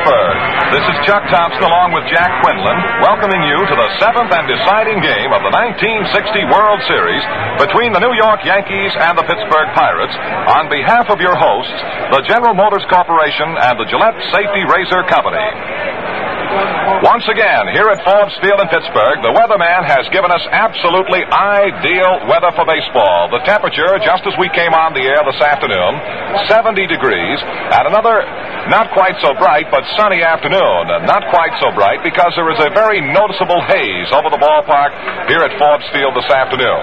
Pittsburgh. This is Chuck Thompson along with Jack Quinlan, welcoming you to the 7th and deciding game of the 1960 World Series between the New York Yankees and the Pittsburgh Pirates. On behalf of your hosts, the General Motors Corporation and the Gillette Safety Razor Company. Once again, here at Forbes Field in Pittsburgh, the weatherman has given us absolutely ideal weather for baseball. The temperature, just as we came on the air this afternoon, 70 degrees, and another not quite so bright but sunny afternoon. Not quite so bright because there is a very noticeable haze over the ballpark here at Forbes Field this afternoon.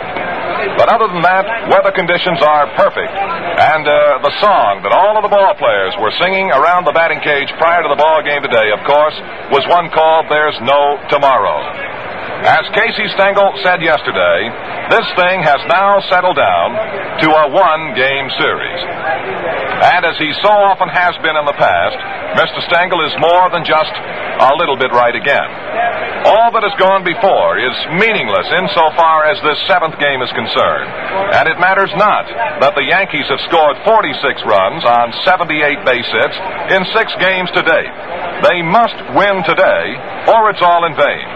But other than that, weather conditions are perfect. And the song that all of the ball players were singing around the batting cage prior to the ball game today, of course, was one called There's No Tomorrow. As Casey Stengel said yesterday, this thing has now settled down to a one-game series. And as he so often has been in the past, Mr. Stengel is more than just a little bit right again. All that has gone before is meaningless insofar as this 7th game is concerned. And it matters not that the Yankees have scored 46 runs on 78 base hits in 6 games to date. They must win today, or it's all in vain.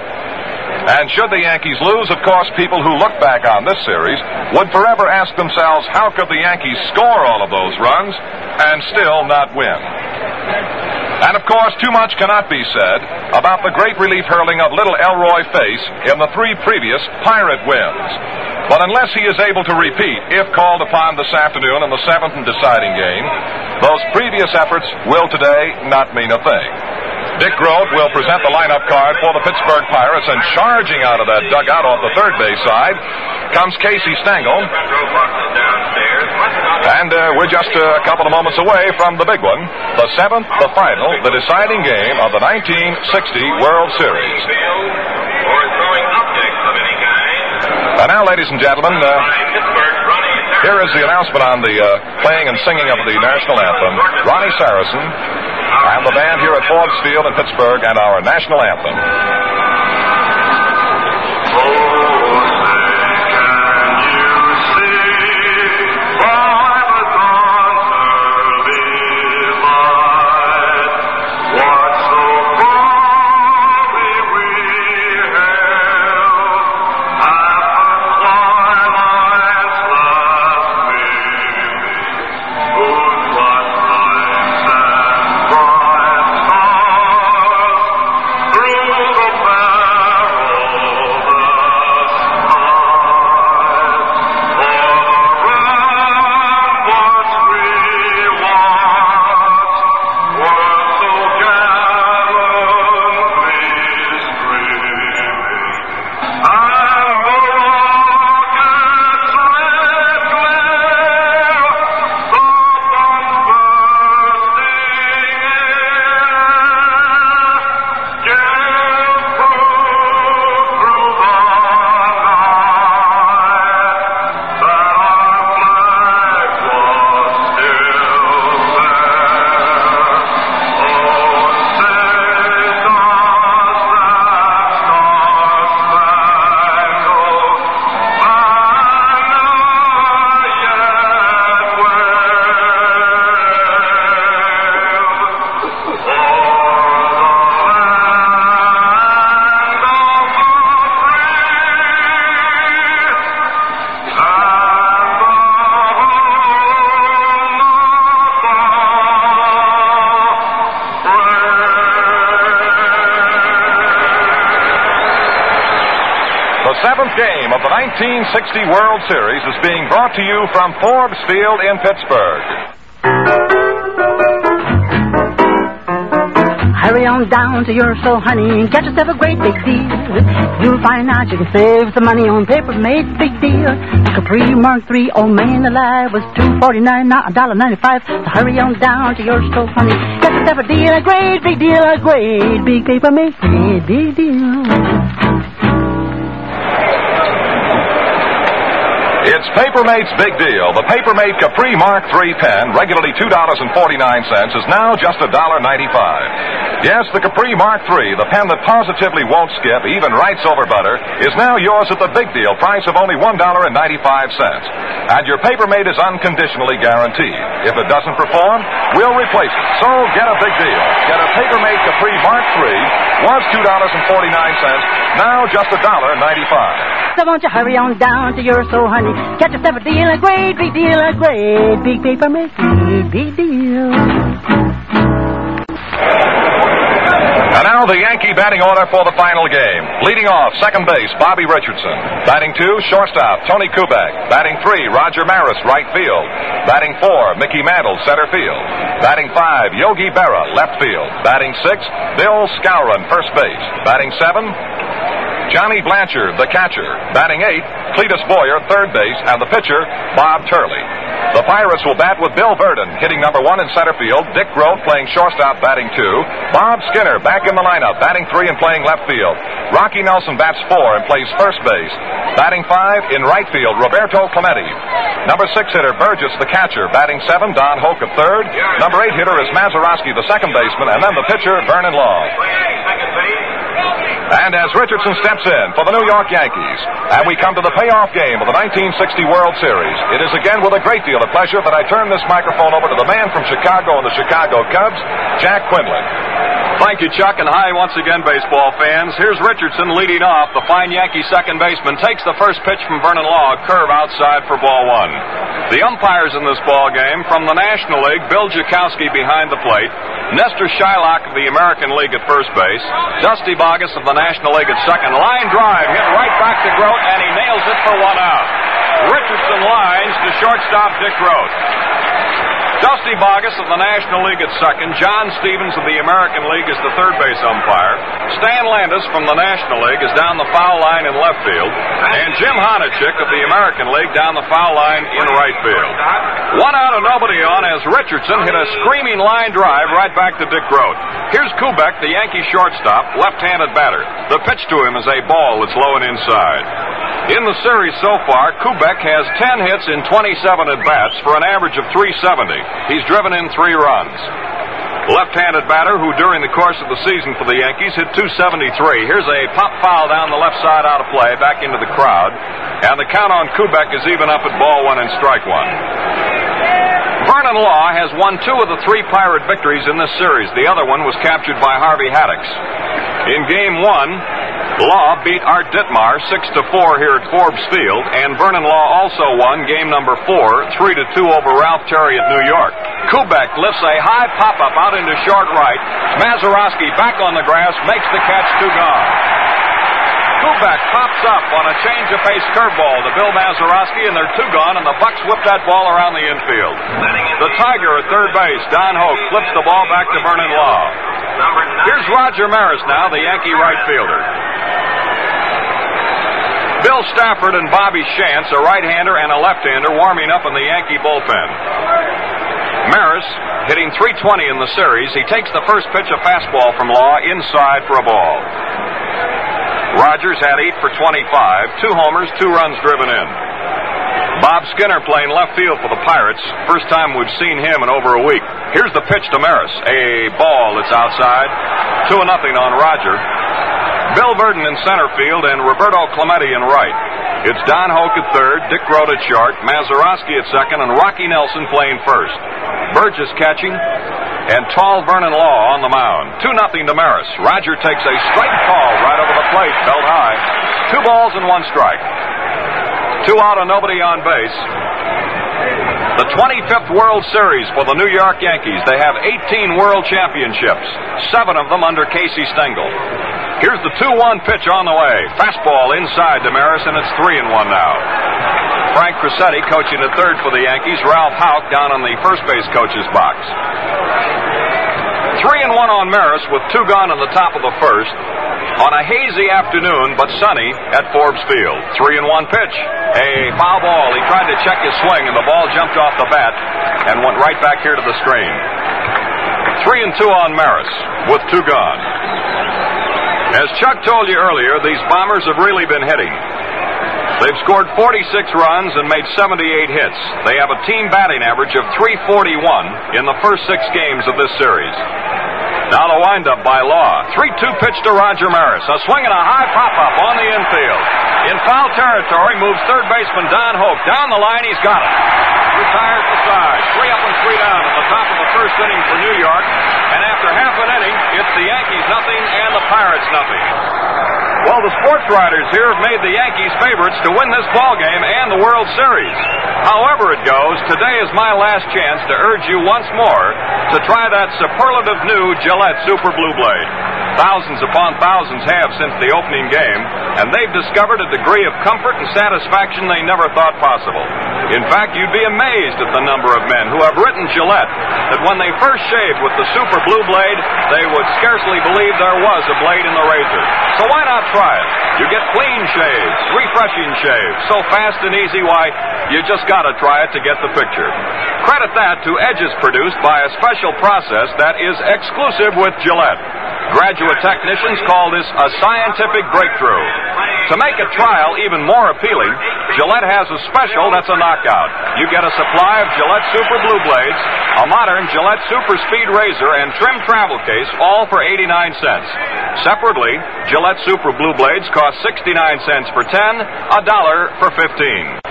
And should the Yankees lose, of course, people who look back on this series would forever ask themselves, how could the Yankees score all of those runs and still not win? And, of course, too much cannot be said about the great relief hurling of little Elroy Face in the 3 previous Pirate wins. But unless he is able to repeat, if called upon this afternoon in the 7th and deciding game, those previous efforts will today not mean a thing. Dick Grote will present the lineup card for the Pittsburgh Pirates, and charging out of that dugout off the third base side comes Casey Stengel. And we're just a couple of moments away from the big one, the 7th, the final, the deciding game of the 1960 World Series. And now, ladies and gentlemen, here is the announcement on the playing and singing of the national anthem. Ronnie Saracen and the band here at Forbes Field in Pittsburgh, and our national anthem. The 7th game of the 1960 World Series is being brought to you from Forbes Field in Pittsburgh. Hurry on down to your store, honey, and get yourself a great big deal. You'll find out you can save some money on paper made big deal. The Capri Mark III Old Man Alive was $2.49, now $1.95. So hurry on down to your store, honey, get yourself a deal, a great big deal, a great big paper made big deal. It's Papermate's Big Deal. The Papermate Capri Mark III pen, regularly $2.49, is now just $1.95. Yes, the Capri Mark III, the pen that positively won't skip, even writes over butter, is now yours at the big deal price of only $1.95. And your paper mate is unconditionally guaranteed. If it doesn't perform, we'll replace it. So get a big deal. Get a paper mate Capri Mark III, was $2.49, now just $1.95. So won't you hurry on down to your so honey? Get yourself a deal, a great big deal, a great big paper mate, big deal. And now the Yankee batting order for the final game. Leading off, second base, Bobby Richardson. Batting 2, shortstop, Tony Kubek. Batting 3, Roger Maris, right field. Batting 4, Mickey Mantle, center field. Batting 5, Yogi Berra, left field. Batting 6, Bill Skowron, first base. Batting 7, Johnny Blanchard, the catcher. Batting 8, Cletus Boyer, third base, and the pitcher, Bob Turley. The Pirates will bat with Bill Burton hitting number 1 in center field, Dick Groat playing shortstop, batting 2, Bob Skinner back in the lineup, batting 3 and playing left field. Rocky Nelson bats 4 and plays first base. Batting 5 in right field, Roberto Clemente. Number 6 hitter, Burgess, the catcher. Batting 7, Don Hoke at third. Number 8 hitter is Mazeroski, the second baseman, and then the pitcher, Vernon Law. And as Richardson steps in for the New York Yankees, and we come to the payoff game of the 1960 World Series, it is again with a great deal of pleasure that I turn this microphone over to the man from Chicago and the Chicago Cubs, Jack Quinlan. Thank you, Chuck, and hi once again, baseball fans. Here's Richardson leading off. The fine Yankee second baseman takes the first pitch from Vernon Law, curve outside for ball 1. The umpires in this ball game, from the National League, Bill Jakowski behind the plate, Nestor Shylock of the American League at first base, Dusty Boggess of the National League at second. Line drive hit right back to Groat, and he nails it for 1 out. Richardson lines to shortstop Dick Groat. Dusty Boggess of the National League at second. John Stevens of the American League is the third base umpire. Stan Landis from the National League is down the foul line in left field. And Jim Honachik of the American League down the foul line in right field. 1 out and nobody on as Richardson hit a screaming line drive right back to Dick Groat. Here's Kubek, the Yankee shortstop, left-handed batter. The pitch to him is a ball that's low and inside. In the series so far, Kubek has 10 hits in 27 at-bats for an average of .370. He's driven in 3 runs. Left-handed batter who during the course of the season for the Yankees hit .273. Here's a pop foul down the left side out of play, back into the crowd. And the count on Kubek is even up at ball 1 and strike 1. Vernon Law has won 2 of the 3 Pirate victories in this series. The other one was captured by Harvey Haddix. In Game 1, Law beat Art Ditmar 6-4 here at Forbes Field, and Vernon Law also won Game number 4, 3-2 over Ralph Terry at New York. Kubek lifts a high pop-up out into short right. Mazeroski back on the grass, makes the catch, 2 gone. Kubek pops up on a change-of-pace curveball to Bill Mazeroski, and they're 2 gone, and the Bucks whip that ball around the infield. The Tiger at third base, Don Hoke, flips the ball back to Vernon Law. Here's Roger Maris now, the Yankee right fielder. Bill Stafford and Bobby Shantz, a right-hander and a left-hander, warming up in the Yankee bullpen. Maris hitting .320 in the series. He takes the first pitch, a fastball from Law, inside for a ball. Rogers had 8 for 25, 2 homers, 2 runs driven in. Bob Skinner playing left field for the Pirates. First time we've seen him in over a week. Here's the pitch to Maris. A ball that's outside. 2-0 on Roger. Bill Burton in center field and Roberto Clemente in right. It's Don Hoke at third, Dick Groat at short, Mazeroski at second, and Rocky Nelson playing first. Burgess catching, and tall Vernon Law on the mound. 2-0 to Maris. Roger takes a straight call right over the plate, belt high. 2 balls and 1 strike. 2 out and nobody on base. The 25th World Series for the New York Yankees. They have 18 World Championships, 7 of them under Casey Stengel. Here's the 2-1 pitch on the way. Fastball inside to Maris, and it's 3-1 now. Frank Crissetti coaching at third for the Yankees. Ralph Houck down on the first base coach's box. 3-1 on Maris with 2 gone in the top of the first. On a hazy afternoon, but sunny at Forbes Field. 3-1 pitch. A foul ball. He tried to check his swing, and the ball jumped off the bat and went right back here to the screen. 3-2 on Maris with 2 gone. As Chuck told you earlier, these Bombers have really been hitting. They've scored 46 runs and made 78 hits. They have a team batting average of .341 in the first 6 games of this series. Now the windup by Law. 3-2 pitch to Roger Maris. A swing and a high pop-up on the infield. In foul territory, moves third baseman Don Hope. Down the line, he's got it. Retires the side. 3 up and 3 down at the top of the first inning for New York. And after half an inning, it's the Yankees nothing and the Pirates nothing. Well, the sports writers here have made the Yankees favorites to win this ballgame and the World Series. However it goes, today is my last chance to urge you once more to try that superlative new Gillette Super Blue Blade. Thousands upon thousands have since the opening game, and they've discovered a degree of comfort and satisfaction they never thought possible. In fact, you'd be amazed at the number of men who have written Gillette that when they first shaved with the Super Blue Blade, they would scarcely believe there was a blade in the razor. So why not try it? You get clean shaves, refreshing shaves, so fast and easy, why, you just gotta try it to get the picture. Credit that to edges produced by a special process that is exclusive with Gillette. Graduate technicians call this a scientific breakthrough. To make a trial even more appealing, Gillette has a special that's a knockout. You get a supply of Gillette Super Blue Blades, a modern Gillette Super Speed razor, and trim travel case, all for 89 cents. Separately, Gillette Super Blue Blades cost 69 cents for 10, $1 for 15.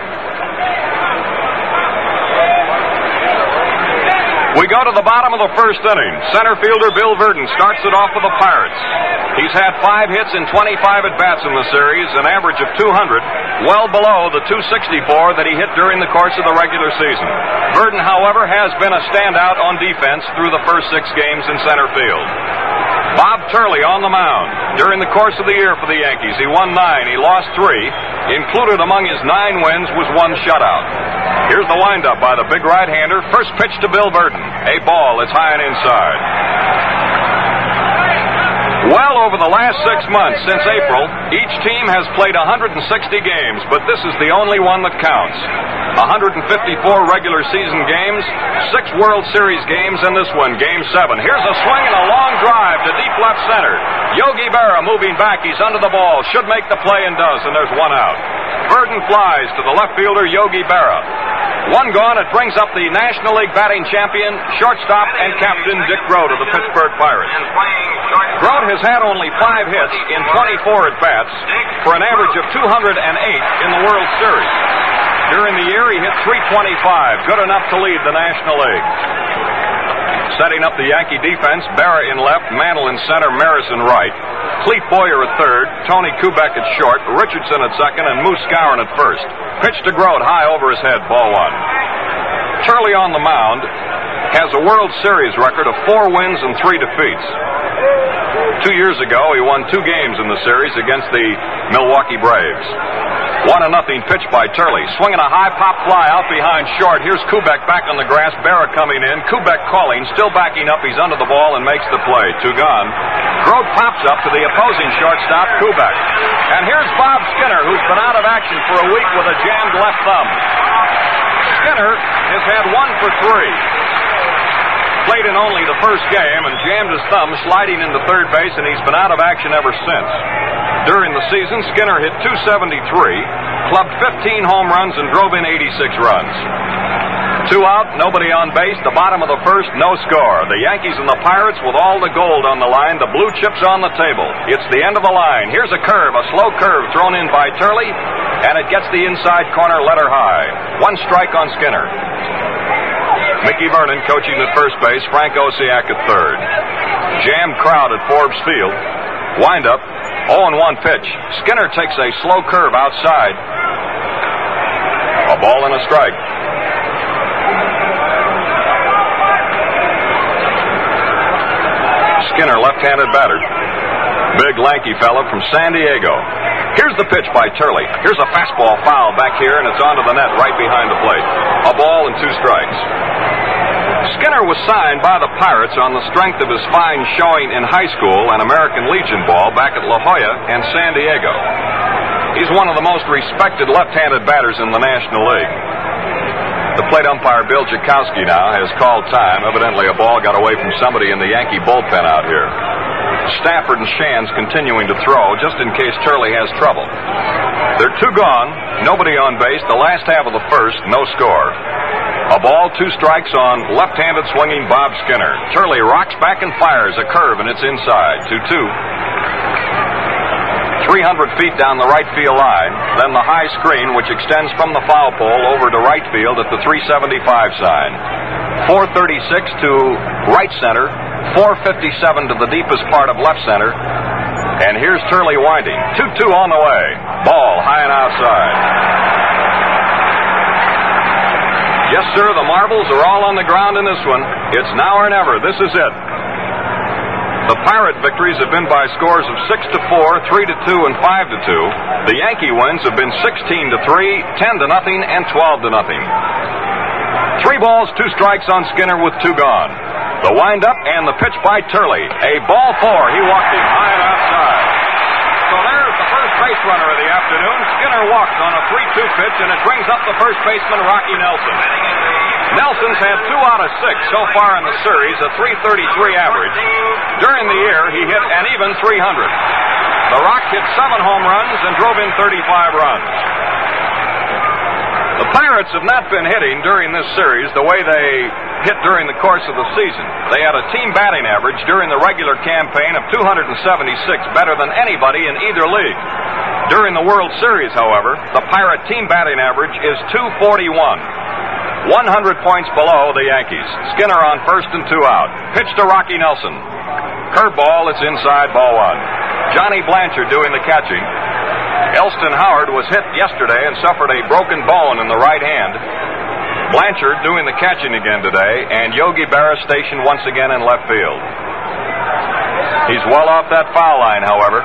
We go to the bottom of the first inning. Center fielder Bill Burton starts it off for the Pirates. He's had 5 hits in 25 at-bats in the series, an average of 200, well below the 264 that he hit during the course of the regular season. Burton, however, has been a standout on defense through the first 6 games in center field. Bob Turley on the mound. During the course of the year for the Yankees, he won 9, he lost 3. Included among his 9 wins was 1 shutout. Here's the windup by the big right-hander. First pitch to Bill Burton. A ball that's high and inside. Well, over the last 6 months, since April, each team has played 160 games, but this is the only one that counts. 154 regular season games, 6 World Series games, and this one, Game 7. Here's a swing and a long drive to deep left center. Yogi Berra moving back. He's under the ball. Should make the play and does, and there's 1 out. Burton flies to the left fielder, Yogi Berra. 1 gone, it brings up the National League batting champion, shortstop, and captain Dick Grote of the Pittsburgh Pirates. Grote has had only 5 hits in 24 at-bats for an average of 208 in the World Series. During the year, he hit .325, good enough to lead the National League. Setting up the Yankee defense, Berra in left, Mantle in center, Maris in right. Cletus Boyer at third, Tony Kubek at short, Richardson at second, and Moose Skowron at first. Pitch to Grote, high over his head, ball 1. Turley on the mound has a World Series record of 4 wins and 3 defeats. 2 years ago, he won 2 games in the series against the Milwaukee Braves. 1-0 pitch by Turley. Swinging a high pop fly out behind short. Here's Kubek back on the grass. Berra coming in. Kubek calling. Still backing up. He's under the ball and makes the play. 2 gone. Grote pops up to the opposing shortstop, Kubek. And here's Bob Skinner, who's been out of action for a week with a jammed left thumb. Skinner has had 1 for 3. Played in only the first game and jammed his thumb sliding into third base, and he's been out of action ever since. During the season, Skinner hit .273, clubbed 15 home runs, and drove in 86 runs. 2 out, nobody on base. The bottom of the first, no score. The Yankees and the Pirates with all the gold on the line, the blue chips on the table. It's the end of the line. Here's a curve, a slow curve thrown in by Turley, and it gets the inside corner letter high. 1 strike on Skinner. Mickey Vernon coaching at first base, Frank Osiak at third. Jammed crowd at Forbes Field. Wind-up, 0-1 pitch. Skinner takes a slow curve outside. A ball and a strike. Skinner, left-handed batter. Big, lanky fella from San Diego. Here's the pitch by Turley. Here's a fastball foul back here, and it's onto the net right behind the plate. A ball and 2 strikes. Skinner was signed by the Pirates on the strength of his fine showing in high school and American Legion ball back at La Jolla and San Diego. He's one of the most respected left-handed batters in the National League. The plate umpire, Bill Jakowski, now has called time. Evidently, a ball got away from somebody in the Yankee bullpen out here. Stafford and Shands continuing to throw just in case Turley has trouble. They're 2 gone, nobody on base. The last half of the first, no score. A ball, 2 strikes on left-handed swinging Bob Skinner. Turley rocks back and fires a curve, and it's inside. 2-2. 300 feet down the right field line. Then the high screen, which extends from the foul pole over to right field at the 375 sign. 436 to right center. 457 to the deepest part of left center. And here's Turley winding. 2-2 on the way. Ball high and outside. Yes, sir, the marbles are all on the ground in this one. It's now or never. This is it. The Pirate victories have been by scores of 6-4, 3-2, and 5-2. The Yankee wins have been 16-3, 10-0, and 12-0. 3 balls, 2 strikes on Skinner with 2 gone. The windup and the pitch by Turley. A ball 4. He walked him high and outside. So there's the first base runner of the afternoon. Skinner walks on a 3-2 pitch, and it brings up the first baseman, Rocky Nelson. Nelson's had 2 out of 6 so far in the series, a 333 average. During the year, he hit an even 300. The Rock hit 7 home runs and drove in 35 runs. The Pirates have not been hitting during this series the way they hit during the course of the season. They had a team batting average during the regular campaign of 276, better than anybody in either league. During the World Series, however, the Pirate team batting average is 241. 100 points below the Yankees. Skinner on first and 2 out. Pitch to Rocky Nelson. Curveball, it's inside, ball 1. Johnny Blanchard doing the catching. Elston Howard was hit yesterday and suffered a broken bone in the right hand. Blanchard doing the catching again today, and Yogi Berra stationed once again in left field. He's well off that foul line, however.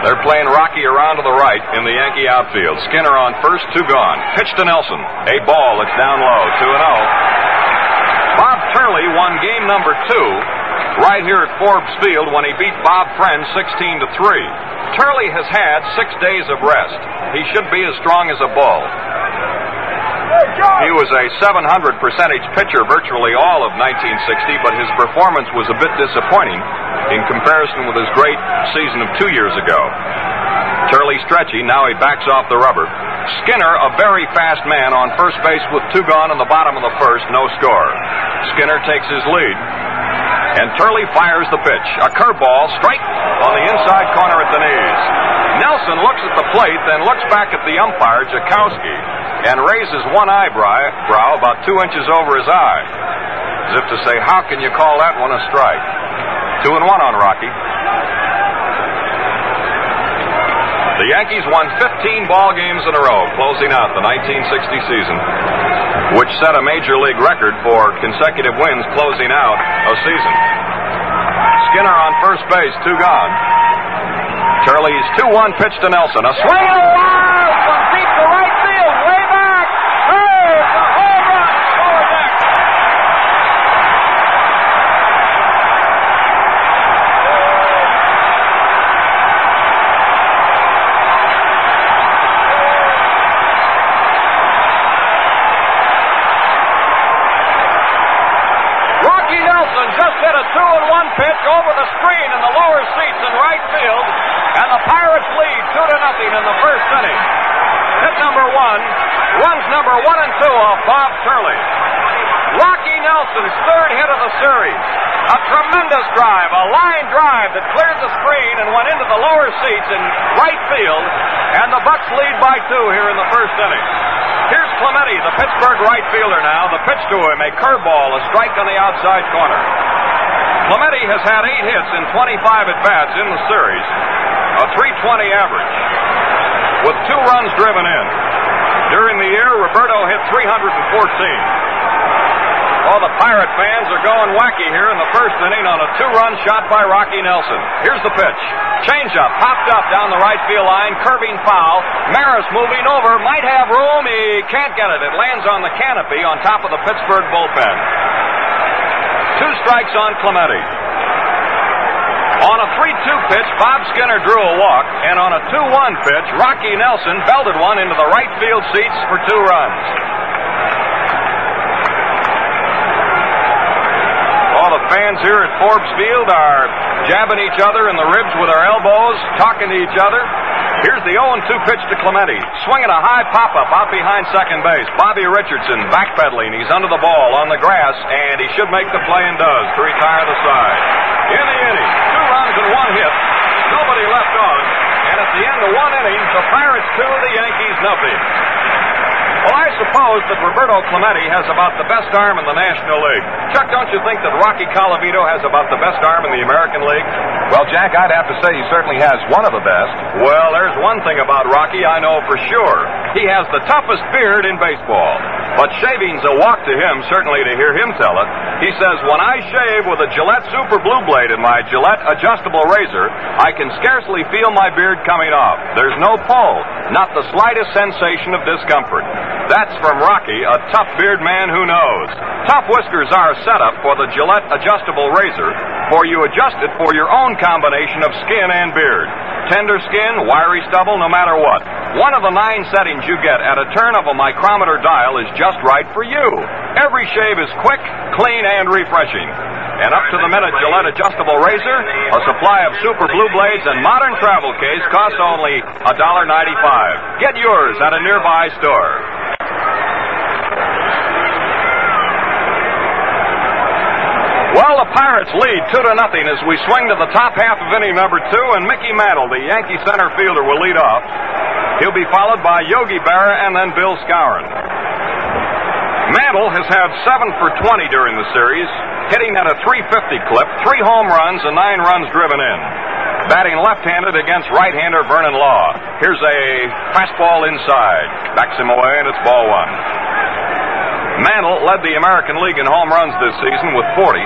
They're playing Rocky around to the right in the Yankee outfield. Skinner on first, 2 gone. Pitch to Nelson. A ball that's down low, 2-0. Bob Turley won game number 2 right here at Forbes Field when he beat Bob Friend 16-3. Turley has had 6 days of rest. He should be as strong as a bull. He was a 700 percentage pitcher virtually all of 1960, but his performance was a bit disappointing in comparison with his great season of 2 years ago. Turley stretchy, now he backs off the rubber. Skinner, a very fast man, on first base with 2 gone in the bottom of the first, no score. Skinner takes his lead, and Turley fires the pitch. A curveball, strike on the inside corner at the knees. Nelson looks at the plate, then looks back at the umpire, Jakowski, and raises one eyebrow about 2 inches over his eye, as if to say, how can you call that one a strike? 2-1 on Rocky. The Yankees won 15 ball games in a row, closing out the 1960 season, which set a major league record for consecutive wins closing out a season. Skinner on first base, 2 gone. Turley's 2-1 pitch to Nelson. A swing and a wild from deep to right field, way back. Hey, it's a home run. Lower deck. Rocky Nelson just hit a 2-1 pitch over the screen in the lower seats in right field, and the Pirates lead 2-0 in the first inning. Hit number 1, runs number 1 and 2 off Bob Turley. Rocky Nelson's 3rd hit of the series. A tremendous drive, a line drive that cleared the screen and went into the lower seats in right field, and the Bucks lead by 2 here in the first inning. Here's Clemente, the Pittsburgh right fielder now. The pitch to him, a curveball, a strike on the outside corner. Clemente has had 8 hits in 25 at-bats in the series, a .320 average, with 2 runs driven in. During the year, Roberto hit 314. All the Pirate fans are going wacky here in the first inning on a 2-run shot by Rocky Nelson. Here's the pitch. Changeup, popped up down the right field line, curving foul. Maris moving over, might have room. He can't get it. It lands on the canopy on top of the Pittsburgh bullpen. 2 strikes on Clemente. On a 3-2 pitch, Bob Skinner drew a walk, and on a 2-1 pitch, Rocky Nelson belted one into the right field seats for 2 runs. All the fans fans here at Forbes Field are jabbing each other in the ribs with their elbows, talking to each other. Here's the 0-2 pitch to Clemente. Swinging a high pop-up out behind second base. Bobby Richardson backpedaling. He's under the ball on the grass, and he should make the play and does to retire the side. In the inning, 2 runs and 1 hit. Nobody left on. And at the end of 1 inning, the Pirates 2, the Yankees nothing. Well, I suppose that Roberto Clemente has about the best arm in the National League. Chuck, don't you think that Rocky Colavito has about the best arm in the American League? Well, Jack, I'd have to say he certainly has one of the best. Well, there's one thing about Rocky I know for sure. He has the toughest beard in baseball. But shaving's a walk to him, certainly to hear him tell it. He says, when I shave with a Gillette Super Blue Blade in my Gillette adjustable razor, I can scarcely feel my beard coming off. There's no pull, not the slightest sensation of discomfort. That's from Rocky, a tough beard man who knows. Tough whiskers are set up for the Gillette adjustable razor, for you adjust it for your own combination of skin and beard. Tender skin, wiry stubble, no matter what. One of the 9 settings you get at a turn of a micrometer dial is just right for you. Every shave is quick, clean, and refreshing. And up to the minute Gillette adjustable razor, a supply of Super Blue Blades and modern travel case costs only $1.95. Get yours at a nearby store. Well, the Pirates lead 2-0 as we swing to the top half of inning number 2, and Mickey Mantle, the Yankee center fielder, will lead off. He'll be followed by Yogi Berra and then Bill Skowron. Mantle has had 7 for 20 during the series, hitting at a .350 clip, 3 home runs and 9 runs driven in. Batting left-handed against right-hander Vernon Law. Here's a fastball inside. Backs him away, and it's ball 1. Mantle led the American League in home runs this season with 40.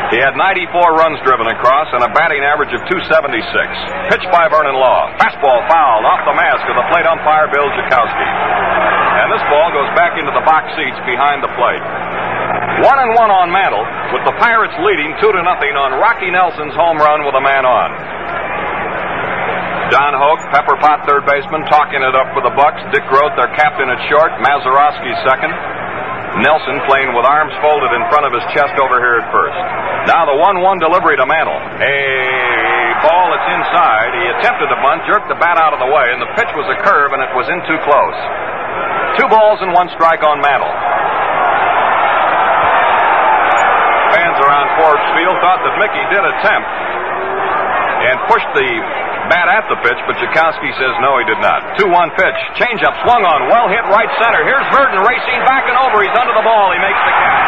He had 94 runs driven across and a batting average of .276. Pitched by Vernon Law. Fastball fouled off the mask of the plate umpire Bill Jakowski. And this ball goes back into the box seats behind the plate. 1-1 on Mantle, with the Pirates leading 2-0 on Rocky Nelson's home run with a man on. Don Hoke, Pepper Pot, third baseman, talking it up for the Bucks. Dick Groat, their captain at short. Mazeroski second. Nelson playing with arms folded in front of his chest over here at first. Now the 1-1 delivery to Mantle. A ball that's inside. He attempted to bunt, jerked the bat out of the way, and the pitch was a curve, and it was in too close. 2 balls and 1 strike on Mantle. Fans around Forbes Field thought that Mickey did attempt and pushed the bat at the pitch, but Jakowski says no, he did not. 2-1 pitch. Changeup swung on. Well hit right center. Here's Burton racing back and over. He's under the ball. He makes the catch.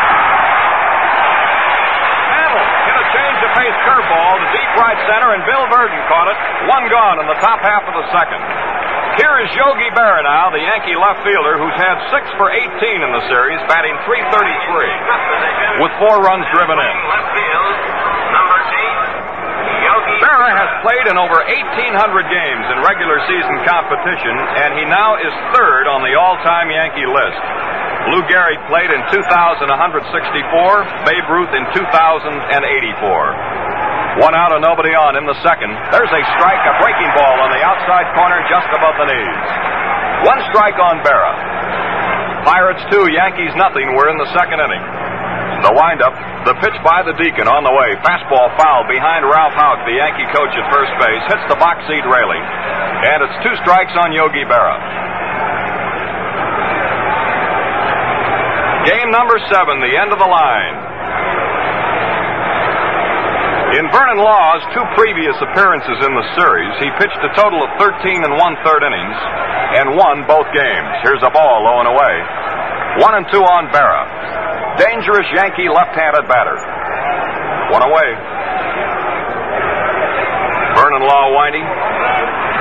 Mantle hit a change of pace curveball to deep right center, and Bill Burton caught it. 1 gone in the top half of the second. Here is Yogi Berra now, the Yankee left fielder, who's had 6 for 18 in the series, batting .333 with 4 runs driven in. Left field, number 8. Berra has played in over 1,800 games in regular season competition, and he now is 3rd on the all-time Yankee list. Lou Gehrig played in 2,164, Babe Ruth in 2,084. 1 out and nobody on in the second. There's a strike, a breaking ball on the outside corner just above the knees. 1 strike on Berra. Pirates 2, Yankees nothing. We're in the second inning. The windup, the pitch by the Deacon on the way. Fastball foul behind Ralph Houck, the Yankee coach at first base. Hits the box seat railing. And it's 2 strikes on Yogi Berra. Game number 7, the end of the line. In Vernon Law's 2 previous appearances in the series, he pitched a total of 13 1/3 innings and won both games. Here's a ball low and away. 1-2 on Berra. Dangerous Yankee left-handed batter. 1 away. Vernon Law winding.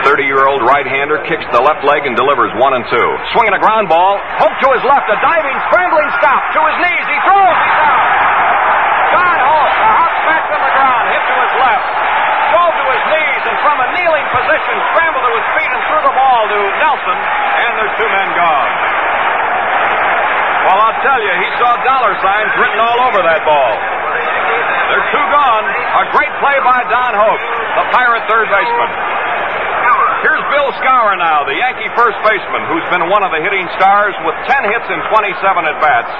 30-year-old right-hander kicks the left leg and delivers 1-2. Swinging a ground ball. Hook to his left. A diving, scrambling stop. To his knees. He throws. He's out. John Holt, a hot smack on the ground. Hit to his left. Drove to his knees and from a kneeling position scrambled to his feet and threw the ball to Nelson. And there's 2 men gone. Well, I'll tell you, he saw dollar signs written all over that ball. They're 2 gone. A great play by Don Hope, the Pirate third baseman. Here's Bill Skowron now, the Yankee first baseman, who's been one of the hitting stars with 10 hits and 27 at-bats.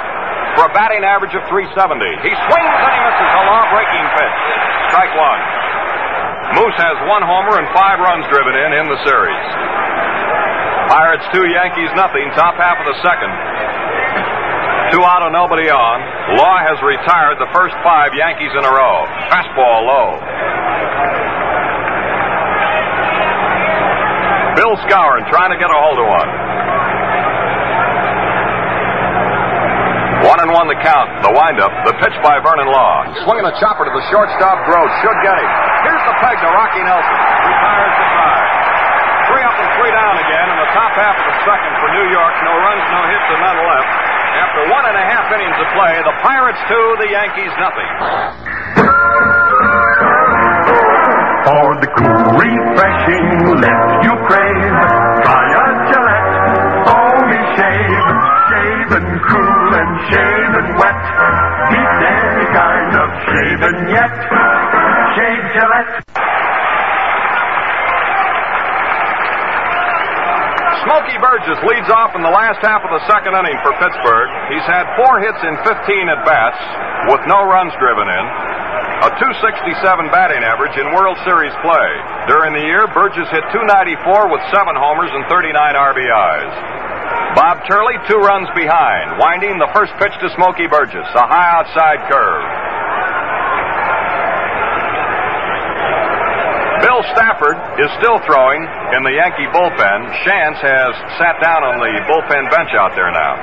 for a batting average of .370. He swings and he misses a law-breaking pitch. Strike one. Moose has 1 homer and 5 runs driven in the series. Pirates 2, Yankees nothing, top half of the second. 2 out and nobody on. Law has retired the first 5 Yankees in a row. Fastball low. Bill Skowron trying to get a hold of one. 1-1 the count. The windup. The pitch by Vernon Law. Swinging a chopper to the shortstop. Gross. Should get him. Here's the peg to Rocky Nelson. Retires the side. 3 up and 3 down again in the top half of the second for New York. No runs, no hits, and none left. After 1.5 innings of play, the Pirates 2, the Yankees nothing. For the cool, refreshing lift you crave, try a Gillette foamy shave. Shave and cool and shave and wet. Beat any kind of shaving yet. Shave Gillette. Smokey Burgess leads off in the last half of the second inning for Pittsburgh. He's had 4 hits in 15 at-bats with no runs driven in. A .267 batting average in World Series play. During the year, Burgess hit .294 with 7 homers and 39 RBIs. Bob Turley 2 runs behind, winding the first pitch to Smokey Burgess, a high outside curve. Bill Stafford is still throwing in the Yankee bullpen. Shantz has sat down on the bullpen bench out there now.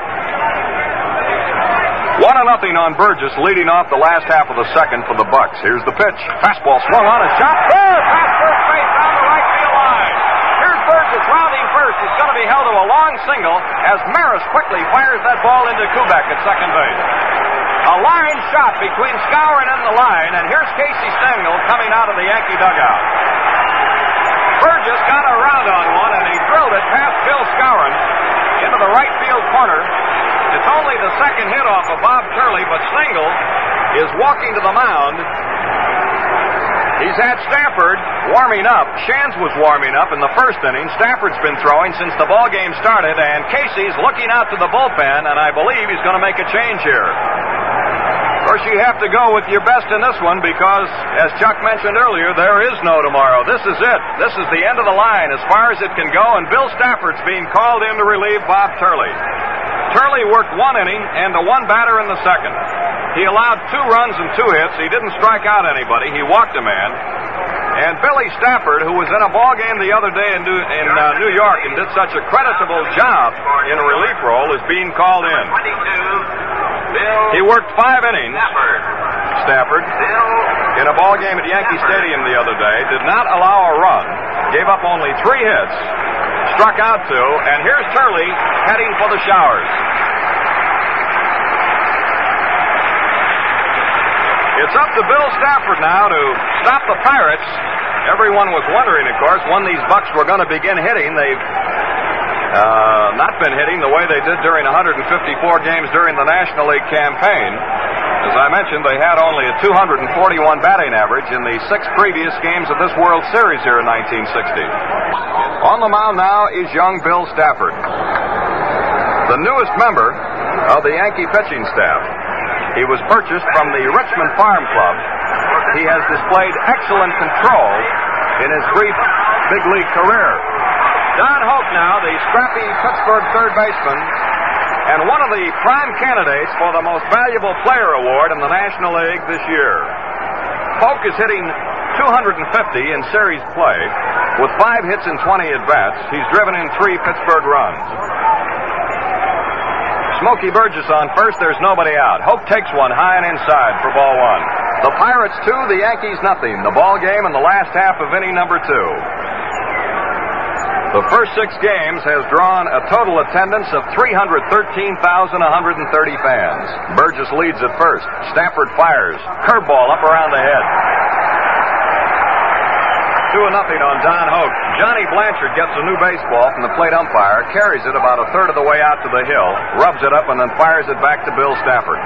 1-0 on Burgess, leading off the last half of the second for the Bucks. Here's the pitch. Fastball swung on a shot. Fair! Past first base down the right field line. Here's Burgess rounding first. It's going to be held to a long single as Maris quickly fires that ball into Kubek at second base. A line shot between Skowron and the line, and here's Casey Stengel coming out of the Yankee dugout. Burgess got around on one, and he drilled it past Bill Skowron into the right field corner. It's only the second hit off of Bob Turley, but Stengel is walking to the mound. He's had Stafford warming up. Shantz was warming up in the first inning. Stafford's been throwing since the ball game started, and Casey's looking out to the bullpen, and I believe he's going to make a change here. Of course, you have to go with your best in this one because, as Chuck mentioned earlier, there is no tomorrow. This is it. This is the end of the line as far as it can go, and Bill Stafford's being called in to relieve Bob Turley. Turley worked 1 inning and to 1 batter in the second. He allowed 2 runs and 2 hits. He didn't strike out anybody. He walked a man. And Billy Stafford, who was in a ball game the other day in New York and did such a creditable job in a relief role, is being called in. He worked 5 innings, Stafford, in a ball game at Yankee Stadium the other day, did not allow a run, gave up only 3 hits, struck out 2, and here's Turley heading for the showers. It's up to Bill Stafford now to stop the Pirates. Everyone was wondering, of course, when these Bucks were going to begin hitting. They've not been hitting the way they did during 154 games during the National League campaign. As I mentioned, they had only a .241 batting average in the 6 previous games of this World Series here in 1960. On the mound now is young Bill Stafford, the newest member of the Yankee pitching staff. He was purchased from the Richmond Farm Club. He has displayed excellent control in his brief big league career. Don Hope now, the scrappy Pittsburgh third baseman, and one of the prime candidates for the most valuable player award in the National League this year. Hope is hitting .250 in series play with 5 hits and 20 at-bats. He's driven in 3 Pittsburgh runs. Smokey Burgess on first. There's nobody out. Hope takes one high and inside for ball 1. The Pirates 2, the Yankees nothing. The ball game in the last half of inning number 2. The first 6 games has drawn a total attendance of 313,130 fans. Burgess leads at first. Stafford fires. Curveball up around the head. 2-0 on Don Hope. Johnny Blanchard gets a new baseball from the plate umpire, carries it about a third of the way out to the hill, rubs it up, and then fires it back to Bill Stafford.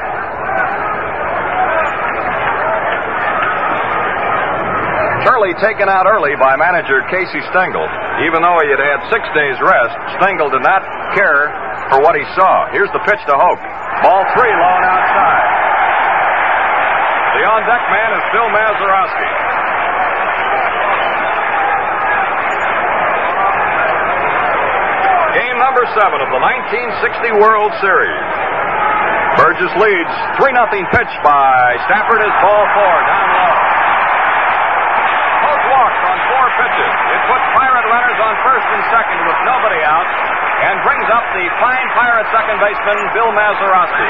Turley taken out early by manager Casey Stengel. Even though he had had 6 days rest, Stengel did not care for what he saw. Here's the pitch to Hope. Ball 3, low and outside. The on-deck man is Bill Mazeroski. Game number 7 of the 1960 World Series. Burgess leads 3-0 pitch by Stafford is ball 4, down low. Both walks on 4 pitches. It puts Pirate runners on first and second with nobody out and brings up the fine Pirate second baseman, Bill Mazeroski.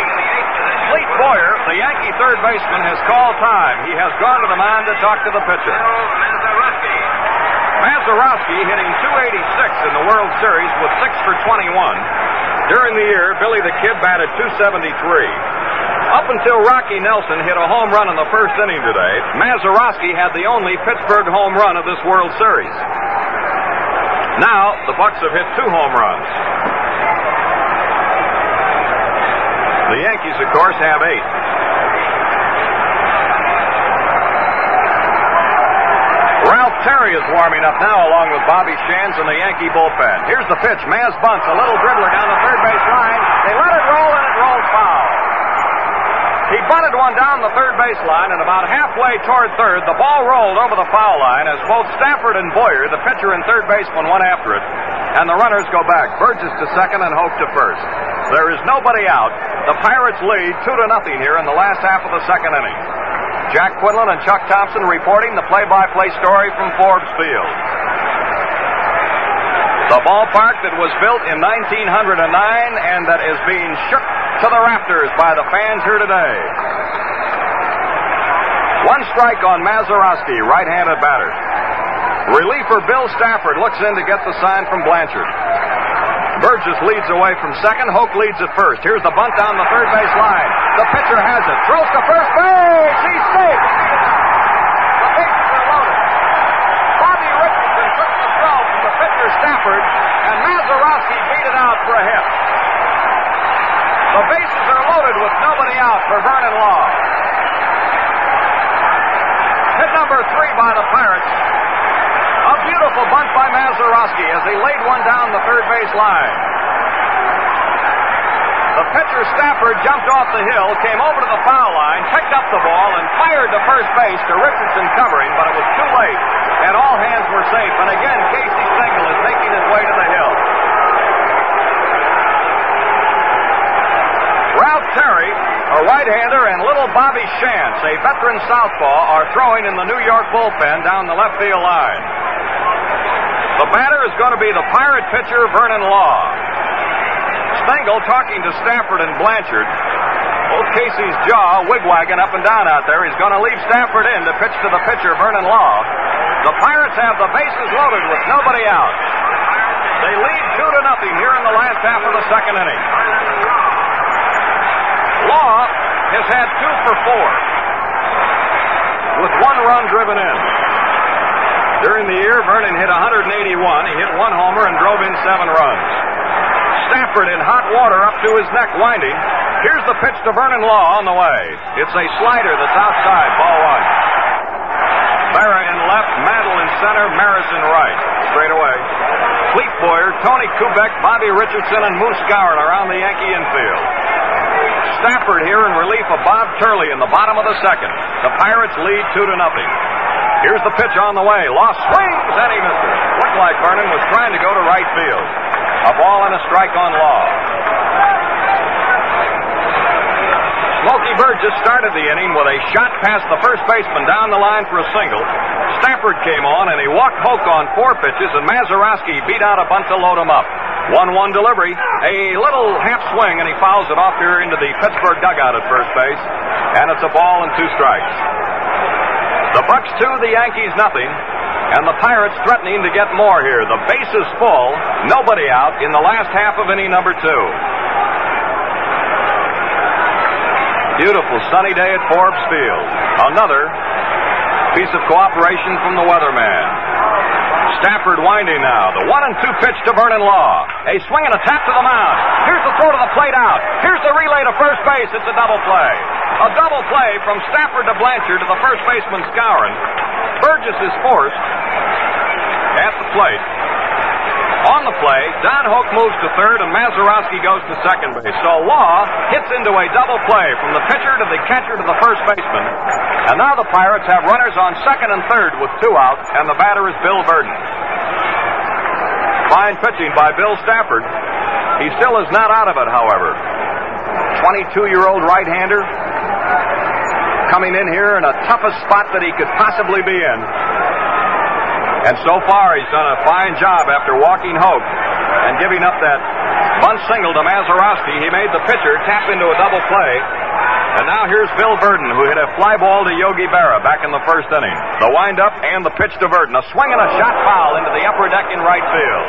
Cletus Boyer, the Yankee third baseman, has called time. He has gone to the mound to talk to the pitcher. Mazeroski hitting .286 in the World Series with 6 for 21. During the year, Billy the Kid batted .273. Up until Rocky Nelson hit a home run in the first inning today, Mazeroski had the only Pittsburgh home run of this World Series. Now, the Bucks have hit 2 home runs. The Yankees, of course, have 8. Ralph Terry is warming up now along with Bobby Shands in the Yankee bullpen. Here's the pitch. Maz bunts, a little dribbler down the third base line. They let it roll, and it rolls foul. He bunted one down the third base line, and about halfway toward third, the ball rolled over the foul line as both Stafford and Boyer, the pitcher and third baseman, went after it, and the runners go back. Burgess to second and Hope to first. There is nobody out. The Pirates lead 2-0 here in the last half of the second inning. Jack Quinlan and Chuck Thompson reporting the play-by-play story from Forbes Field. The ballpark that was built in 1909 and that is being shook to the rafters by the fans here today. 1 strike on Mazeroski, right-handed batter. Reliever Bill Stafford looks in to get the sign from Blanchard. Burgess leads away from second. Hoke leads at first. Here's the bunt down the third base line. The pitcher has it. Throws to first base. He's safe. The bases are loaded. Bobby Richardson took the throw from the pitcher Stafford, and Mazeroski beat it out for a hit. The bases are loaded with nobody out for Vernon Law. Hit number 3 by the Pirates. A beautiful bunt by Mazeroski as he laid one down the third base line. The pitcher Stafford jumped off the hill, came over to the foul line, picked up the ball, and fired to first base to Richardson covering, but it was too late, and all hands were safe. And again, Casey Stengel is making his way to the hill. Ralph Terry, a right-hander, and little Bobby Shantz, a veteran southpaw, are throwing in the New York bullpen down the left field line. The batter is going to be the Pirate pitcher, Vernon Law. Stengel talking to Stafford and Blanchard. Old Casey's jaw wigwagging up and down out there. He's going to leave Stafford in to pitch to the pitcher, Vernon Law. The Pirates have the bases loaded with nobody out. They lead 2-0 here in the last half of the second inning. Law has had 2 for 4 with 1 run driven in. During the year, Vernon hit 181. He hit 1 homer and drove in 7 runs. Stafford in hot water up to his neck winding. Here's the pitch to Vernon Law on the way. It's a slider that's outside, ball 1. Barra in left, Mantle in center, Maris in right. Straight away. Cletus Boyer, Tony Kubek, Bobby Richardson, and Moose Gowan around the Yankee infield. Stafford here in relief of Bob Turley in the bottom of the second. The Pirates lead 2-0. Here's the pitch on the way. Law swings, and he missed it. Looked like Vernon was trying to go to right field. A ball and a strike on Law. Smokey Burgess started the inning with a shot past the first baseman down the line for a single. Stafford came on, and he walked Hoke on 4 pitches, and Mazeroski beat out a bunt to load him up. 1-1 delivery. A little half swing, and he fouls it off here into the Pittsburgh dugout at first base. And it's a ball and 2 strikes. The Bucks 2, the Yankees nothing, and the Pirates threatening to get more here. The bases full, nobody out in the last half of inning number 2. Beautiful sunny day at Forbes Field. Another piece of cooperation from the weatherman. Stafford winding now. The 1-2 pitch to Vernon Law. A swing and a tap to the mound. Here's the throw to the plate out. Here's the relay to first base. It's a double play. A double play from Stafford to Blanchard to the first baseman Gowan. Burgess is forced at the plate. On the play, Don Hoke moves to third and Mazeroski goes to second base. So Law hits into a double play from the pitcher to the catcher to the first baseman. And now the Pirates have runners on second and third with 2 out, and the batter is Bill Burton. Fine pitching by Bill Stafford. He still is not out of it, however. 22-year-old right-hander coming in here in a toughest spot that he could possibly be in. And so far, he's done a fine job after walking Hoke and giving up that bunt single to Mazeroski. He made the pitcher tap into a double play. And now here's Bill Burton, who hit a fly ball to Yogi Berra back in the first inning. The windup and the pitch to Burton. A swing and a shot foul into the upper deck in right field.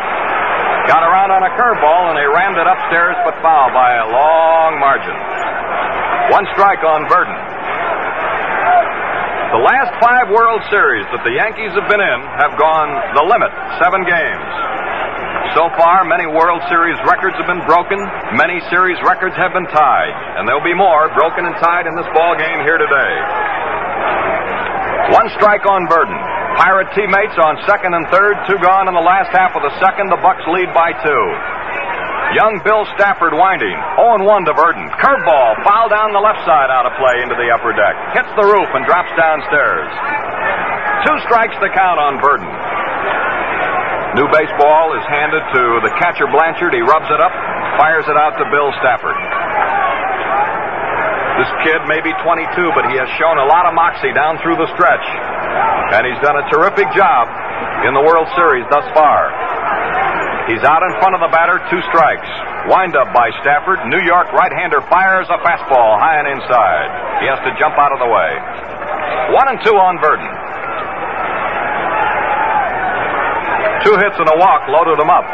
Got around on a curveball, and they rammed it upstairs, but foul by a long margin. 1 strike on Burton. The last 5 World Series that the Yankees have been in have gone the limit, 7 games. So far, many World Series records have been broken. Many series records have been tied. And there'll be more broken and tied in this ball game here today. 1 strike on Burton. Pirate teammates on second and third, 2 gone in the last half of the second. The Bucks lead by 2. Young Bill Stafford winding. 0-1 to Burton. Curveball, foul down the left side out of play into the upper deck. Hits the roof and drops downstairs. 2 strikes to count on Burton. New baseball is handed to the catcher Blanchard. He rubs it up, fires it out to Bill Stafford. This kid may be 22, but he has shown a lot of moxie down through the stretch. And he's done a terrific job in the World Series thus far. He's out in front of the batter, 2 strikes. Wind up by Stafford. New York right-hander fires a fastball high and inside. He has to jump out of the way. 1-2 on Burton. 2 hits and a walk loaded him up.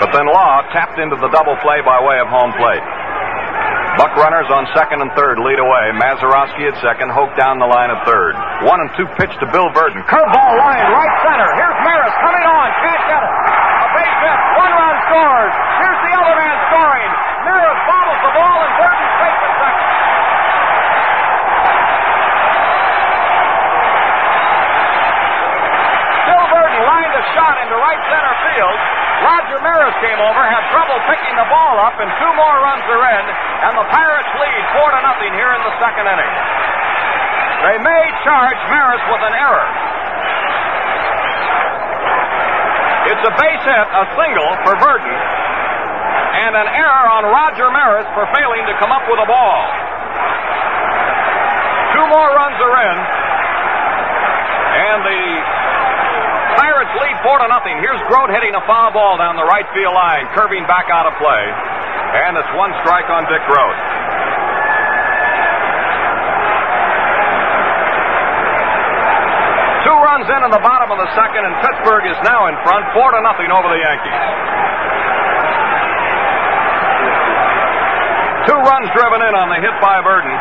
But then Law tapped into the double play by way of home plate. Buck runners on second and third lead away. Mazeroski at second, Hoke down the line at third. 1-2 pitch to Bill Burton. Curveball line right center. Here's Maris coming on. Can't get it. A base hit. 1 run scores. Here's the other man scoring. Maris bobbles the ball and Burton safe at second. Bill Burton lined a shot into right center field. Roger Maris came over, had trouble picking the ball up, and 2 more runs are in, and the Pirates lead 4-0 here in the second inning. They may charge Maris with an error. It's a base hit, a single for Burton, and an error on Roger Maris for failing to come up with a ball. 2 more runs are in, and the Pirates lead 4-0. Here's Grote hitting a foul ball down the right field line, curving back out of play. And it's 1 strike on Dick Grote. 2 runs in the bottom of the second, and Pittsburgh is now in front, 4-0 over the Yankees. 2 runs driven in on the hit by Burton.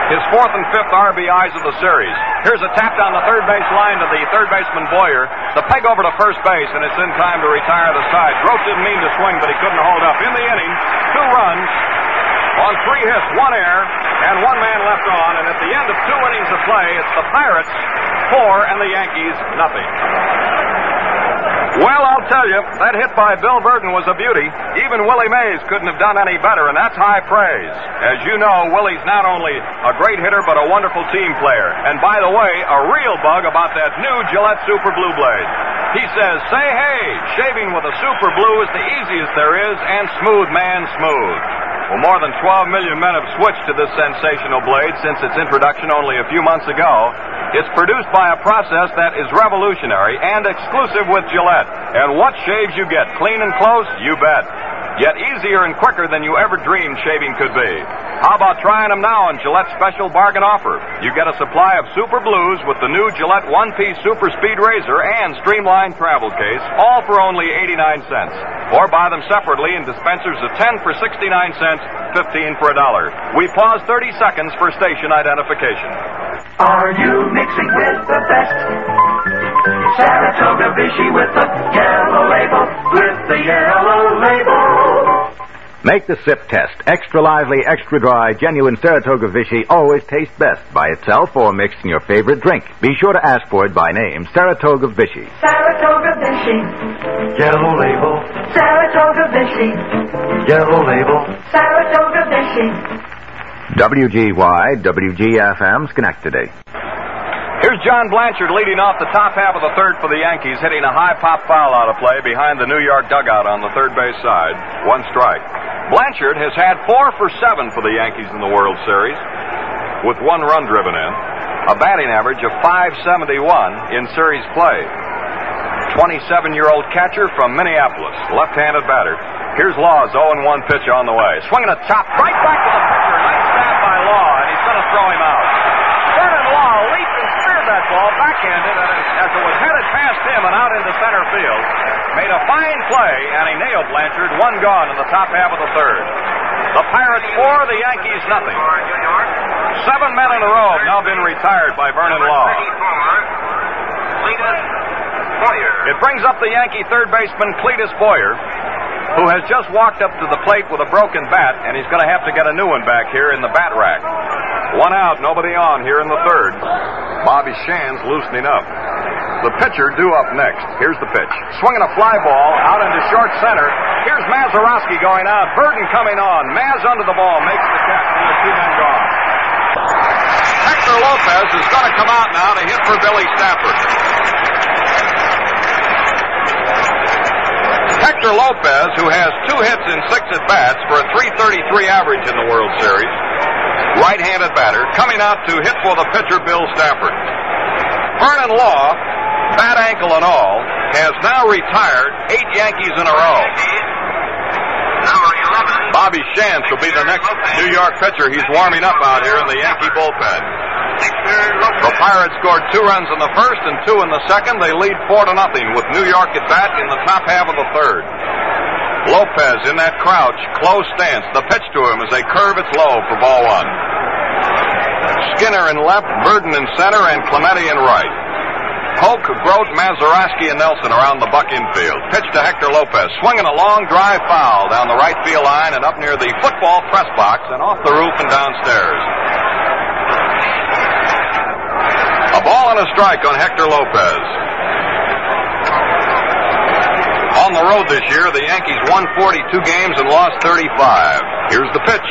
His 4th and 5th RBIs of the series. Here's a tap down the third base line to the third baseman Boyer. The peg over to first base, and it's in time to retire the side. Grote didn't mean to swing, but he couldn't hold up. In the inning, 2 runs on 3 hits, 1 error, and 1 man left on. And at the end of 2 innings of play, it's the Pirates 4 and the Yankees nothing. Well, I'll tell you, that hit by Bill Burton was a beauty. Even Willie Mays couldn't have done any better, and that's high praise. As you know, Willie's not only a great hitter, but a wonderful team player. And by the way, a real bug about that new Gillette Super Blue Blade. He says, say hey, shaving with a Super Blue is the easiest there is, and smooth, man, smooth. Well, more than 12 million men have switched to this sensational blade since its introduction only a few months ago. It's produced by a process that is revolutionary and exclusive with Gillette. And what shaves you get, clean and close? You bet. Yet easier and quicker than you ever dreamed shaving could be. How about trying them now on Gillette's special bargain offer? You get a supply of Super Blues with the new Gillette one-piece Super Speed Razor and streamlined travel case, all for only 89 cents. Or buy them separately in dispensers of 10 for 69 cents, 15 for $1. We pause 30 seconds for station identification. Are you mixing with the best? Saratoga Vichy with the yellow label, with the yellow label. Make the sip test. Extra lively, extra dry, genuine Saratoga Vichy always tastes best by itself or mixed in your favorite drink. Be sure to ask for it by name, Saratoga Vichy. Saratoga Vichy. Yellow label, Saratoga Vichy. yellow label. Saratoga Vichy. WGY, WGFM, Schenectady. Here's John Blanchard leading off the top half of the third for the Yankees, hitting a high pop foul out of play behind the New York dugout on the third base side. One strike. Blanchard has had 4 for 7 for the Yankees in the World Series, with 1 run driven in, a batting average of .571 in series play. 27-year-old catcher from Minneapolis, left-handed batter. Here's Law's 0-1 pitch on the way. Swinging a chop right back to the pitcher. Nice stab by Law, and he's going to throw him out. Vernon Law leaped and speared that ball backhanded as it was headed past him and out into center field. Made a fine play, and he nailed Blanchard. 1 gone in the top half of the third. The Pirates 4, the Yankees nothing. 7 men in a row have now been retired by Vernon Law. Cletus Boyer. It brings up the Yankee third baseman Cletus Boyer, who has just walked up to the plate with a broken bat, and he's going to have to get a new one back here in the bat rack. 1 out, nobody on here in the third. Bobby Shan's loosening up. The pitcher due up next. Here's the pitch. Swinging a fly ball out into short center. Here's Mazeroski going out. Burton coming on. Maz under the ball makes the catch, and the 2 men gone. Hector Lopez is going to come out now to hit for Billy Stafford. Hector Lopez, who has 2 hits in 6 at-bats for a .333 average in the World Series, right-handed batter, coming out to hit for the pitcher Bill Stafford. Vernon Law, bat ankle and all, has now retired 8 Yankees in a row. Number 11. Bobby Shantz will be the next New York pitcher. He's warming up out here in the Yankee bullpen. The Pirates scored 2 runs in the first and 2 in the second. They lead 4-0 with New York at bat in the top half of the third. Lopez in that crouch, close stance. The pitch to him as they curve its low for ball 1. Skinner in left, Burton in center, and Clemente in right. Polk, Grote, Mazeroski, and Nelson around the buck infield. Pitch to Hector Lopez, swinging a long drive foul down the right field line and up near the football press box and off the roof and downstairs. A ball and a strike on Hector Lopez. On the road this year, the Yankees won 42 games and lost 35. Here's the pitch.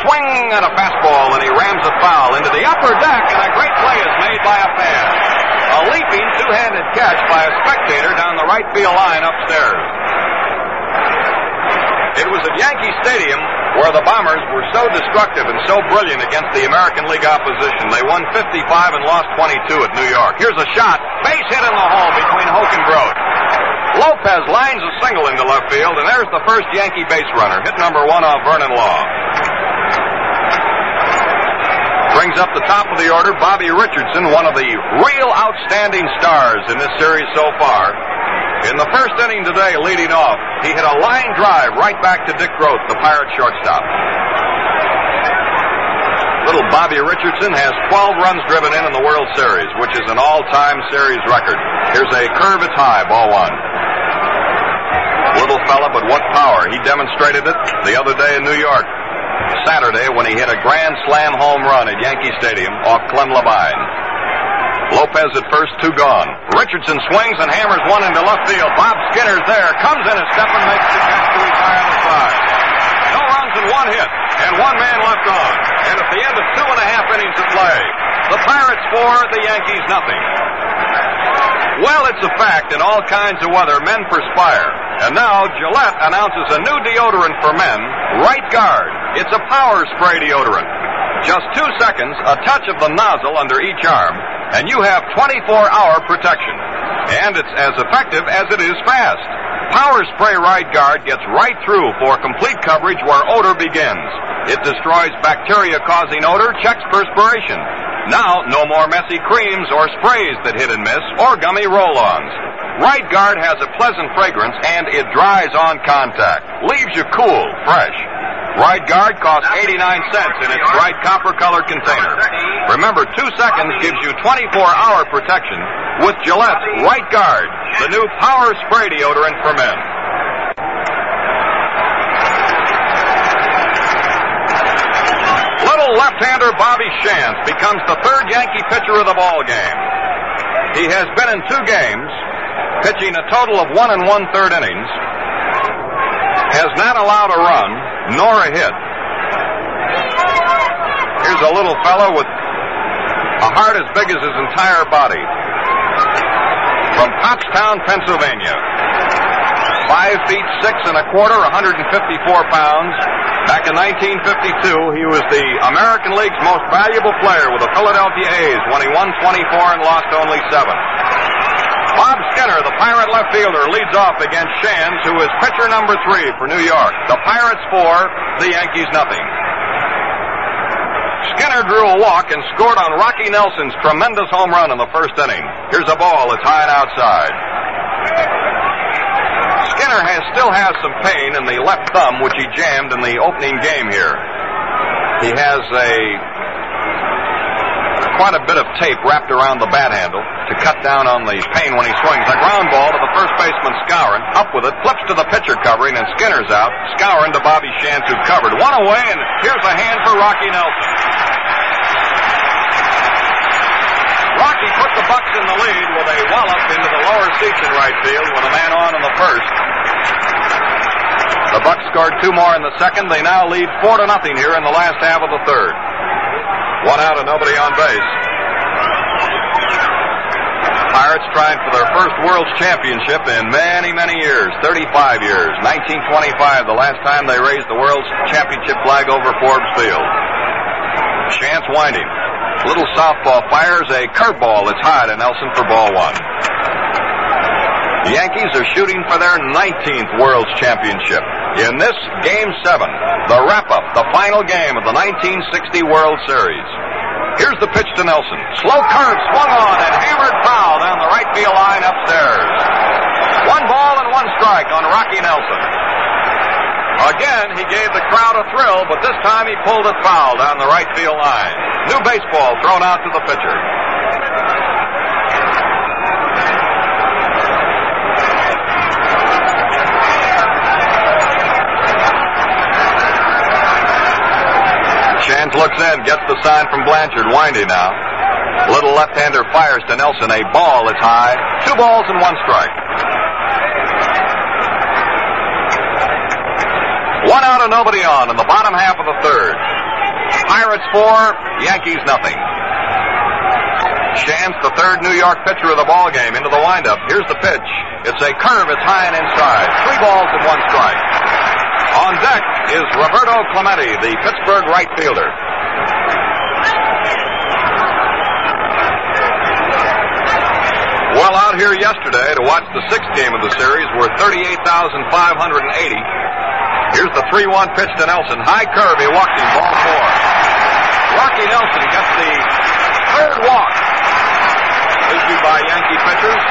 Swing and a fastball, and he rams it foul into the upper deck, and a great play is made by a fan. A leaping 2-handed catch by a spectator down the right field line upstairs. It was at Yankee Stadium where the Bombers were so destructive and so brilliant against the American League opposition. They won 55 and lost 22 at New York. Here's a shot. Base hit in the hole between Hoke and Grote. Lopez lines a single into left field, and there's the first Yankee base runner. Hit number 1 off Vernon Law. Brings up the top of the order, Bobby Richardson, one of the real outstanding stars in this series so far. In the first inning today, leading off, he hit a line drive right back to Dick Grote, the Pirate shortstop. Little Bobby Richardson has 12 runs driven in the World Series, which is an all-time series record. Here's a curve, it's high, ball 1. Little fella, but what power. He demonstrated it the other day in New York. Saturday when he hit a grand slam home run at Yankee Stadium off Clem Labine. Lopez at first, 2 gone. Richardson swings and hammers one into left field. Bob Skinner's there, comes in a step and makes the catch to retire the side. No runs and 1 hit, and 1 man left on. And at the end of 2.5 innings of play, the Pirates 4, the Yankees nothing. Well, it's a fact in all kinds of weather, men perspire. And now Gillette announces a new deodorant for men, Right Guard. It's a power spray deodorant. Just 2 seconds, a touch of the nozzle under each arm, and you have 24-hour protection. And it's as effective as it is fast. Power Spray Right Guard gets right through for complete coverage where odor begins. It destroys bacteria-causing odor, checks perspiration. Now, no more messy creams or sprays that hit and miss, or gummy roll-ons. Right Guard has a pleasant fragrance, and it dries on contact. Leaves you cool, fresh. Right Guard costs 89 cents in its bright copper-colored container. Remember, 2 seconds gives you 24-hour protection with Gillette's Right Guard, the new power spray deodorant for men. little left-hander Bobby Shantz becomes the third Yankee pitcher of the ball game. He has been in 2 games, pitching a total of 1 1/3 innings, has not allowed a run nor a hit. Here's a little fellow with a heart as big as his entire body. From Pottstown, Pennsylvania. 5 feet 6 1/4, 154 pounds. Back in 1952, he was the American League's most valuable player with the Philadelphia A's when he won 24 and lost only 7. Bob Skinner, the Pirate left fielder, leads off against Shantz, who is pitcher number 3 for New York. The Pirates 4, the Yankees nothing. Skinner drew a walk and scored on Rocky Nelson's tremendous home run in the first inning. Here's a ball that's high and outside. Skinner still has some pain in the left thumb, which he jammed in the opening game here. He has quite a bit of tape wrapped around the bat handle to cut down on the pain when he swings. A ground ball to the first baseman, Skowron. Up with it, flips to the pitcher covering, and Skinner's out. Skowron to Bobby Shantz, who's covered. 1 away, and here's a hand for Rocky Nelson. Rocky put the Bucks in the lead with a wallop into the lower seats in right field with a man on in the first. The Bucks scored 2 more in the second. They now lead 4-0 here in the last half of the third. 1 out and nobody on base. Pirates trying for their first World's Championship in many, many years. 35 years. 1925, the last time they raised the World's Championship flag over Forbes Field. Shantz winding. Little softball fires a curveball that's high to Nelson for ball 1. The Yankees are shooting for their 19th World's Championship. In this Game 7, the wrap-up, the final game of the 1960 World Series. Here's the pitch to Nelson. Slow curve swung on and hammered foul down the right field line upstairs. 1 ball and 1 strike on Rocky Nelson. Again, he gave the crowd a thrill, but this time he pulled it foul down the right field line. New baseball thrown out to the pitcher. Shantz looks in, gets the sign from Blanchard, winding now. Little left-hander fires to Nelson, a ball that's high. 2 balls and 1 strike. 1 out and nobody on in the bottom half of the third. Pirates 4, Yankees nothing. Shantz, the third New York pitcher of the ball game, into the windup. Here's the pitch. It's a curve, it's high and inside. 3 balls and 1 strike. On deck is Roberto Clemente, the Pittsburgh right fielder. Well, out here yesterday to watch the 6th game of the series were 38,580. Here's the 3-1 pitch to Nelson. High curve, he walks him, ball 4. Rocky Nelson gets the 3rd walk issued by Yankee pitchers.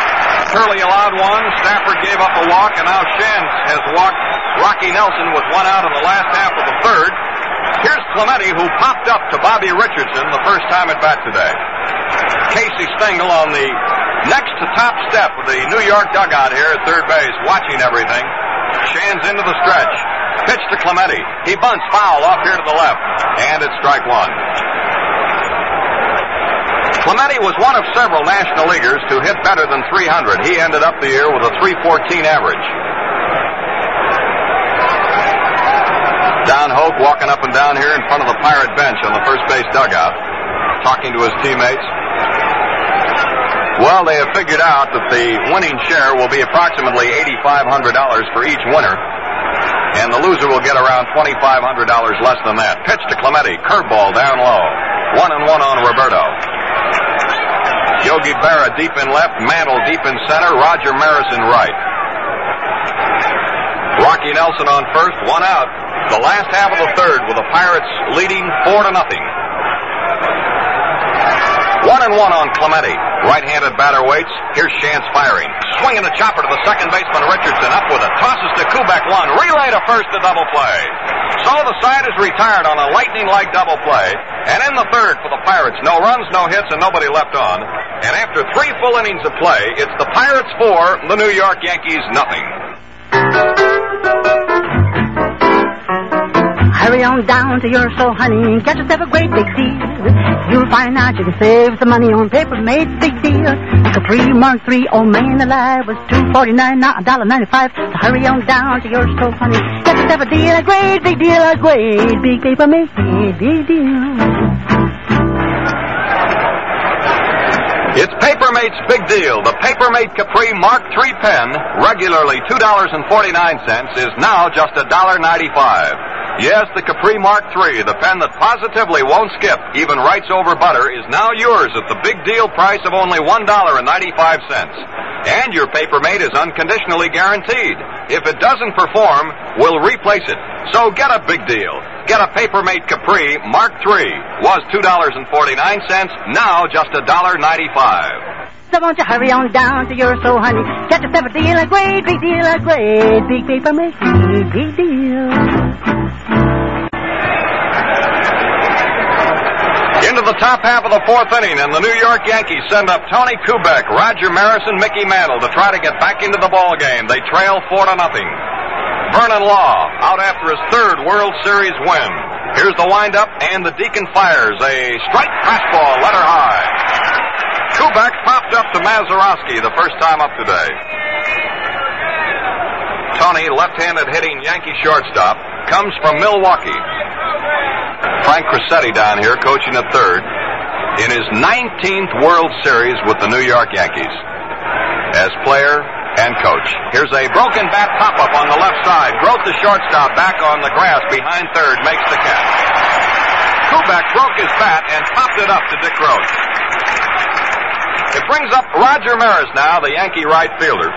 Curley allowed 1, Stafford gave up a walk, and now Shantz has walked Rocky Nelson with 1 out in the last half of the third. Here's Clemente, who popped up to Bobby Richardson the first time at bat today. Casey Stengel on the next to top step of the New York dugout here at third base, watching everything. Shantz into the stretch. Pitch to Clemente. He bunts foul off here to the left, and it's strike 1. Clemente was one of several National Leaguers to hit better than 300. He ended up the year with a 314 average. Don Hoke walking up and down here in front of the Pirate bench on the first base dugout, talking to his teammates. Well, they have figured out that the winning share will be approximately $8,500 for each winner, and the loser will get around $2,500 less than that. Pitch to Clemente, curveball down low. 1-1 on Roberto. Yogi Berra deep in left, Mantle deep in center, Roger Maris in right. Rocky Nelson on first, 1 out. The last half of the third with the Pirates leading 4-0. 1-1 on Clemente. Right-handed batter waits. Here's Shantz firing. Swinging a chopper to the second baseman, Richardson. Up with it. Tosses to Kubek 1. Relay to first to double play. So the side is retired on a lightning-like double play. And in the third for the Pirates, no runs, no hits, and nobody left on. And after 3 full innings of play, it's the Pirates 4, the New York Yankees nothing. I hurry on down to your store, honey, and get yourself a great big deal. You'll find out you can save some money on paper made big deal. The Capri Mark III, oh man alive, was $2.49, not $1.95. So hurry on down to your store, honey, get yourself a deal, a great big deal, a great big paper made big deal. It's Papermate's Big Deal. The Papermate Capri Mark III pen, regularly $2.49, is now just $1.95. Yes, the Capri Mark III, the pen that positively won't skip, even writes over butter, is now yours at the big deal price of only $1.95. And your Papermate is unconditionally guaranteed. If it doesn't perform, we'll replace it. So get a big deal. Get a Papermate Capri Mark III. Was $2.49, now just $1.95. So won't you hurry on down to your store, honey, get yourself a deal, a great big deal, a great big Papermate big deal. Into the top half of the fourth inning, and the New York Yankees send up Tony Kubek, Roger Maris, and Mickey Mantle to try to get back into the ball game. They trail 4-0. Vernon Law out after his third World Series win. Here's the windup, and the Deacon fires a strike fastball, letter high. Kubek popped up to Mazeroski the first time up today. Tony, left-handed hitting Yankee shortstop, comes from Milwaukee. Frank Crissetti down here coaching at third in his 19th World Series with the New York Yankees as player and coach. Here's a broken bat pop-up on the left side. Groth, the shortstop, back on the grass behind third, makes the catch. Kubek broke his bat and popped it up to Dick Groth. It brings up Roger Maris now, the Yankee right fielder,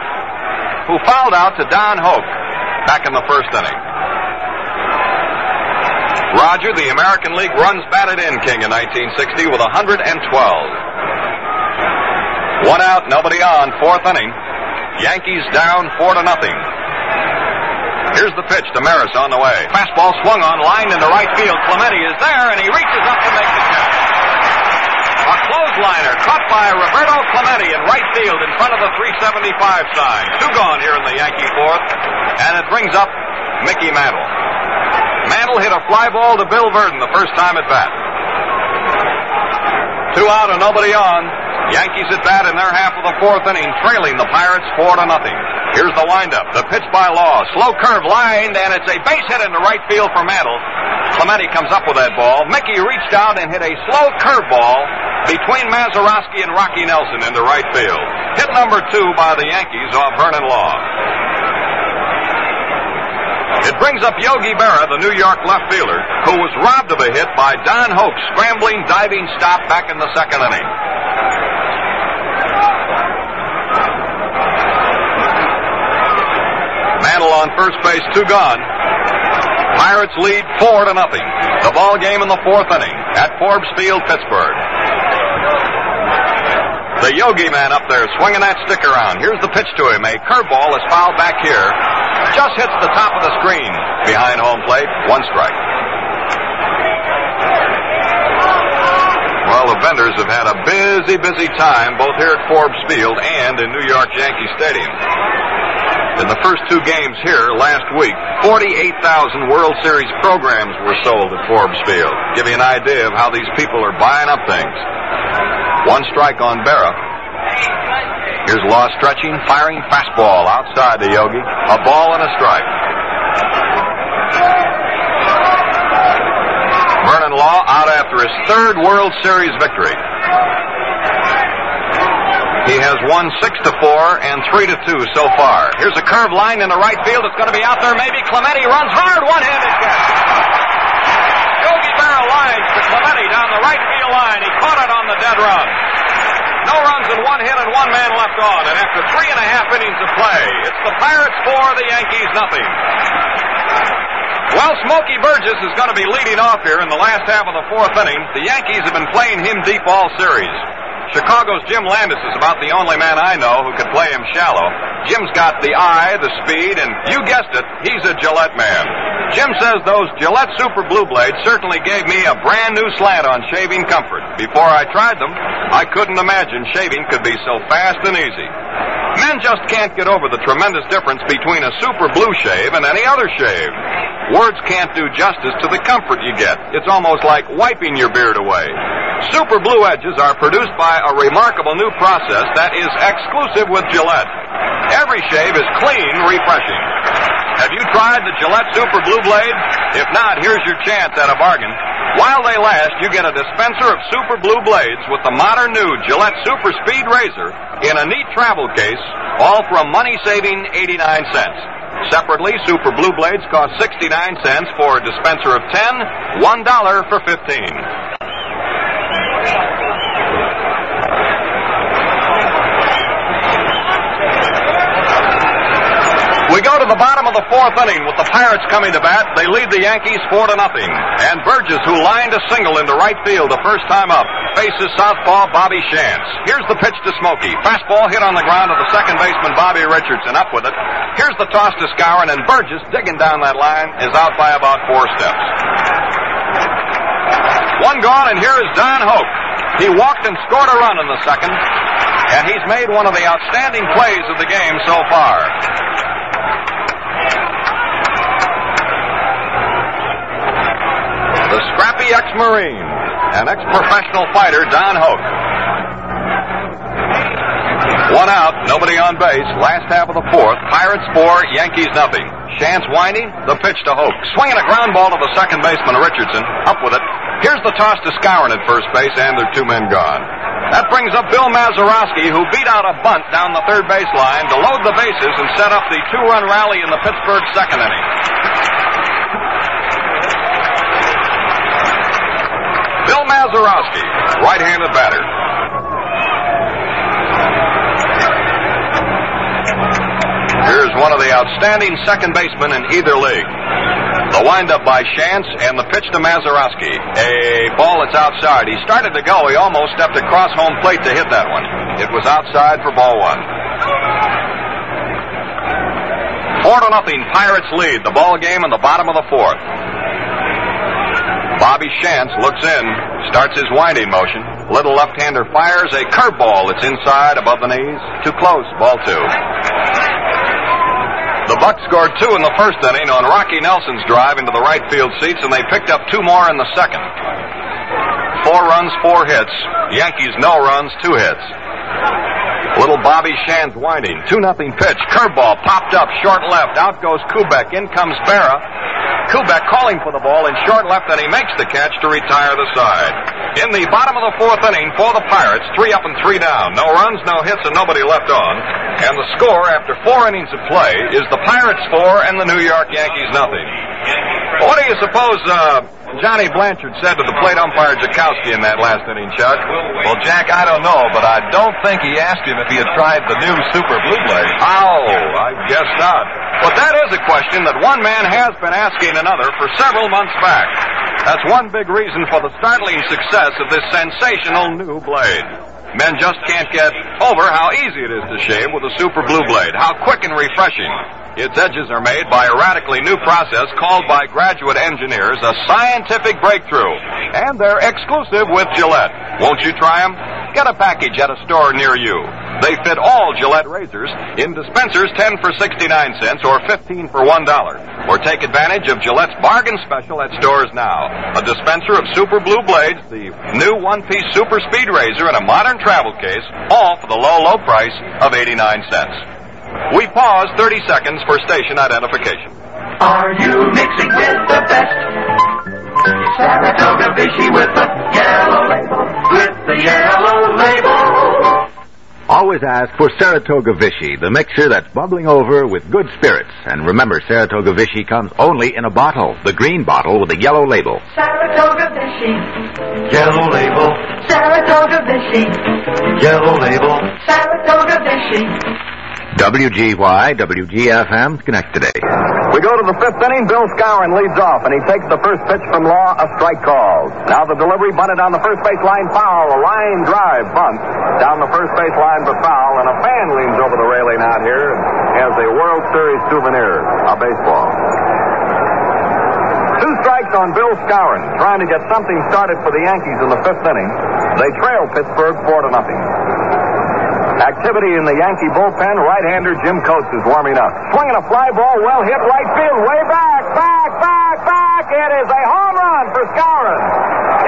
who fouled out to Don Hoke back in the first inning. Roger, the American League runs batted in king in 1960 with 112. One out, nobody on, fourth inning. Yankees down 4-0. Here's the pitch to Maris on the way. Fastball swung on, lined into right field. Clemente is there, and he reaches up to make the catch. A clothesliner caught by Roberto Clemente in right field in front of the 375 sign. Two gone here in the Yankee fourth, and it brings up Mickey Mantle. Mantle hit a fly ball to Bill Burton the first time at bat. Two out and nobody on. Yankees at bat in their half of the fourth inning, trailing the Pirates 4-0. Here's the windup. The pitch by Law. Slow curve lined, and it's a base hit into right field for Mantle. Clemente comes up with that ball. Mickey reached out and hit a slow curveball between Mazeroski and Rocky Nelson into right field. Hit number 2 by the Yankees off Vernon Law. It brings up Yogi Berra, the New York left fielder, who was robbed of a hit by Don Hoke's scrambling, diving stop back in the second inning. Mantle on first base, two gone. Pirates lead 4-0. The ball game in the fourth inning at Forbes Field, Pittsburgh. The Yogi man up there swinging that stick around. Here's the pitch to him. A curveball is fouled back here. Just hits the top of the screen behind home plate. One strike. Well, the vendors have had a busy time both here at Forbes Field and in New York Yankee Stadium. In the first two games here last week, 48,000 World Series programs were sold at Forbes Field. Give you an idea of how these people are buying up things. One strike on Berra. Here's Law stretching, firing fastball outside to Yogi. A ball and a strike. Vernon Law out after his third World Series victory. He has won 6-4 and 3-2 so far. Here's a curve line in the right field. It's going to be out there. Maybe Clemente runs hard. One-handed catch. Yogi Berra lines to Clemente down the right field line. He caught it on the dead run. No runs and one hit and one man left on. And after 3.5 innings of play, it's the Pirates 4, the Yankees nothing. Well, Smokey Burgess is going to be leading off here in the last half of the fourth inning. The Yankees have been playing him deep all series. Chicago's Jim Landis is about the only man I know who could play him shallow. Jim's got the eye, the speed, and you guessed it, he's a Gillette man. Jim says those Gillette Super Blue Blades certainly gave me a brand new slant on shaving comfort. Before I tried them, I couldn't imagine shaving could be so fast and easy. Men just can't get over the tremendous difference between a super blue shave and any other shave. Words can't do justice to the comfort you get. It's almost like wiping your beard away. Super blue edges are produced by a remarkable new process that is exclusive with Gillette. Every shave is clean, refreshing. Have you tried the Gillette Super Blue Blade? If not, here's your chance at a bargain. While they last, you get a dispenser of Super Blue Blades with the modern new Gillette Super Speed Razor in a neat travel case, all for a money-saving 89 cents. Separately, Super Blue Blades cost 69 cents for a dispenser of 10, $1 for 15. We go to the bottom of the fourth inning with the Pirates coming to bat. They lead the Yankees 4-0. And Burgess, who lined a single into right field the first time up, faces southpaw Bobby Shantz. Here's the pitch to Smokey. Fastball hit on the ground to the second baseman Bobby Richardson. Up with it. Here's the toss to Skowron, and Burgess, digging down that line, is out by about 4 steps. One gone, and here is Don Hoke. He walked and scored a run in the second, and he's made one of the outstanding plays of the game so far. The scrappy ex-Marine and ex-professional fighter, Don Hoke. One out, nobody on base. Last half of the fourth. Pirates 4, Yankees nothing. Shantz winding, the pitch to Hoke. Swinging a ground ball to the second baseman, Richardson. Up with it. Here's the toss to Skowron at first base, and there are 2 men gone. That brings up Bill Mazeroski, who beat out a bunt down the third baseline to load the bases and set up the 2-run rally in the Pittsburgh second inning. Bill Mazeroski, right-handed batter. Here's one of the outstanding second basemen in either league. The windup by Shantz and the pitch to Mazeroski. A ball that's outside. He started to go. He almost stepped across home plate to hit that one. It was outside for ball 1. 4-0, Pirates lead the ball game in the bottom of the fourth. Bobby Shantz looks in, starts his winding motion. Little left-hander fires a curveball that's inside above the knees. Too close, ball 2. The Bucks scored 2 in the first inning on Rocky Nelson's drive into the right field seats, and they picked up 2 more in the second. 4 runs, 4 hits. Yankees no runs, 2 hits. Little Bobby Shantz winding. 2-0 pitch. Curveball popped up, short left. Out goes Kubek. In comes Berra. Kubek calling for the ball in short left, and he makes the catch to retire the side. In the bottom of the fourth inning for the Pirates, 3 up and 3 down. No runs, no hits, and nobody left on. And the score after 4 innings of play is the Pirates 4 and the New York Yankees nothing. What do you suppose Johnny Blanchard said to the plate umpire Jakowski in that last inning, Chuck? Well, Jack, I don't know, but I don't think he asked him if he had tried the new Super Blue Blade. Oh, I guess not. But that is a question that one man has been asking another for several months back. That's one big reason for the startling success of this sensational new blade. Men just can't get over how easy it is to shave with a Super Blue Blade, how quick and refreshing. Its edges are made by a radically new process called by graduate engineers a scientific breakthrough. And they're exclusive with Gillette. Won't you try them? Get a package at a store near you. They fit all Gillette razors in dispensers 10 for 69 cents or 15 for $1. Or take advantage of Gillette's bargain special at stores now. A dispenser of Super Blue Blades, the new one-piece Super Speed Razor, and a modern travel case, all for the low price of 89 cents. We pause 30 seconds for station identification. Are you mixing with the best? Saratoga Vichy with the yellow label. With the yellow label. Always ask for Saratoga Vichy, the mixer that's bubbling over with good spirits. And remember, Saratoga Vichy comes only in a bottle, the green bottle with the yellow label. Saratoga Vichy. Yellow label. Saratoga Vichy. Yellow label. Saratoga Vichy. WGY, WGFM, Schenectady. We go to the fifth inning. Bill Skowron leads off, and he takes the first pitch from Law, a strike call. Now the delivery bunted on the first base line, foul. A line drive bunt down the first base line for foul, and a fan leans over the railing out here and has a World Series souvenir, a baseball. 2 strikes on Bill Skowron, trying to get something started for the Yankees in the fifth inning. They trail Pittsburgh 4-0. Activity in the Yankee bullpen. Right-hander Jim Coates is warming up. Swinging a fly ball, well hit right field, way back. It is a home run for Skowron.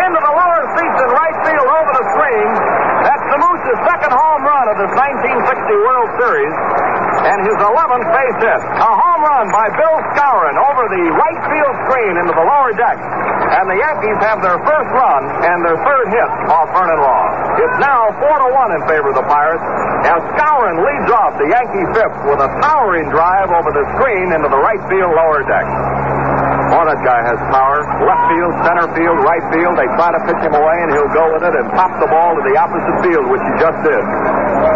Into the lower seats in right field over the screen. That's the Moose's second home run of this 1960 World Series. And his 11th base hit. A home run by Bill Skowron over the right field screen into the lower deck. And the Yankees have their first run and their third hit off Vernon Law. It's now 4-1 in favor of the Pirates. As Skowron leads off the Yankee fifth with a towering drive over the screen into the right field lower deck. Oh, that guy has power. Left field, center field, right field. They try to pitch him away, and he'll go with it and pop the ball to the opposite field, which he just did.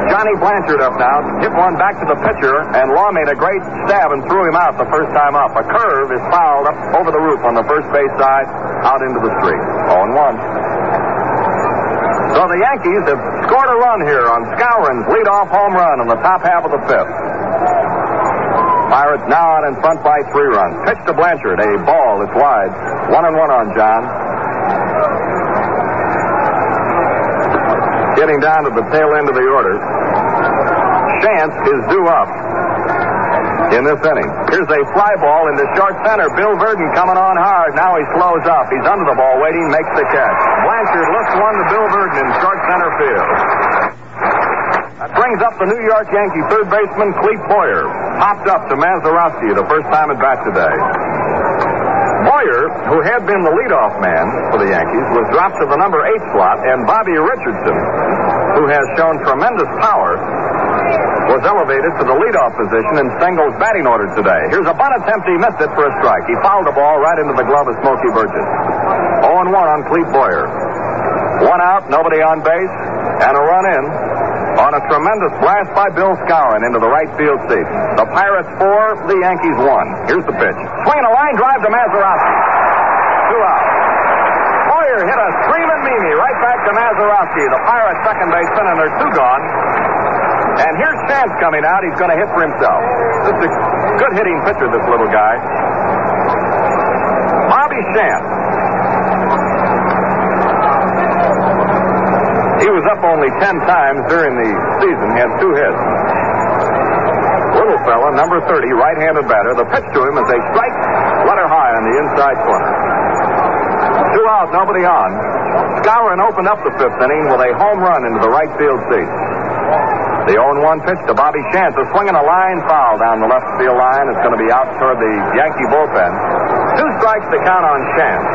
Johnny Blanchard up now. Hit one back to the pitcher, and Law made a great stab and threw him out the first time up. A curve is fouled up over the roof on the first base side, out into the street. 0-1. So the Yankees have scored a run here on Skowron's leadoff home run in the top half of the fifth. Pirates now out in front by 3 runs. Pitch to Blanchard. A ball. It's wide. 1-1 on John. Getting down to the tail end of the order. Chance is due up in this inning. Here's a fly ball into short center. Bill Burton coming on hard. Now he slows up. He's under the ball waiting. Makes the catch. Blanchard looks one to Bill Burton in short center field. That brings up the New York Yankee third baseman, Cletus Boyer. Popped up to Mazeroski the first time at bat today. Boyer, who had been the leadoff man for the Yankees, was dropped to the number 8 slot, and Bobby Richardson, who has shown tremendous power, was elevated to the leadoff position in Stengel's batting order today. Here's a bunt attempt. He missed it for a strike. He fouled the ball right into the glove of Smokey Burgess. 0-1 on Cletus Boyer. 1 out, nobody on base, and a run in on a tremendous blast by Bill Skowron into the right field seat. The Pirates 4, the Yankees 1. Here's the pitch. Swinging a line drive to Mazeroski. 2 out. Boyer hit a screaming Mimi right back to Mazeroski, the Pirates second baseman, and they're 2 gone. And here's Chance coming out. He's going to hit for himself. This is a good hitting pitcher, this little guy. Bobby Chance. He was up only 10 times during the season. He had 2 hits. Little fella, number 30, right-handed batter. The pitch to him is a strike, letter high on the inside corner. 2 out, nobody on. Skowron opened up the 5th inning with a home run into the right field seat. The 0-1 pitch to Bobby Chance. A swinging a line foul down the left field line. It's going to be out toward the Yankee bullpen. 2 strikes to count on Chance.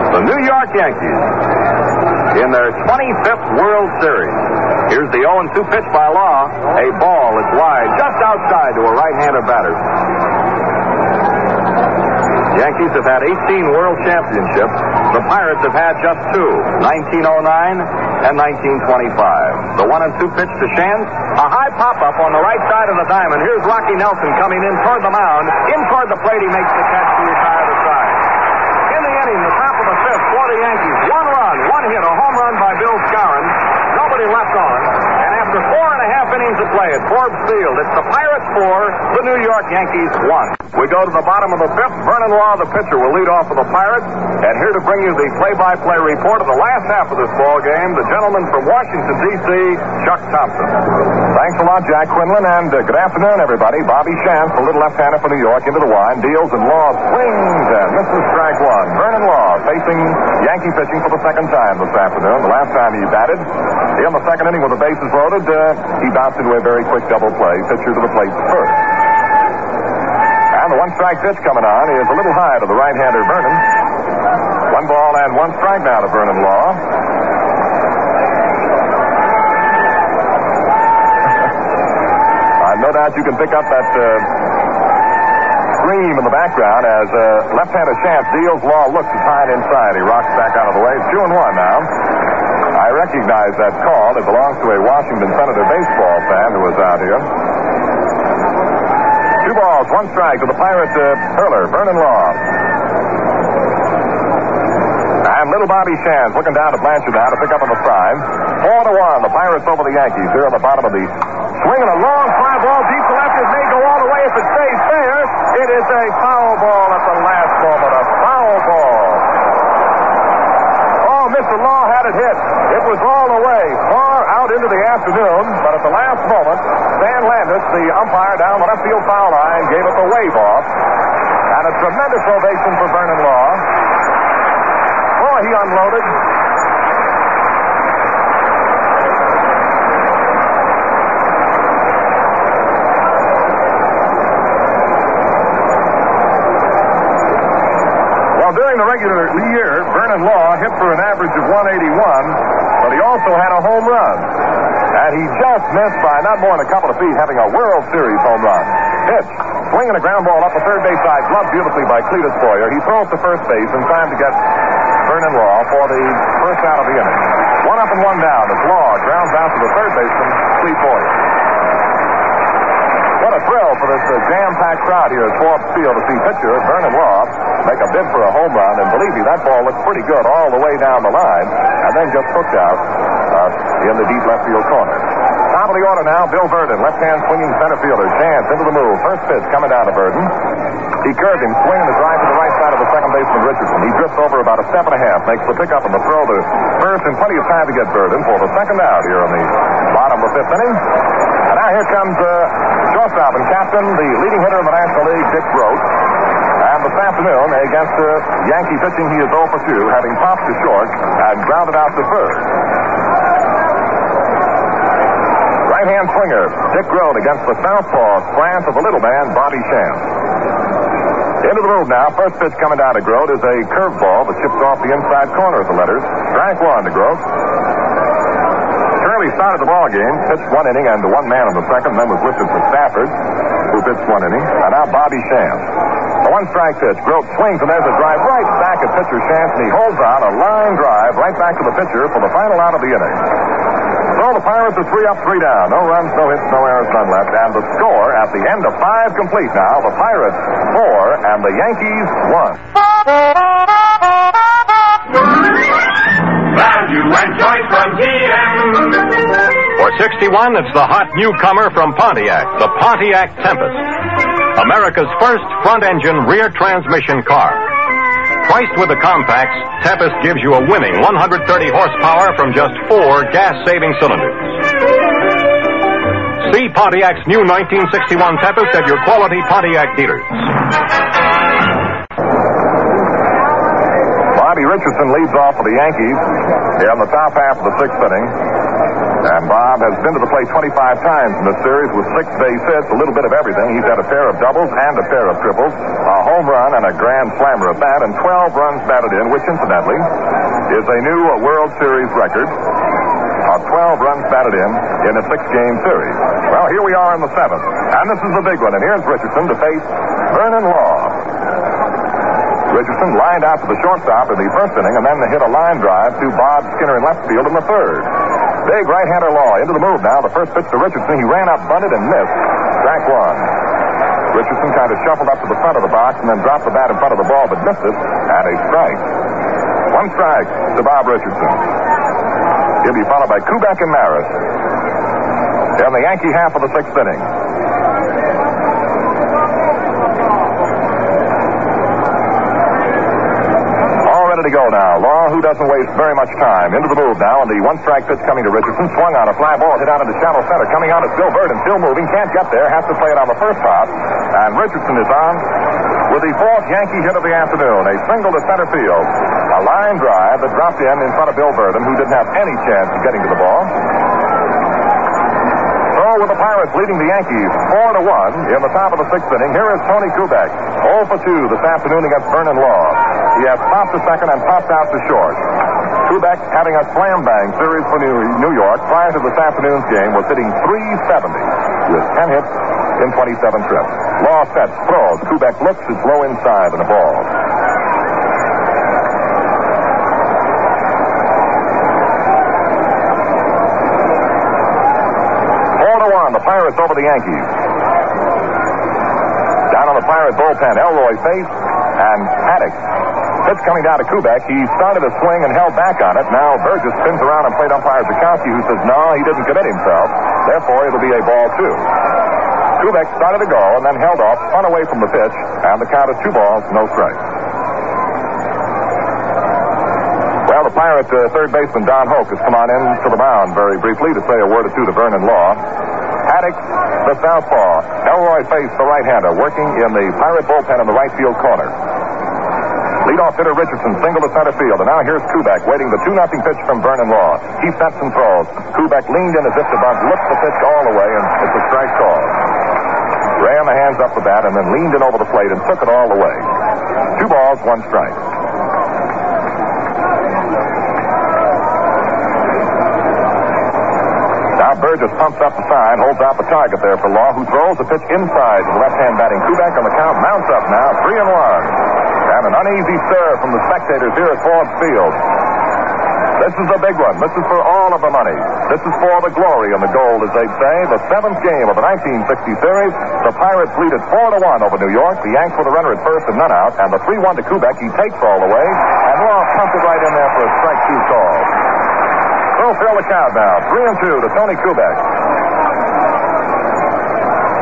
The New York Yankees in their 25th World Series. Here's the 0-2 pitch by Law. A ball. It's wide, just outside to a right-handed batter. The Yankees have had 18 World Championships. The Pirates have had just 2, 1909 and 1925. The 1-2 pitch to Chance. A high pop-up on the right side of the diamond. Here's Rocky Nelson coming in toward the mound. In toward the plate, he makes the catch to retire the side. In the inning, the top of the 5th for the Yankees. 1 run, 1 hit, a home run by Bill Skowron. Nobody left on. And after 4.5 innings of play at Forbes Field, it's the Pirates 4, the New York Yankees 1. We go to the bottom of the 5th. Vernon Law, the pitcher, will lead off for the Pirates. And here to bring you the play-by-play report of the last half of this ball game, the gentleman from Washington, D.C., Chuck Thompson. Thanks a lot, Jack Quinlan, and good afternoon, everybody. Bobby Chance, the little left-hander for New York, into the line, deals, and Law swings and misses strike 1. Vernon Law facing Yankee pitching for the second time this afternoon. The last time he batted, in the second inning with the bases loaded, he bounced into a very quick double play. Pitcher to the plate first. And the 1-strike pitch coming on is a little high to the right-hander Vernon. 1 ball and 1 strike now to Vernon Law. I've no doubt you can pick up that scream in the background as left-hander Chance deals. Law looks to tie it inside. He rocks back out of the way. It's 2-1 now. I recognize that call. It belongs to a Washington Senator baseball fan who was out here. 2 balls, 1 strike to the Pirate hurler, Vernon Law. And little Bobby Chance looking down to Blanchard now to pick up on the side. 4-1, the Pirates over the Yankees here on the bottom of the swinging a long fly ball deep to left. It may go all the way if it stays fair. It is a foul ball at the last moment. A foul ball. Mr. Law had it hit. It was all the way, far out into the afternoon, but at the last moment, Stan Landis, the umpire down the left field foul line, gave it the wave off. And a tremendous ovation for Vernon Law. Boy, he unloaded. During the regular year, Vernon Law hit for an average of 181, but he also had a home run. And he just missed by not more than a couple of feet having a World Series home run. Pitch, swinging a ground ball up the third base side, gloved beautifully by Cletus Boyer. He throws to first base in time to get Vernon Law for the first out of the inning. 1 up and 1 down as Law grounds out to the third baseman, Cletus Boyer. What a thrill for this jam-packed crowd here at Forbes Field to see pitcher Vernon Law make a bid for a home run. And believe me, that ball looked pretty good all the way down the line and then just hooked out in the deep left field corner. Top of the order now, Bill Burton, left-hand swinging center fielder. Chance into the move. First pitch coming down to Burton. He curved him, swinging the drive to the right side of the second baseman, Richardson. He drifts over about a step and a half, makes the pickup and the throw to first, and plenty of time to get Burton for the second out here in the bottom of the fifth inning. And now here comes shortstop and captain, the leading hitter in the National League, Dick Grote. And this afternoon, against Yankee pitching, he is 0 for 2, having popped to short and grounded out to third. Right-hand swinger, Dick Grote, against the southpaw slant of the little man, Bobby Shantz. Into the move now. First pitch coming down to Grote is a curveball that chips off the inside corner of the letters. Strike 1 to Grote. Shirley started the ball game, pitched 1 inning and 1 man in the second, then was lifted for Stafford, who pitched 1 inning. And now Bobby Shantz. A 1-strike pitch. Grote swings, and there's a drive right back at pitcher Shantz, and he holds on a line drive right back to the pitcher for the final out of the inning. So the Pirates are 3 up, 3 down. No runs, no hits, no errors, none left. And the score at the end of 5 complete now, the Pirates 4 and the Yankees 1. Value and choice from GM. For 61, it's the hot newcomer from Pontiac, the Pontiac Tempest. America's first front-engine rear transmission car. Priced with the compacts, Tempest gives you a winning 130 horsepower from just 4 gas-saving cylinders. See Pontiac's new 1961 Tempest at your quality Pontiac dealers. Bobby Richardson leads off for the Yankees here in the top half of the 6th inning. And Bob has been to the plate 25 times in this series with 6 base hits, a little bit of everything. He's had a pair of doubles and a pair of triples, a home run and a grand slammer at that, and 12 runs batted in, which incidentally is a new World Series record of 12 runs batted in a 6-game series. Well, here we are in the 7th, and this is the big one. And here's Richardson to face Vernon Law. Richardson lined out to the shortstop in the first inning and then hit a line drive to Bob Skinner in left field in the third. Big right-hander Law into the move now. The first pitch to Richardson. He ran up, bunted, and missed. Strike 1. Richardson kind of shuffled up to the front of the box and then dropped the bat in front of the ball, but missed it. And a strike. 1 strike to Bob Richardson. He'll be followed by Kubek and Maris in the Yankee half of the 6th inning. To go now. Law, who doesn't waste very much time, into the move now, and the 1-strike pitch coming to Richardson. Swung on a fly ball, hit out into shallow center. Coming out is Bill Burton, still moving, can't get there, has to play it on the first hop. And Richardson is on with the 4th Yankee hit of the afternoon. A single to center field. A line drive that dropped in front of Bill Burton, who didn't have any chance of getting to the ball. So with the Pirates leading the Yankees 4-1 in the top of the 6th inning, here is Tony Kubek. 0 for 2 this afternoon against Vernon Law. He has popped to second and popped out to short. Kubek, having a slam-bang series for New York prior to this afternoon's game, was hitting .370 with 10 hits in 27 trips. Law sets, throws. Kubek looks, is low inside and a ball. The Pirates over the Yankees. Down on the Pirate bullpen, Elroy face and Haddock. Pitch coming down to Kubek. He started a swing and held back on it. Now Burgess spins around and plate umpire Zakowski, who says, no, he didn't commit himself. Therefore, it'll be a ball 2. Kubek started to go and then held off, spun away from the pitch, and the count is 2 balls, no strikes. Well, the the Pirate third baseman, Don Hoke, has come on in to the mound very briefly to say a word or two to Vernon Law. Haddock, the southpaw. Elroy Face, the right-hander, working in the Pirate bullpen in the right field corner. Leadoff hitter Richardson single to center field. And now here's Kubek waiting the 2-0 pitch from Vernon Law. He sets and throws. Kubek leaned in as if to bunt, lifts the pitch all the way, and it's a strike call. Ran the hands up the bat and then leaned in over the plate and took it all the way. 2 balls, 1 strike. Now Burgess pumps up the sign, holds out the target there for Law, who throws the pitch inside to the left-hand batting Kubek on the count. Mounts up now, 3-1. And an uneasy stir from the spectators here at Forbes Field. This is the big one. This is for all of the money. This is for the glory and the gold, as they'd say. The 7th game of the 1960 series. The Pirates lead it 4-1 over New York. The Yanks with a runner at first and none out. And the 3-1 to Kubek. He takes all the way. And Law pumped it right in there for a strike 2 call. We'll fill the count now. 3-2 to Tony Kubek.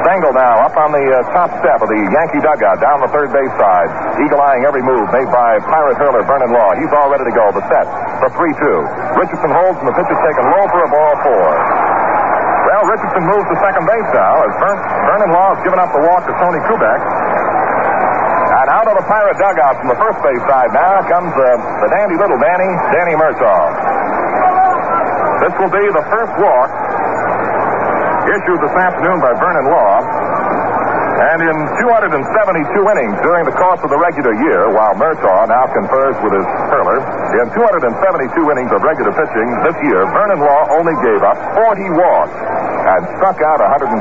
Stengel now up on the top step of the Yankee dugout down the third base side. Eagle-eyeing every move made by Pirate hurler Vernon Law. He's all ready to go. The set. The 3-2. Richardson holds and the pitch is taken low for a ball 4. Well, Richardson moves to second base now as Vernon Law has given up the walk to Tony Kubek. And out of the Pirate dugout from the first base side now comes the dandy little Danny Murtaugh. This will be the first walk issued this afternoon by Vernon Law. And in 272 innings during the course of the regular year, while Murtaugh now confers with his hurler, in 272 innings of regular pitching this year, Vernon Law only gave up 40 walks and struck out 120.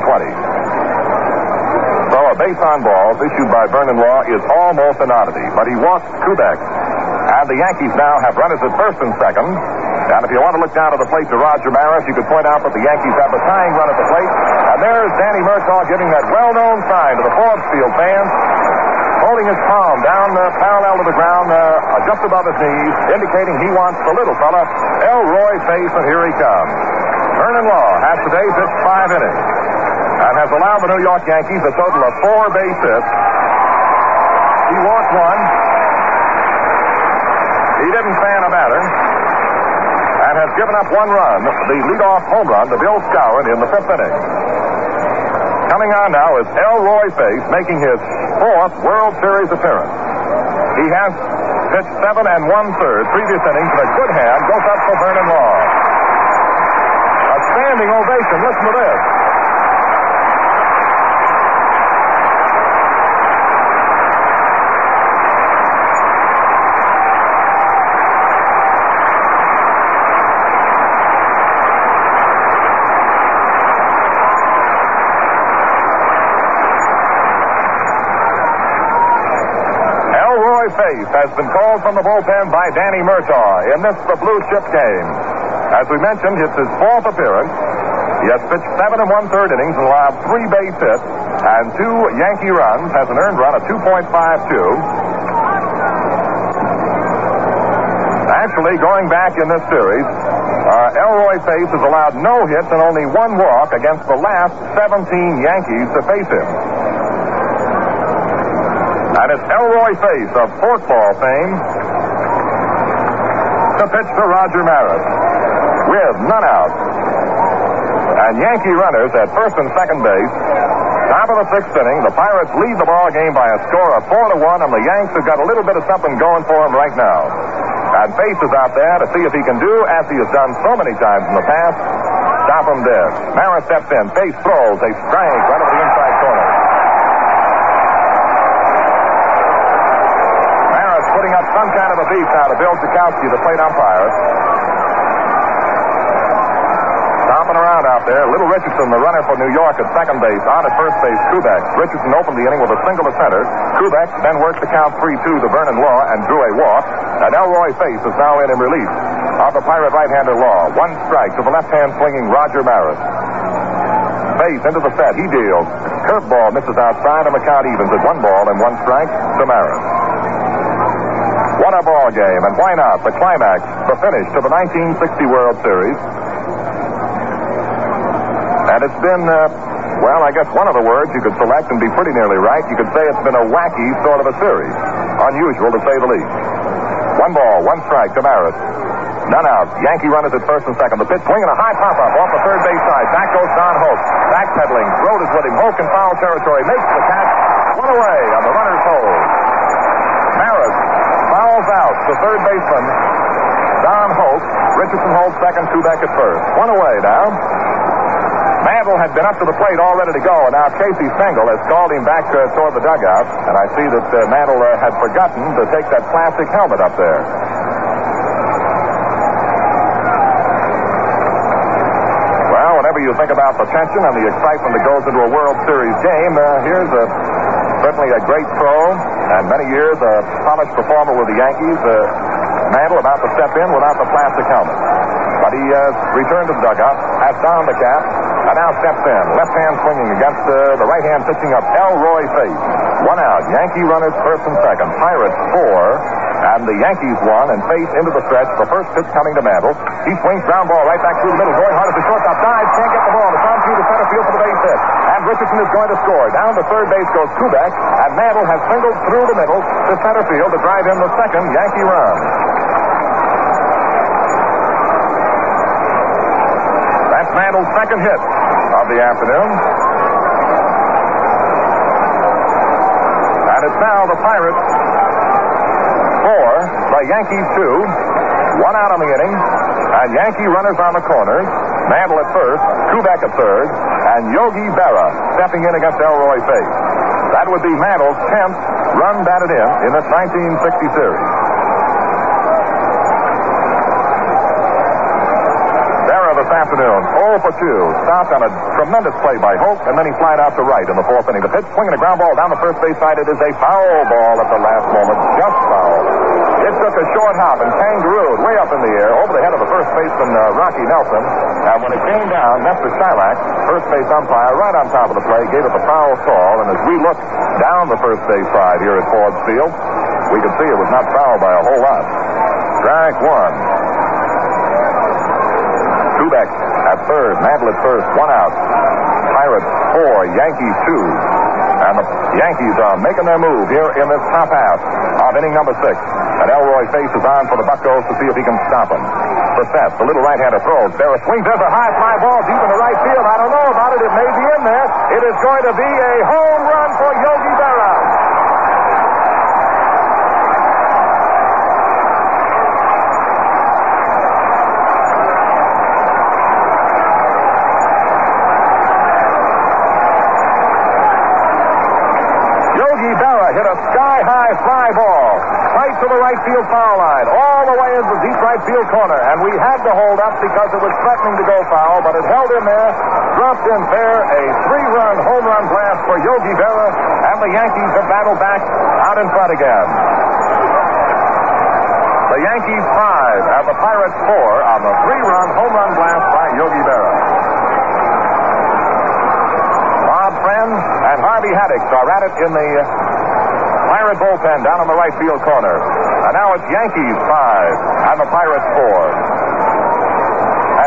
So a base on balls issued by Vernon Law is almost an oddity, but he walks Kubek. And the Yankees now have runners at first and second. And if you want to look down to the plate to Roger Maris, you could point out that the Yankees have a tying run at the plate. And there's Danny Murtaugh giving that well-known sign to the Forbes Field fans, holding his palm down parallel to the ground, just above his knees, indicating he wants the little fella, Elroy Face, and here he comes. Vernon Law has today pitched 5 innings and has allowed the New York Yankees a total of 4 base hits. He walked 1. He didn't fan a batter. And has given up 1 run, the leadoff home run to Bill Skowron in the 5th inning. Coming on now is Elroy Face, making his 4th World Series appearance. He has pitched 7 1/3 previous innings, and a good hand goes up for Vernon Law. A standing ovation. Listen to this. Face has been called from the bullpen by Danny Murtaugh in this the blue chip game. As we mentioned, it's his 4th appearance. He has pitched 7 1/3 innings and allowed 3 base hits and 2 Yankee runs, has an earned run of 2.52. Actually, going back in this series, Elroy Face has allowed no hits and only 1 walk against the last 17 Yankees to face him. And it's Elroy Face of forkball fame to pitch to Roger Maris with none out. And Yankee runners at first and second base. Top of the 6th inning, the Pirates lead the ball game by a score of 4-1, and the Yanks have got a little bit of something going for them right now. And Face is out there to see if he can do, as he has done so many times in the past, stop him dead. Maris steps in. Face throws a strike right over the inside corner. Putting up some kind of a beat now to Bill Zukowski, the plate umpire. Stomping around out there. Little Richardson, the runner for New York at second base. On at first base, Kubek. Richardson opened the inning with a single to center. Kubek then worked the count 3-2 to Vernon Law and drew a walk. And Elroy Face is now in relief of the Pirate right-hander Law. 1 strike to the left-hand swinging Roger Maris. Face into the set. He deals. Curveball misses outside, and the count evens at 1 ball and 1 strike to Maris. What a ball game, and why not? The climax, the finish to the 1960 World Series. And it's been, well, I guess one of the words you could select and be pretty nearly right. You could say it's been a wacky sort of a series. Unusual, to say the least. 1 ball, 1 strike to Maris. None out. Yankee runners at first and second. The pitch swinging a high pop-up off the third base side. Back goes Don Hoke. Backpedaling. Grote is with him. Hoke in foul territory. Makes the catch. One away on the runner's hold. Maris fouls out the third baseman, Don Hoke. Richardson holds second. Kubek at first. One away now. Mantle had been up to the plate all ready to go, and now Casey Stengel has called him back toward the dugout, and I see that Mantle had forgotten to take that plastic helmet up there. Well, whenever you think about the tension and the excitement that goes into a World Series game, here's certainly a great pro, and many years a polished performer with the Yankees. Mantle about to step in without the plastic helmet. But he returned to the dugout, has donned the cap, and now steps in. Left hand swinging against the right hand pitching of Elroy Face. One out. Yankee runners first and second. Pirates 4, and the Yankees 1, and Face into the stretch. The first pitch coming to Mantle. He swings ground ball right back through the middle. Going hard at the shortstop. Dives. Can't get the ball. It's on through the center field for the base hit. And Richardson is going to score. Down to third base goes Kubek, and Mantle has singled through the middle to center field to drive in the second Yankee run. That's Mantle's second hit of the afternoon. And it's now the Pirates 4, the Yankees 2. One out on the inning, and Yankee runners on the corners. Mantle at first, Kubek at third, and Yogi Berra stepping in against Elroy Face. That would be Mantle's 10th run batted in this 1960 series. This afternoon, 0 for 2. Stopped on a tremendous play by Hoke, and then he flied out to right in the fourth inning. The pitch swinging a ground ball down the first base side. It is a foul ball at the last moment, just foul. It took a short hop and kangarooed way up in the air over the head of the first baseman, Rocky Nelson. And when it came down, Nestor Shylock, first base umpire, right on top of the plate, gave it the foul call. And as we looked down the first base side here at Forbes Field, we could see it was not fouled by a whole lot. Strike one. Kubek at third, Mantle at first, one out. Pirates 4, Yankees 2. And the Yankees are making their move here in this top half of inning number 6. And Elroy Face is on for the Buccos to see if he can stop him. Brissett, the little right-hander throws. Berra swings. There's a high fly ball deep in the right field. I don't know about it. It may be in there. It is going to be a home run for Yogi Berra. Hit a sky-high fly ball right to the right field foul line, all the way into the deep right field corner. And we had to hold up because it was threatening to go foul, but it held in there, dropped in fair, a 3-run home run blast for Yogi Berra, and the Yankees have battled back out in front again. The Yankees 5 and the Pirates 4 on the 3-run home run blast by Yogi Berra. Bob Friend and Harvey Haddix are at it in the Pirate bullpen down in the right field corner. And now it's Yankees 5 and the Pirates 4.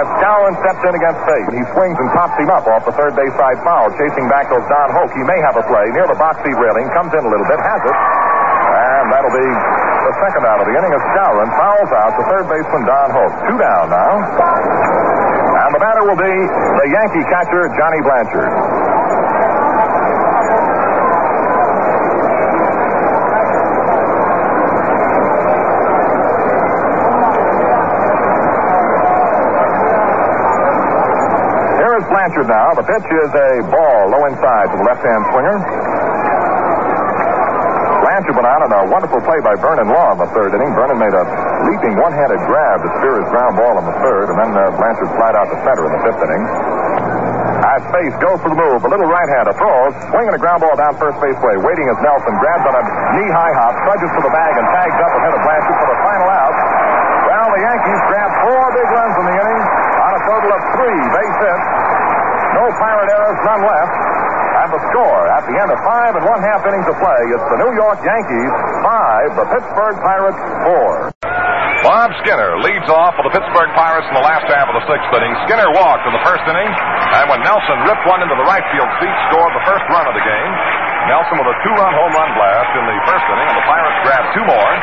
As Cowan steps in against Face, he swings and pops him up off the third base side foul. Chasing back goes Don Hoke. He may have a play near the box seat railing. Comes in a little bit, has it. And that'll be the second out of the inning as Cowan fouls out the third baseman Don Hoke. 2 down now. And the batter will be the Yankee catcher Johnny Blanchard. Blanchard now. The pitch is a ball low inside to the left-hand swinger. Blanchard went out on a wonderful play by Vernon Law in the third inning. Vernon made a leaping one-handed grab to steer his ground ball in the third, and then Blanchard slid out to center in the fifth inning. As Face goes for the move, a little right-hander throws, swinging a ground ball down first base way, waiting as Nelson grabs on a knee-high hop, trudges to the bag, and tags up ahead of Blanchard for the final out. Well, the Yankees grabbed 4 big runs in the inning on a total of 3 base hits. No Pirate errors, none left. And the score at the end of 5 1/2 innings of play, it's the New York Yankees 5, the Pittsburgh Pirates 4. Bob Skinner leads off for the Pittsburgh Pirates in the last half of the 6th inning. Skinner walked in the first inning, and when Nelson ripped one into the right field seat, scored the first run of the game. Nelson with a 2-run home run blast in the first inning, and the Pirates grabbed 2 more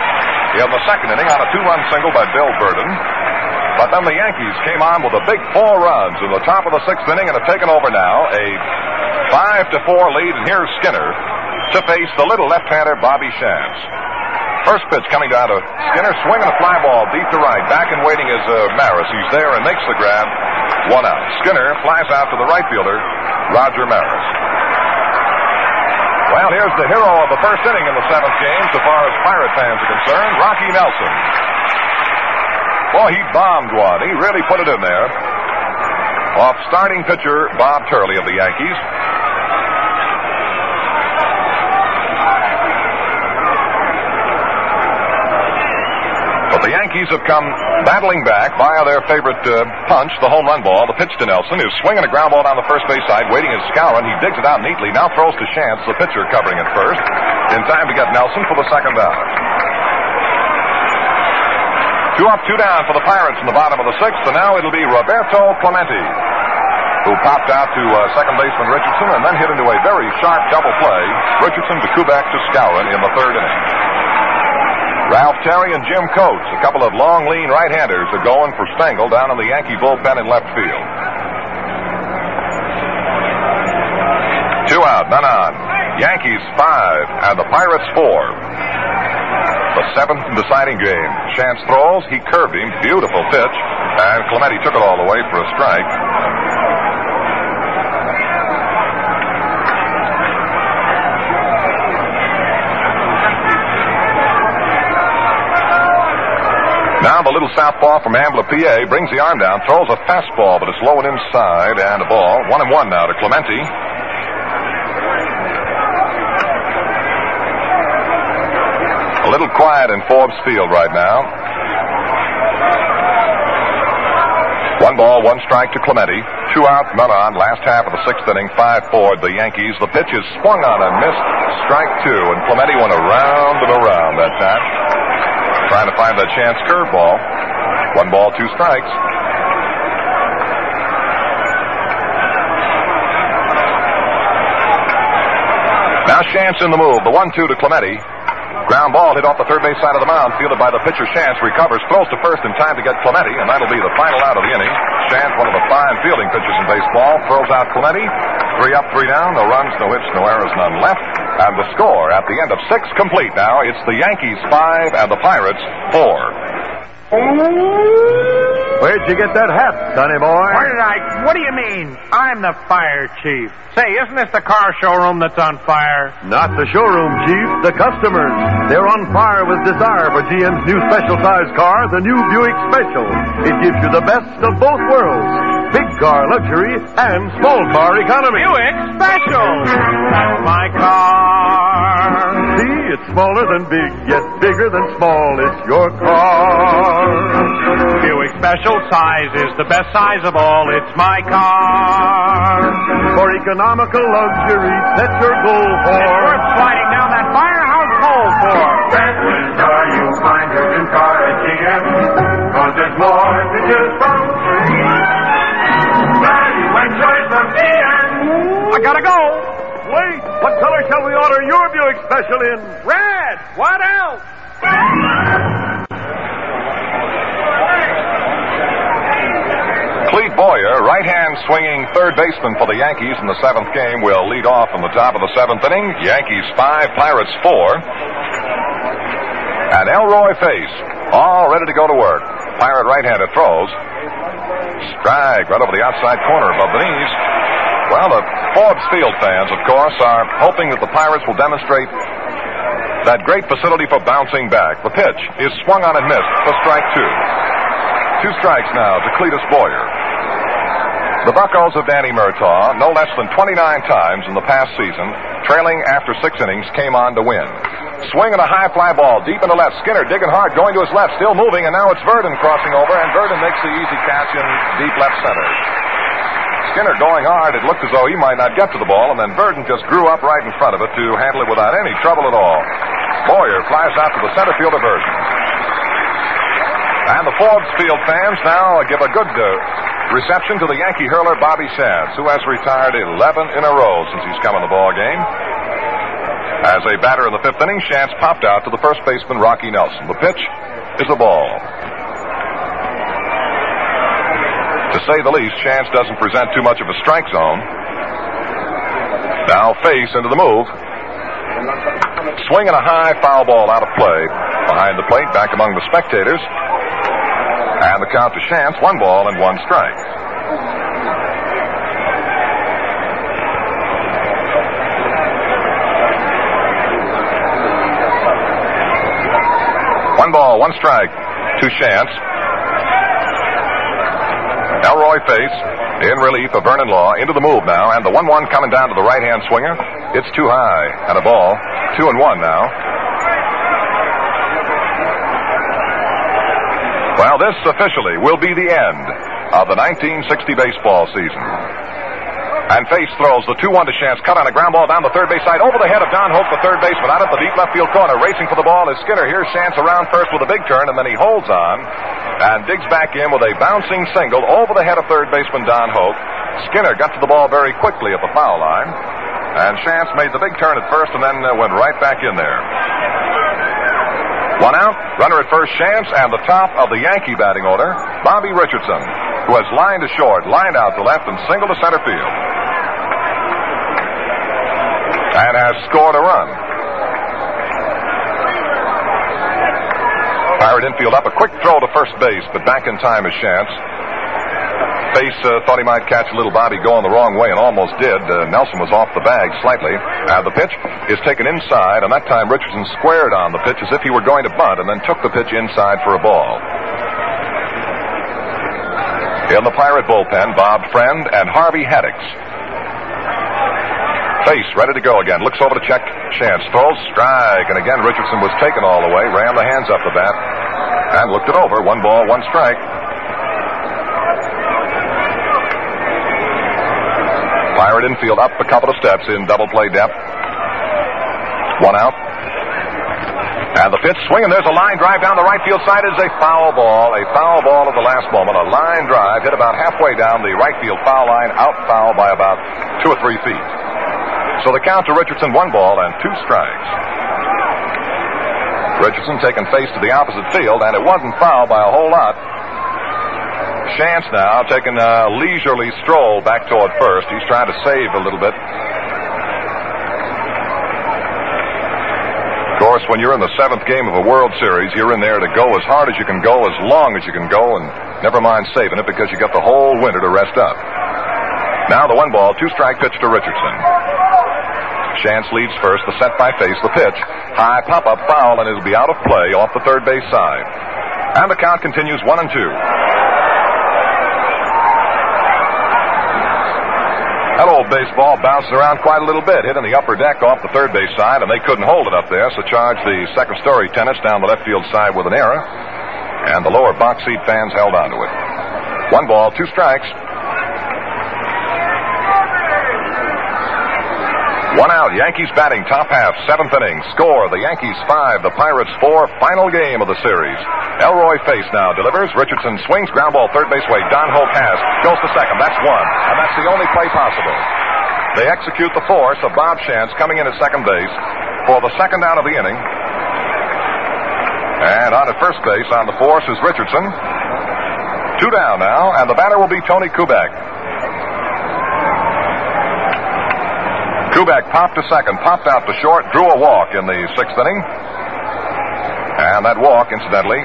in the second inning on a 2-run single by Bill Burton. But then the Yankees came on with a big 4 runs in the top of the 6th inning and have taken over now a 5-4 lead. And here's Skinner to face the little left-hander Bobby Shantz. First pitch coming down to Skinner, swinging a fly ball deep to right. Back and waiting is Maris. He's there and makes the grab. 1 out. Skinner flies out to the right fielder, Roger Maris. Well, here's the hero of the first inning in the 7th game, so far as Pirate fans are concerned, Rocky Nelson. Boy, he bombed one. He really put it in there. Off starting pitcher Bob Turley of the Yankees. But the Yankees have come battling back via their favorite punch, the home run ball. The pitch to Nelson, who's swinging a ground ball down the first base side, waiting is Skowron. He digs it out neatly, now throws to Shantz, the pitcher covering at first, in time to get Nelson for the second out. 2 up, 2 down for the Pirates in the bottom of the 6th, and now it'll be Roberto Clemente, who popped out to second baseman Richardson and then hit into a very sharp double play. Richardson to Kubek to Skowron in the 3rd inning. Ralph Terry and Jim Coates, a couple of long, lean right-handers, are going for Stengel down in the Yankee bullpen in left field. 2 out, none on. Yankees 5 and the Pirates 4. The 7th deciding game. Shantz throws, he curved him, beautiful pitch, and Clemente took it all the way for a strike. Now the little southpaw from Ambler, PA, brings the arm down, throws a fastball, but it's low and inside, and a ball. 1-1 now to Clemente. A little quiet in Forbes Field right now. 1 ball, 1 strike to Clemente. 2 out, none on. Last half of the 6th inning, 5-4 the Yankees. The pitch is swung on and missed. Strike 2, and Clemente went around and around that time, trying to find that chance curveball. 1 ball, 2 strikes. Now Shantz in the move. The 1-2 to Clemente. Ground ball hit off the third base side of the mound, fielded by the pitcher Shantz, recovers, throws to first in time to get Clemente, and that'll be the final out of the inning. Shantz, one of the fine fielding pitchers in baseball, throws out Clemente. 3 up, 3 down, no runs, no hits, no errors, none left. And the score at the end of 6 complete now, it's the Yankees 5 and the Pirates 4. Where'd you get that hat, Sonny boy? What do you mean? I'm the fire chief. Say, isn't this the car showroom that's on fire? Not the showroom, Chief. The customers. They're on fire with desire for GM's new special size car, the new Buick Special. It gives you the best of both worlds. Big car luxury and small car economy. Buick Special. That's my car. See, it's smaller than big, yet bigger than small. It's your car. Buick Special size is the best size of all. It's my car. For economical luxury, set your goal for. It's worth sliding down that firehouse pole for. That's when car you'll find your new car at GM. Cause there's more than just luxury. Value and choice of GM. I gotta go. Wait, what color shall we order your Buick Special in? Red. What else? Cletus Boyer, right-hand swinging third baseman for the Yankees in the 7th game, will lead off in the top of the 7th inning. Yankees 5, Pirates 4. And Elroy Face, all ready to go to work. Pirate right-hander throws. Strike right over the outside corner above the knees. Well, the Forbes Field fans, of course, are hoping that the Pirates will demonstrate that great facility for bouncing back. The pitch is swung on and missed for strike 2. 2 strikes now to Cletus Boyer. The Buccos of Danny Murtaugh, no less than 29 times in the past season, trailing after 6 innings, came on to win. Swinging a high fly ball deep into left. Skinner digging hard, going to his left, still moving, and now it's Burton crossing over, and Burton makes the easy catch in deep left center. Skinner going hard, it looked as though he might not get to the ball, and then Burton just grew up right in front of it to handle it without any trouble at all. Boyer flies out to the center fielder Burton. And the Forbes Field fans now give a good reception to the Yankee hurler Bobby Shantz, who has retired 11 in a row since he's come in the ball game. As a batter in the 5th inning, Shantz popped out to the first baseman Rocky Nelson. The pitch is a ball. To say the least, Chance doesn't present too much of a strike zone. Now Face into the move. Swinging a high foul ball out of play. Behind the plate, back among the spectators. And the count to Chance, 1 ball and 1 strike. One ball, 1 strike to Chance. Elroy Face in relief of Vernon Law into the move now, and the 1-1 coming down to the right-hand swinger. It's too high and a ball. 2-1 now. Well, this officially will be the end of the 1960 baseball season. And Face throws the 2-1 to Chance, cut on a ground ball down the third base side, over the head of Don Hope, the third baseman, out at the deep left field corner. Racing for the ball is Skinner. Here's Chance around first with a big turn, and then he holds on and digs back in with a bouncing single over the head of third baseman Don Hope. Skinner got to the ball very quickly at the foul line, and Chance made the big turn at first and then went right back in there. 1 out, runner at first, Chance, and the top of the Yankee batting order, Bobby Richardson, who has lined to short, lined out to left, and singled to center field. And has scored a run. Pirate infield up, a quick throw to first base, but back in time is Chance. Face thought he might catch little Bobby going the wrong way and almost did. Nelson was off the bag slightly. The pitch is taken inside, and that time Richardson squared on the pitch as if he were going to bunt and then took the pitch inside for a ball. In the Pirate bullpen, Bob Friend and Harvey Haddix. Face ready to go again. Looks over to check Chance. Throws, strike. And again, Richardson was taken all the way. Ran the hands up the bat. And looked it over. 1 ball, 1 strike. Pirate infield up a couple of steps in double play depth. 1 out. And the pitch swinging. There's a line drive down the right field side. Is a foul ball. A foul ball at the last moment. A line drive hit about halfway down the right field foul line. Out foul by about 2 or 3 feet. So the count to Richardson, 1 ball and 2 strikes. Richardson taking Face to the opposite field, and it wasn't foul by a whole lot. Chance now taking a leisurely stroll back toward first. He's trying to save a little bit. Of course, when you're in the 7th game of a World Series, you're in there to go as hard as you can go, as long as you can go, and never mind saving it because you got the whole winter to rest up. Now the 1 ball, 2 strike pitch to Richardson. Chance leads first, the set by Face, the pitch. High pop-up foul, and it'll be out of play off the third base side. And the count continues 1-2. That old baseball bounces around quite a little bit, hitting the upper deck off the third base side, and they couldn't hold it up there, so charged the second-story tennis down the left field side with an error, and the lower box seat fans held onto it. 1 ball, 2 strikes. 1 out, Yankees batting, top half, 7th inning. Score, the Yankees 5, the Pirates 4, final game of the series. Elroy Face now delivers. Richardson swings, ground ball, third base way. Don Hope has, goes to second. That's 1, and that's the only play possible. They execute the force of Bob Chance coming in at second base for the 2nd out of the inning. And on at first base on the force is Richardson. 2 down now, and the batter will be Tony Kubek. Kubek popped to second, popped out to short, drew a walk in the 6th inning. And that walk, incidentally,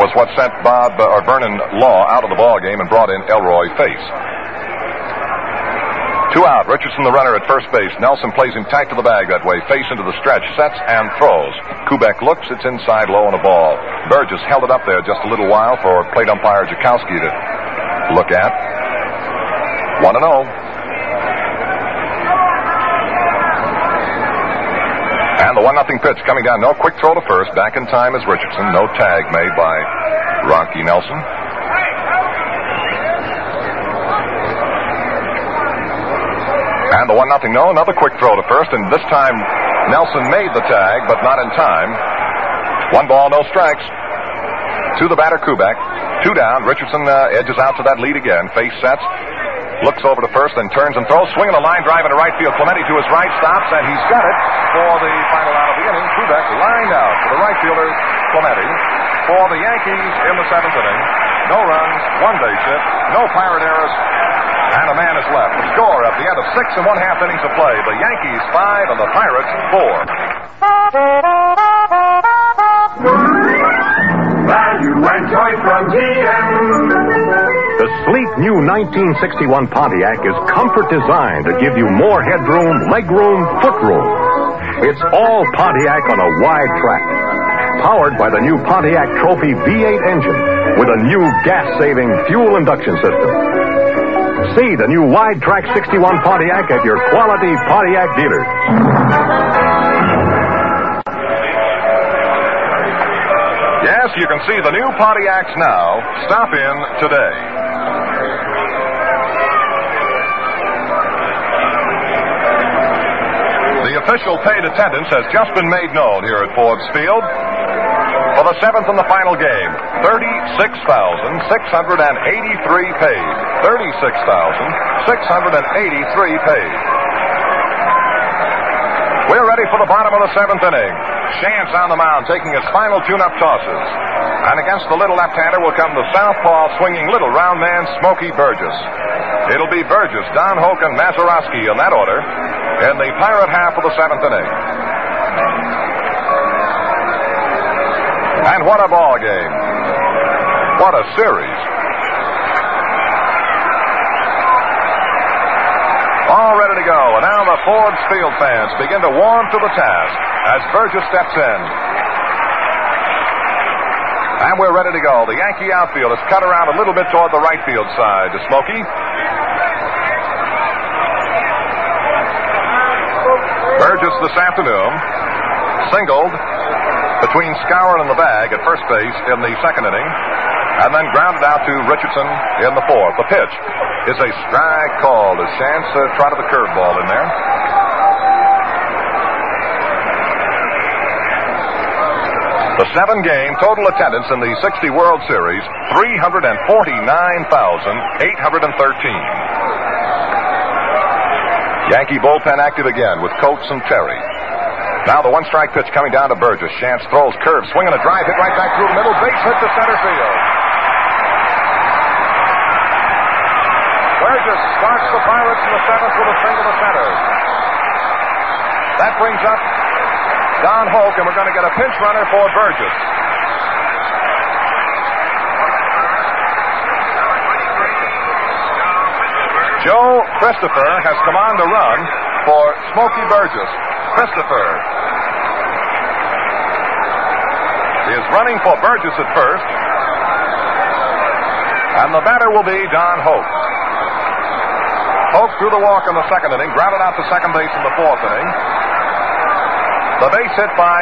was what sent Vernon Law out of the ball game and brought in Elroy Face. 2 out, Richardson the runner at first base. Nelson plays him tight to the bag that way. Face into the stretch, sets and throws. Kubek looks, it's inside low and a ball. Burgess held it up there just a little while for plate umpire Jakowski to look at. 1-0. And the 1-0 pitch coming down. No quick throw to first. Back in time is Richardson. No tag made by Rocky Nelson. And the 1-0 no. Another quick throw to first. And this time Nelson made the tag, but not in time. 1 ball, no strikes. To the batter, Kubek. 2 down. Richardson edges out to that lead again. Face sets. Looks over to first and turns and throws. Swinging a line drive into right field. Clemente to his right, stops, and he's got it for the final out of the inning. Kubek lined out to the right fielder, Clemente, for the Yankees in the 7th inning. no runs, one base hit, no Pirate errors, and a man is left. The score at the end of 6 1/2 innings of play, the Yankees 5 and the Pirates 4. Value and choice from GM. The sleek new 1961 Pontiac is comfort designed to give you more headroom, legroom, footroom. It's all Pontiac on a wide track. Powered by the new Pontiac Trophy V8 engine with a new gas-saving fuel induction system. See the new wide track 61 Pontiac at your quality Pontiac dealers. Yes, you can see the new Pontiacs now. Stop in today. The official paid attendance has just been made known here at Forbes Field for the 7th and the final game. 36,683 paid. 36,683 paid. We're ready for the bottom of the 7th inning. Chance on the mound taking his final tune-up tosses. And against the little left-hander will come the southpaw swinging little round man Smokey Burgess. It'll be Burgess, Don Hoke, and Mazeroski in that order in the Pirate half of the 7th inning. And what a ball game. What a series. All ready to go. And now the Forbes Field fans begin to warm to the task as Burgess steps in. And we're ready to go. The Yankee outfield is cut around a little bit toward the right field side to Smokey. Burgess this afternoon singled between Skowron and the bag at first base in the 2nd inning, and then grounded out to Richardson in the 4th. The pitch is a strike called as Chance trotted the curveball in there. The 7-game total attendance in the 60 World Series, 349,813. Yankee bullpen active again with Coates and Terry. Now the one-strike pitch coming down to Burgess. Chance throws, curve, swinging a drive, hit right back through the middle, base hit to center field. Burgess starts the Pirates in the 7th with a single to center. That brings up Don Hoke, and we're going to get a pinch runner for Burgess. Joe Christopher has come on to run for Smokey Burgess. Christopher is running for Burgess at first, and the batter will be Don Hoke. Hoke threw the walk in the 2nd inning, grounded out to second base in the 4th inning. The base hit by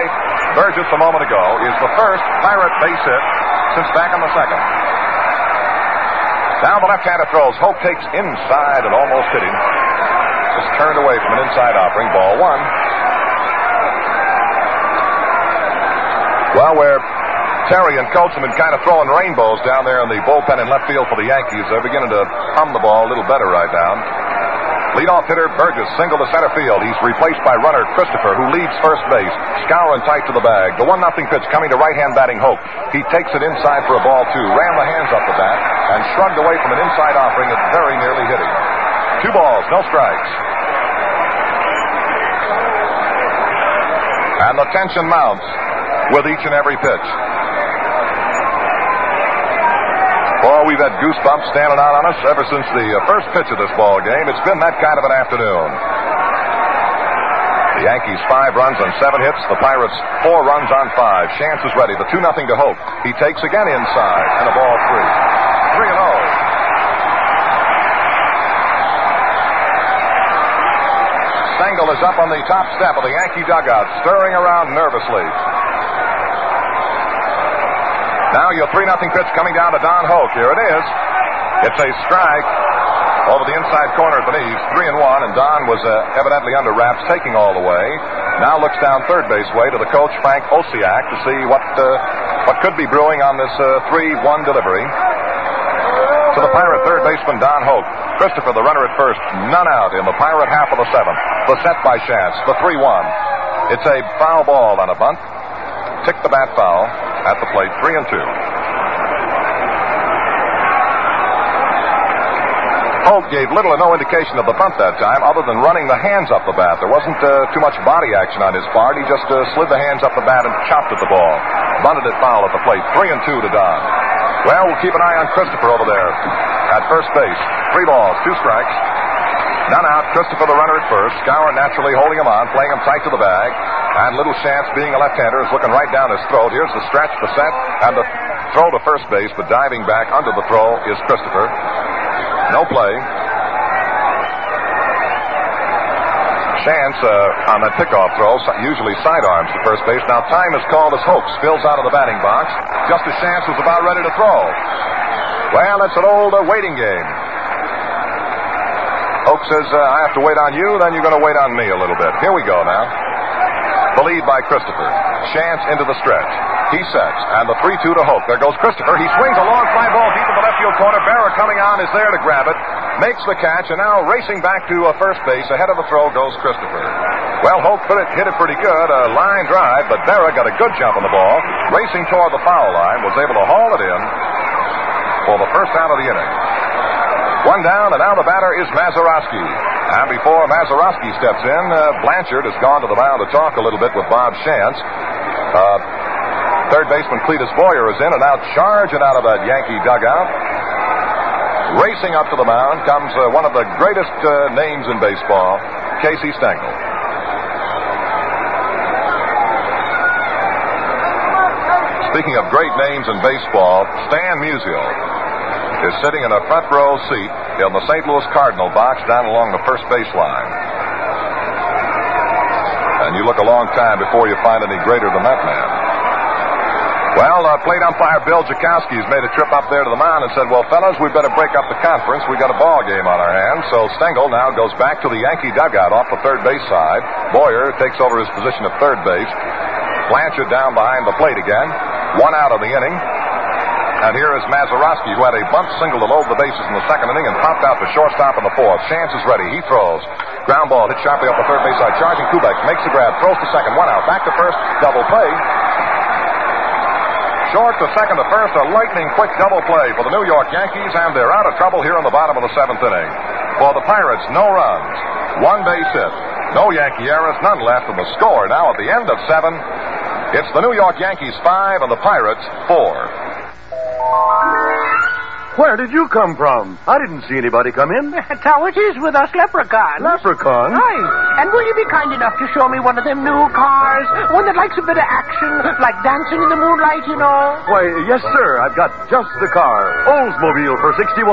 Burgess a moment ago is the first Pirate base hit since back in the 2nd. Now the left-hander throws. Hope takes inside and almost hit him. Just turned away from an inside offering. Ball 1. Well, where Terry and Coates have been kind of throwing rainbows down there in the bullpen in left field for the Yankees, they're beginning to hum the ball a little better right now. Leadoff hitter Burgess single to center field. He's replaced by runner Christopher, who leads first base. Skowron tight to the bag. The 1-0 pitch coming to right-hand batting Hope. He takes it inside for a ball 2. Ran the hands up the bat and shrugged away from an inside offering that very nearly hit him. 2 balls, no strikes. And the tension mounts with each and every pitch. Boy, we've had goosebumps standing out on us ever since the first pitch of this ball game. It's been that kind of an afternoon. The Yankees 5 runs on 7 hits. The Pirates 4 runs on 5. Chance is ready. The 2-0 to Hope. He takes again inside and a ball 3. 3-0. Stengel is up on the top step of the Yankee dugout, stirring around nervously. Now your 3-0 pitch coming down to Don Hoke. Here it is. It's a strike over the inside corner at the knees. 3-1, and Don was evidently under wraps, taking all the way. Now looks down third base way to the coach, Frank Osiak, to see what could be brewing on this 3-1 delivery. To the Pirate third baseman, Don Hoke. Christopher, the runner at first, none out in the Pirate half of the 7th. The set by Chance, the 3-1. It's a foul ball on a bunt. Tick the bat foul at the plate, 3-2. Holt gave little or no indication of the bunt that time other than running the hands up the bat. There wasn't too much body action on his part. He just slid the hands up the bat and chopped at the ball. Bunted it foul at the plate. 3-2 to Don. Well, we'll keep an eye on Christopher over there at first base. 3 balls, 2 strikes. None out. Christopher the runner at first. Scour naturally holding him on, playing him tight to the bag. And Little Chance, being a left-hander, is looking right down his throat. Here's the stretch, the set, and the throw to first base, but diving back under the throw is Christopher. No play. Chance on that pickoff throw usually sidearms to first base. Now time is called as Hoax spills out of the batting box just as Chance was about ready to throw. Well, it's an old waiting game. Hoax says, I have to wait on you, then you're going to wait on me a little bit. Here we go now. The lead by Christopher. Chance into the stretch. He sets, and the 3-2 to Hope. There goes Christopher. He swings a long fly ball deep in the left field corner. Berra coming on is there to grab it. Makes the catch, and now racing back to first base. Ahead of the throw goes Christopher. Well, Hope hit it pretty good. A line drive, but Berra got a good jump on the ball. Racing toward the foul line, was able to haul it in for the first out of the inning. 1 down, and now the batter is Mazeroski. And before Mazeroski steps in, Blanchard has gone to the mound to talk a little bit with Bob Chance. Third baseman Cletus Boyer is in, and now charging out of that Yankee dugout. Racing up to the mound comes one of the greatest names in baseball, Casey Stengel. Speaking of great names in baseball, Stan Musial is sitting in a front row seat in the St. Louis Cardinal box down along the first baseline. And you look a long time before you find any greater than that man. Well, plate umpire Bill Jakowski's made a trip up there to the mound and said, well, fellas, we better break up the conference. We got a ball game on our hands. So Stengel now goes back to the Yankee dugout off the third base side. Boyer takes over his position at third base. Blanchard down behind the plate again. 1 out of the inning. And here is Mazeroski, who had a bunt single to load the bases in the second inning and popped out the shortstop in the fourth. Chance is ready. He throws. Ground ball hit sharply up the third base side. Charging Kubek makes the grab. Throws to second. 1 out. Back to first. Double play. Short to second to first, a lightning quick double play for the New York Yankees, and they're out of trouble here in the bottom of the 7th inning. For the Pirates, no runs, 1 base hit, no Yankee errors, none left, and the score now at the end of 7, it's the New York Yankees 5 and the Pirates 4. Where did you come from? I didn't see anybody come in. That's how it is with us leprechauns. Leprechauns? Right. And will you be kind enough to show me one of them new cars? One that likes a bit of action, like dancing in the moonlight, you know? Why, yes, sir. I've got just the car. Oldsmobile for 61.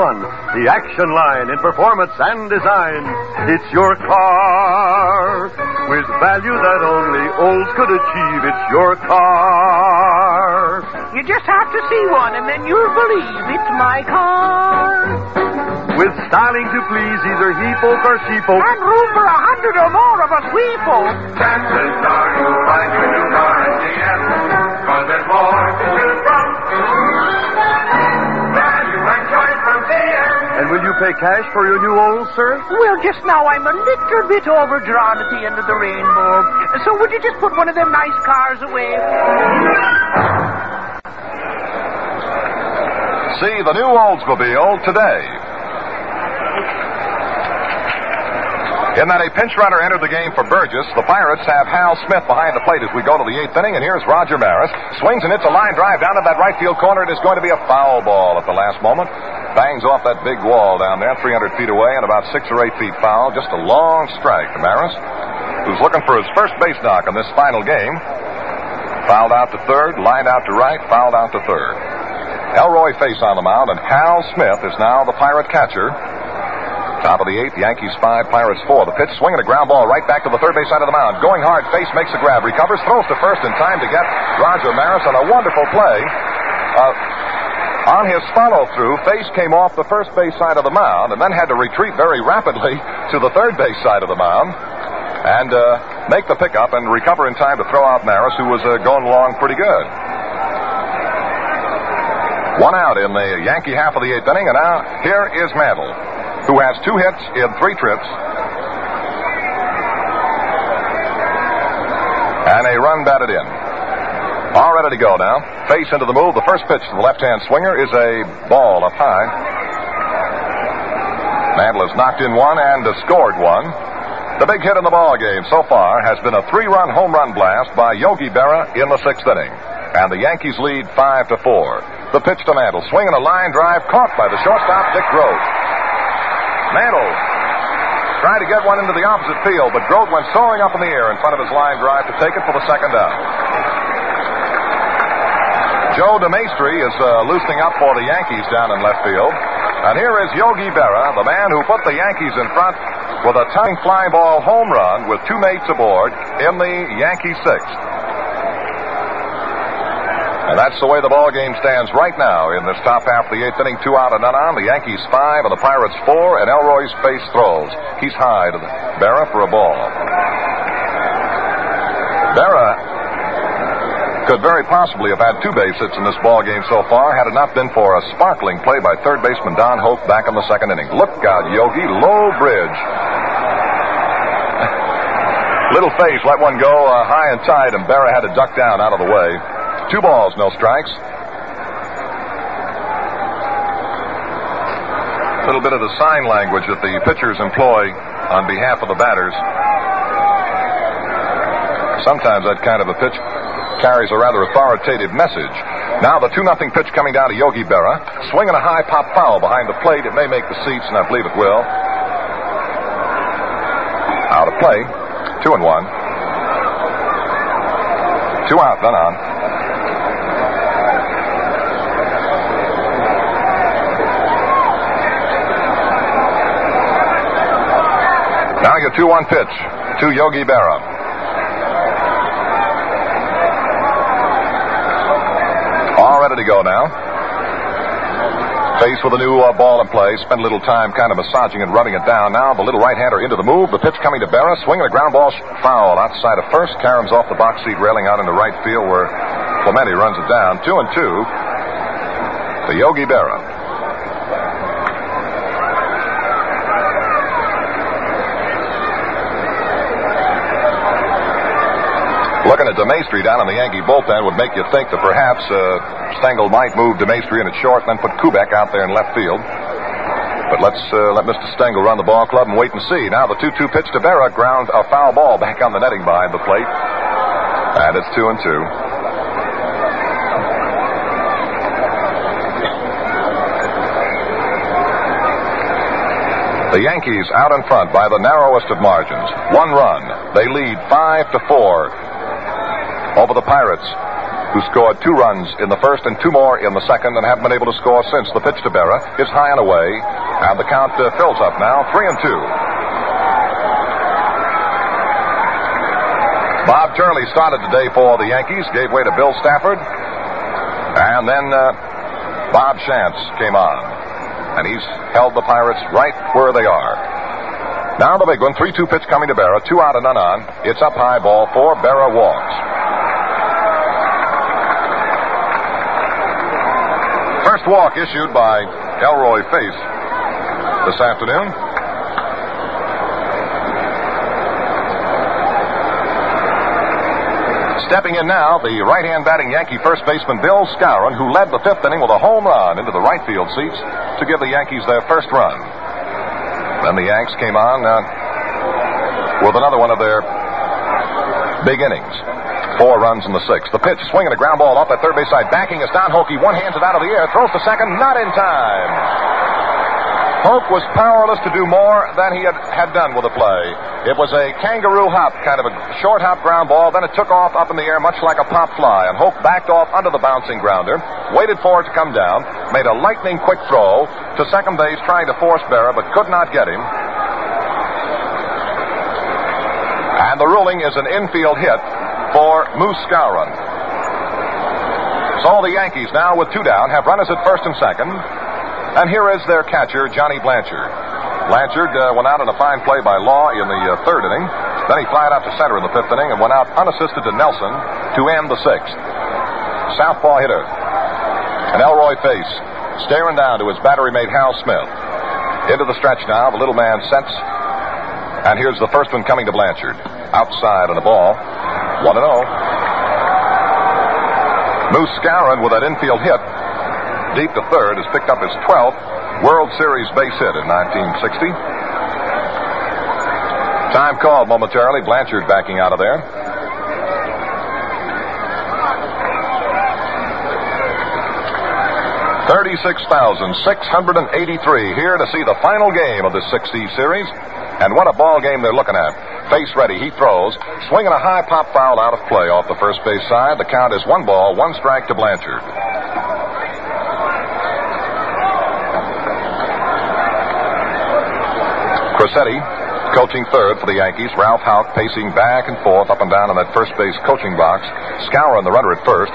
The action line in performance and design. It's your car. With value that only Olds could achieve. It's your car. You just have to see one, and then you'll believe it's my car. With styling to please either he folk or she folk. And room for 100 or more of us wee folk. Chances are you'll find your new car at GM, 'cause there's more to choose from. Value and choice from GM. And will you pay cash for your new Olds, sir? Well, just now I'm a little bit overdrawn at the end of the rainbow. So would you just put one of them nice cars away? See the new Oldsmobile today. In that a pinch runner entered the game for Burgess, the Pirates have Hal Smith behind the plate as we go to the 8th inning, and here's Roger Maris. Swings and hits a line drive down to that right field corner. It is going to be a foul ball at the last moment. Bangs off that big wall down there, 300 feet away, and about 6 or 8 feet foul. Just a long strike to Maris, who's looking for his first base knock in this final game. Fouled out to third, lined out to right, fouled out to third. Elroy Face on the mound, and Hal Smith is now the Pirate catcher. Top of the 8th, Yankees 5, Pirates 4. The pitch, swinging a ground ball right back to the third base side of the mound. Going hard, Face makes a grab, recovers, throws to first in time to get Roger Maris on a wonderful play. On his follow-through, Face came off the first base side of the mound and then had to retreat very rapidly to the third base side of the mound and make the pickup and recover in time to throw out Maris, who was going along pretty good. 1 out in the Yankee half of the 8th inning, and now here is Mantle, who has 2 hits in 3 trips and a run batted in. All ready to go now. Face into the move. The first pitch to the left-hand swinger is a ball up high. Mantle has knocked in one and scored one. The big hit in the ball game so far has been a 3-run home run blast by Yogi Berra in the 6th inning. And the Yankees lead 5-4. The pitch to Mantle, swinging a line drive, caught by the shortstop, Dick Grote. Mantle tried to get one into the opposite field, but Grote went soaring up in the air in front of his line drive to take it for the second out. Joe DeMaestri is loosening up for the Yankees down in left field. And here is Yogi Berra, the man who put the Yankees in front with a tying fly ball home run with two mates aboard in the Yankee 6th. And that's the way the ball game stands right now in this top half of the 8th inning. 2 out and none on. The Yankees 5 and the Pirates 4, and Elroy's face throws. He's high to Berra for a ball. Berra could very possibly have had 2 base hits in this ball game so far had it not been for a sparkling play by third baseman Don Hoke back in the 2nd inning. Look out, Yogi. Low bridge. Little face let one go high and tight, and Berra had to duck down out of the way. 2 balls, no strikes. A little bit of the sign language that the pitchers employ on behalf of the batters. Sometimes that kind of a pitch carries a rather authoritative message. Now the 2-0 pitch coming down to Yogi Berra. Swinging a high pop foul behind the plate. It may make the seats, and I believe it will. Out of play. 2-1. 2 out, none on. Now your 2-1 pitch to Yogi Berra. All ready to go now. Faced with a new ball in play. Spent a little time kind of massaging and rubbing it down. Now the little right-hander into the move. The pitch coming to Berra. Swinging a ground ball foul outside of first. Caroms off the box seat railing out into right field where Clemente runs it down. 2-2 to Yogi Berra. Looking at DeMaestri down in the Yankee bullpen would make you think that perhaps Stengel might move DeMaestri in at short and then put Kubek out there in left field. But let's let Mr. Stengel run the ball club and wait and see. Now the 2-2 pitch to Berra, ground a foul ball back on the netting behind the plate. And it's 2-2. The Yankees out in front by the narrowest of margins. 1 run. They lead 5-4. Over the Pirates, who scored 2 runs in the first and 2 more in the second and haven't been able to score since. The pitch to Berra is high and away, and the count fills up now, 3-2. Bob Turley started today for the Yankees, gave way to Bill Stafford, and then Bob Shantz came on, and he's held the Pirates right where they are. Now the big one, 3-2 pitch coming to Berra, 2 out and none on. It's up high, ball 4. Berra walks. First walk issued by Elroy Face this afternoon. Stepping in now, the right-hand batting Yankee first baseman Bill Skowron, who led the 5th inning with a home run into the right field seats to give the Yankees their first run. Then the Yanks came on with another one of their big innings. 4 runs in the 6th. The pitch, swinging a ground ball up at third base side. Backing is down. Hoke one-hands it out of the air. Throws to second. Not in time. Hoke was powerless to do more than he had done with the play. It was a kangaroo hop, kind of a short hop ground ball. Then it took off up in the air much like a pop fly. And Hoke backed off under the bouncing grounder. Waited for it to come down. Made a lightning quick throw to second base, trying to force Berra, but could not get him. And the ruling is an infield hit for Moose Skowron. So the Yankees now with 2 down have runners at first and second. And here is their catcher, Johnny Blanchard. Blanchard went out in a fine play by Law in the 3rd inning. Then he flied out to center in the 5th inning and went out unassisted to Nelson to end the 6th. Southpaw hitter. And Elroy Face staring down to his battery mate Hal Smith. Into the stretch now. The little man sets. And here's the first one coming to Blanchard. Outside on the ball. 1-0. Moose Skowron with that infield hit deep to third has picked up his 12th. World Series base hit in 1960. Time called momentarily. Blanchard backing out of there. $36,683 here to see the final game of the 6C series. And what a ball game they're looking at. Face ready, he throws, swinging a high pop foul out of play off the first base side. The count is 1 ball, 1 strike to Blanchard. Crissetti coaching third for the Yankees. Ralph Houck pacing back and forth up and down in that first base coaching box. Skowron, the runner, at first.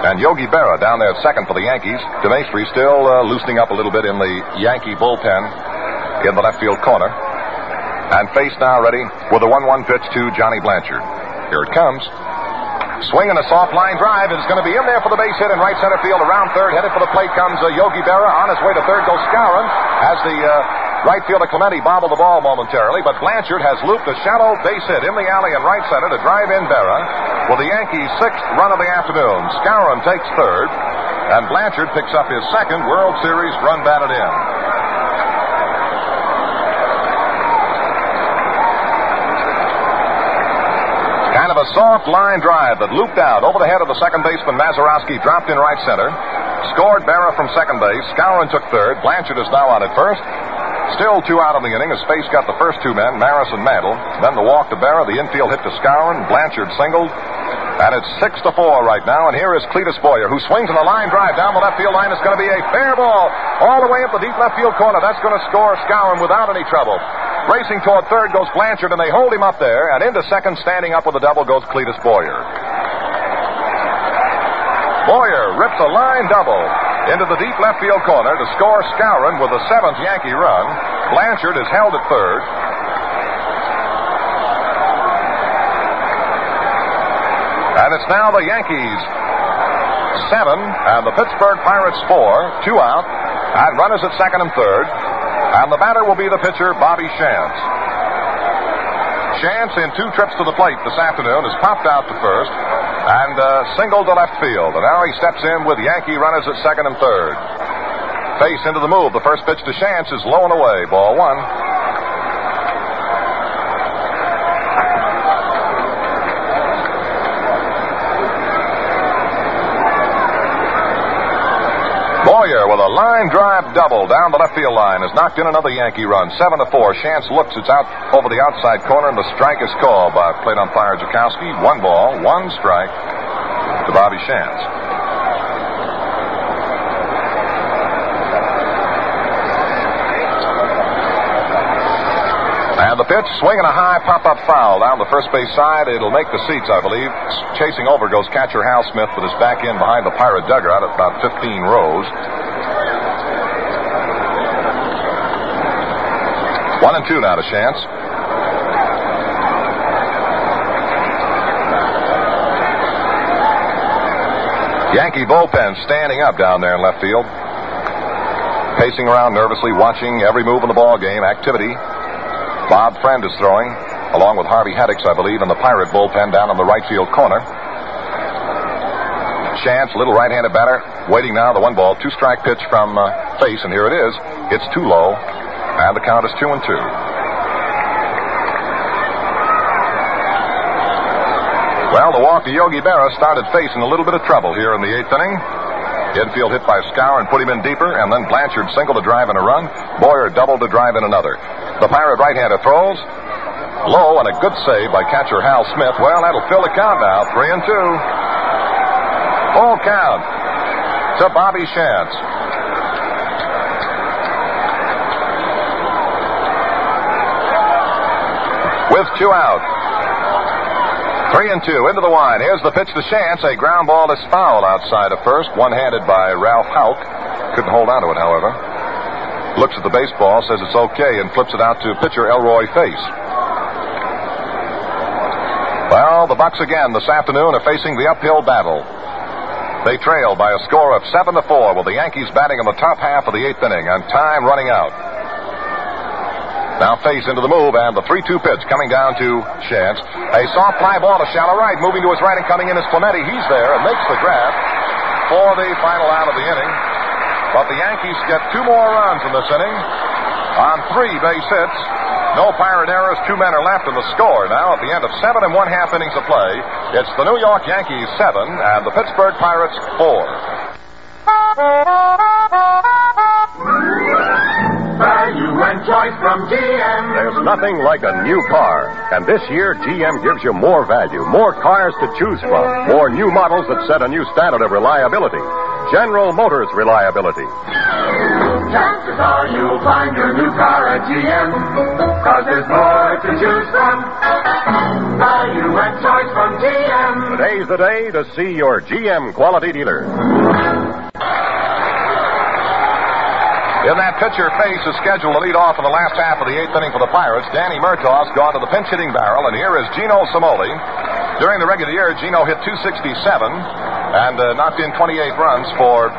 And Yogi Berra down there at second for the Yankees. DeMaestri still loosening up a little bit in the Yankee bullpen in the left field corner. And face now ready with a 1-1 pitch to Johnny Blanchard. Here it comes. Swinging a soft line drive. It's going to be in there for the base hit in right center field. Around third, headed for the plate comes Yogi Berra. On his way to third goes Skowron. As the right fielder Clemente bobbled the ball momentarily, but Blanchard has looped a shallow base hit in the alley in right center to drive in Berra with the Yankees' 6th run of the afternoon. Skowron takes third, and Blanchard picks up his 2nd World Series run batted in. Kind of a soft line drive that looped out over the head of the second baseman Mazeroski, dropped in right center. Scored Berra from second base. Skowron took third. Blanchard is now on at first. Still 2 out of the inning as Face got the first 2 men, Maris and Mantle. Then the walk to Berra, the infield hit to Skowron. Blanchard singled. And it's 6-4 right now. And here is Cletus Boyer, who swings in a line drive down the left field line. It's going to be a fair ball all the way up the deep left field corner. That's going to score Skowron without any trouble. Racing toward third goes Blanchard, and they hold him up there. And into second, standing up with a double, goes Cletus Boyer. Boyer rips a line double into the deep left field corner to score Skowron with the 7th Yankee run. Blanchard is held at third. And it's now the Yankees 7 and the Pittsburgh Pirates 4, 2 out, and runners at second and third. And the batter will be the pitcher, Bobby Shantz. Shantz, in 2 trips to the plate this afternoon, has popped out to first and singled to left field. And now he steps in with Yankee runners at second and third. Face into the move. The first pitch to Shantz is low and away. Ball 1. Boyer with a line drive double down the left field line has knocked in another Yankee run. 7-4. Shantz looks. It's out over the outside corner, and the strike is called by plate umpire Jakowski. 1 ball, 1 strike to Bobby Shantz. And the pitch, swinging a high pop-up foul down the first base side. It'll make the seats, I believe. Chasing over goes catcher Hal Smith with his back in behind the Pirate dugout at about 15 rows. 1-2 now to Shantz. Yankee bullpen standing up down there in left field. Pacing around nervously, watching every move in the ball game. Activity. Bob Friend is throwing, along with Harvey Haddix, I believe, in the Pirate bullpen down in the right field corner. Shantz, little right-handed batter, waiting now. The 1 ball, 2 strike pitch from Face, and here it is. It's too low, and the count is 2-2. Well, the walk to Yogi Berra started Face in a little bit of trouble here in the 8th inning. Infield hit by Skowron, put him in deeper, and then Blanchard singled to drive in a run. Boyer doubled to drive in another. The Pirate right-hander throws low, and a good save by catcher Hal Smith. Well, that'll fill the count now. 3-2. Full count to Bobby Shantz. With 2 out. 3-2 into the wide. Here's the pitch to Shantz. A ground ball is foul outside of first. One-handed by Ralph Houck. Couldn't hold on to it, however. Looks at the baseball, says it's okay, and flips it out to pitcher Elroy Face. Well, the Bucks again this afternoon are facing the uphill battle. They trail by a score of 7-4 with the Yankees batting in the top half of the 8th inning and time running out. Now Face into the move, and the 3-2 pitch coming down to Shantz. A soft fly ball to shallow right, moving to his right and coming in is Clemente. He's there and makes the grab for the final out of the inning. But the Yankees get 2 more runs in this inning on 3 base hits. No Pirate errors. 2 men are left in the score now at the end of 7 1/2 innings of play. It's the New York Yankees 7 and the Pittsburgh Pirates 4. Value and choice from GM. There's nothing like a new car. And this year, GM gives you more value, more cars to choose from, more new models that set a new standard of reliability. General Motors reliability. Chances are you'll find your new car at GM, 'cause there's more to choose from. Value and choice from GM. Today's the day to see your GM quality dealer. In that pitcher Face is scheduled to lead off in the last half of the 8th inning for the Pirates. Danny Murtaugh's gone to the pinch hitting barrel, and here is Gino Cimoli. During the regular year, Gino hit .267 and knocked in 28 runs for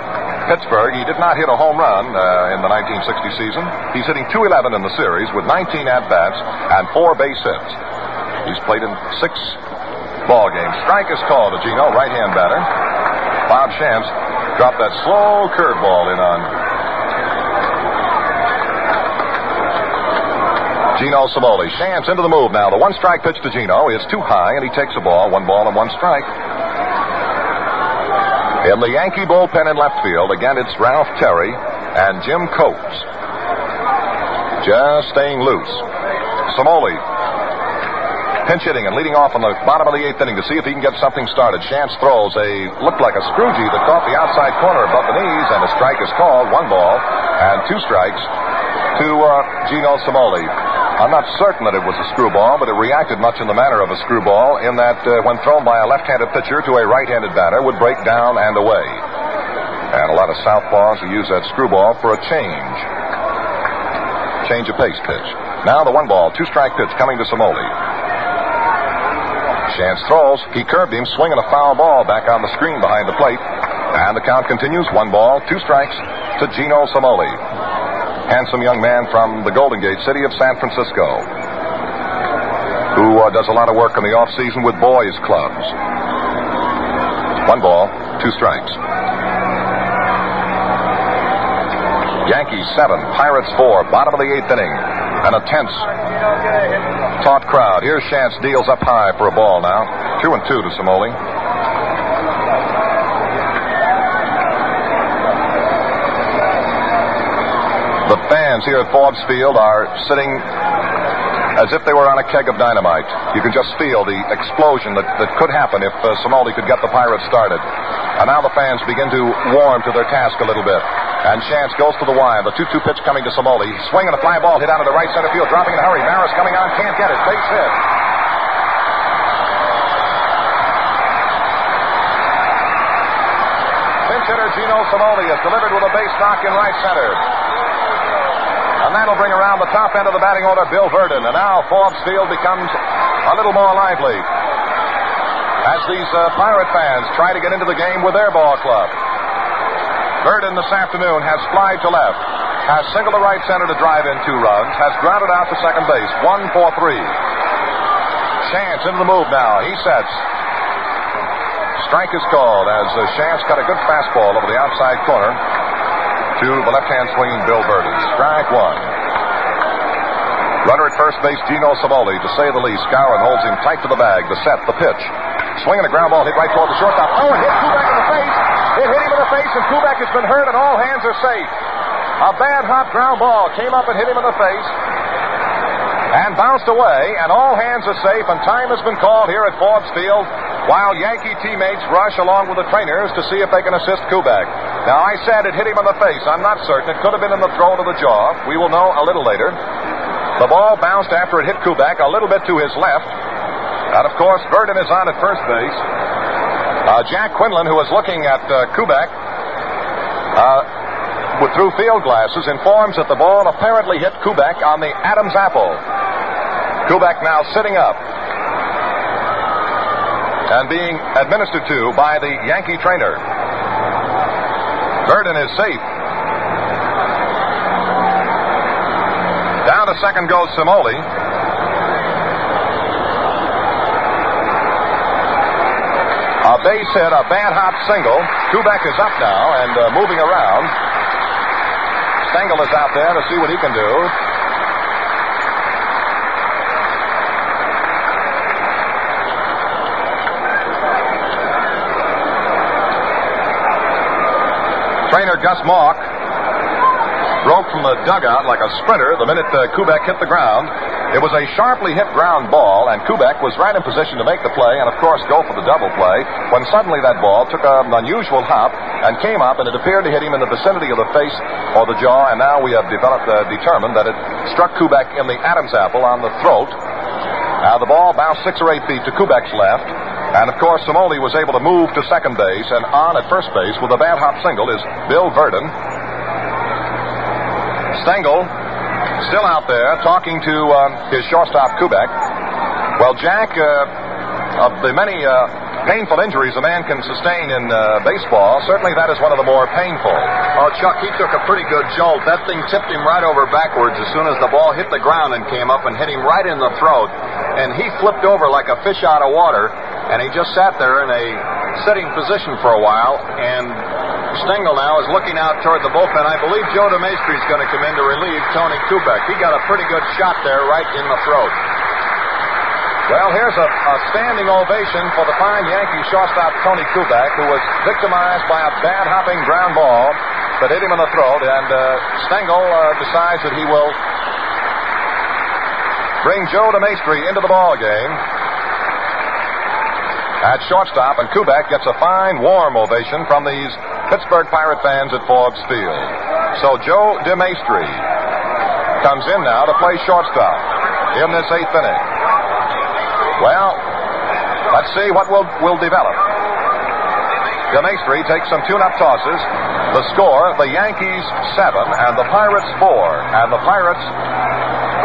Pittsburgh. He did not hit a home run in the 1960 season. He's hitting .211 in the series with 19 at-bats and 4 base hits. He's played in 6 ball games. Strike is called to Gino, right-hand batter. Bob Shantz dropped that slow curveball in on Gino Cimoli. Shantz into the move now. The 1-strike pitch to Gino is too high, and he takes a ball. 1 ball and 1 strike. In the Yankee bullpen in left field, again, it's Ralph Terry and Jim Coates. Just staying loose. Cimoli pinch hitting and leading off on the bottom of the 8th inning to see if he can get something started. Shantz throws looked like a scroogey that caught the outside corner above the knees, and a strike is called. 1 ball and 2 strikes to Gino Cimoli. I'm not certain that it was a screwball, but it reacted much in the manner of a screwball in that when thrown by a left-handed pitcher to a right-handed batter would break down and away. And a lot of southpaws who use that screwball for a change of pace pitch. Now the 1 ball, 2-strike pitch coming to Cimoli. Shantz throws. He curved him, swinging a foul ball back on the screen behind the plate. And the count continues. 1 ball, 2 strikes to Gino Cimoli. Handsome young man from the Golden Gate City of San Francisco, who does a lot of work in the off-season with boys' clubs. 1 ball, 2 strikes. Yankees 7, Pirates 4, bottom of the 8th inning. And a tense, taut crowd. Here's Shantz, deals up high for a ball now. 2-2 to Cimoli. The fans here at Forbes Field are sitting as if they were on a keg of dynamite. You can just feel the explosion that could happen if Cimoli could get the Pirates started. And now the fans begin to warm to their task a little bit. And Shantz goes to the wire. The 2-2 pitch coming to Cimoli. Swinging a fly ball hit out of the right center field. Dropping in a hurry. Maris coming on. Can't get it. Base hit. Pinch hitter Gino Cimoli is delivered with a base knock in right center. And that'll bring around the top end of the batting order, Bill Burton. And now Forbes Field becomes a little more lively as these Pirate fans try to get into the game with their ball club. Burton this afternoon has flied to left, has singled to right center to drive in 2 runs, has grounded out to second base, 1-for-3. Shantz into the move now. He sets. Strike is called as Shantz got a good fastball over the outside corner to the left-hand swinging Bill Burton. Strike 1. Runner at first base, Gino Cimoli, to say the least. Skowron holds him tight to the bag. The set, the pitch. Swinging a ground ball hit right toward the shortstop. Oh, it hit Kubek in the face. It hit him in the face, and Kubek has been hurt, and all hands are safe. A bad hot ground ball came up and hit him in the face and bounced away, and all hands are safe, and time has been called here at Forbes Field while Yankee teammates rush along with the trainers to see if they can assist Kubek. Now, I said it hit him in the face. I'm not certain. It could have been in the throw to the jaw. We will know a little later. The ball bounced after it hit Kubek a little bit to his left. And, of course, Burton is on at first base. Jack Quinlan, who was looking at Kubek through field glasses, informs that the ball apparently hit Kubek on the Adam's apple. Kubek now sitting up and being administered to by the Yankee trainer. Burton is safe. Down to second goes Cimoli. A base hit, a bad hot single. Kubek is up now and moving around. Stengel is out there to see what he can do. Trainer Gus Mauch broke from the dugout like a sprinter the minute Kubek hit the ground. It was a sharply hit ground ball, and Kubek was right in position to make the play and, of course, go for the double play, when suddenly that ball took an unusual hop and came up, and it appeared to hit him in the vicinity of the face or the jaw, and now we have determined that it struck Kubek in the Adam's apple on the throat. Now the ball bounced 6 or 8 feet to Kubek's left, and, of course, Samoli was able to move to second base, and on at first base with a bad hop single is Bill Burton. Stengel still out there talking to his shortstop, Kubek. Well, Jack, of the many painful injuries a man can sustain in baseball, certainly that is one of the more painful. Oh, Chuck, he took a pretty good jolt. That thing tipped him right over backwards as soon as the ball hit the ground and came up and hit him right in the throat. And he flipped over like a fish out of water, and he just sat there in a sitting position for a while, and Stengel now is looking out toward the bullpen. I believe Joe DeMaestri is going to come in to relieve Tony Kubek. He got a pretty good shot there right in the throat. Well, here's a standing ovation for the fine Yankee shortstop Tony Kubek, who was victimized by a bad hopping ground ball that hit him in the throat, and Stengel decides that he will bring Joe DeMaestri into the ball game at shortstop, and Kubek gets a fine, warm ovation from these Pittsburgh Pirate fans at Forbes Field. So Joe DeMaestri comes in now to play shortstop in this 8th inning. Well, let's see what will develop. DeMaestri takes some tune-up tosses. The score, the Yankees 7 and the Pirates 4. And the Pirates,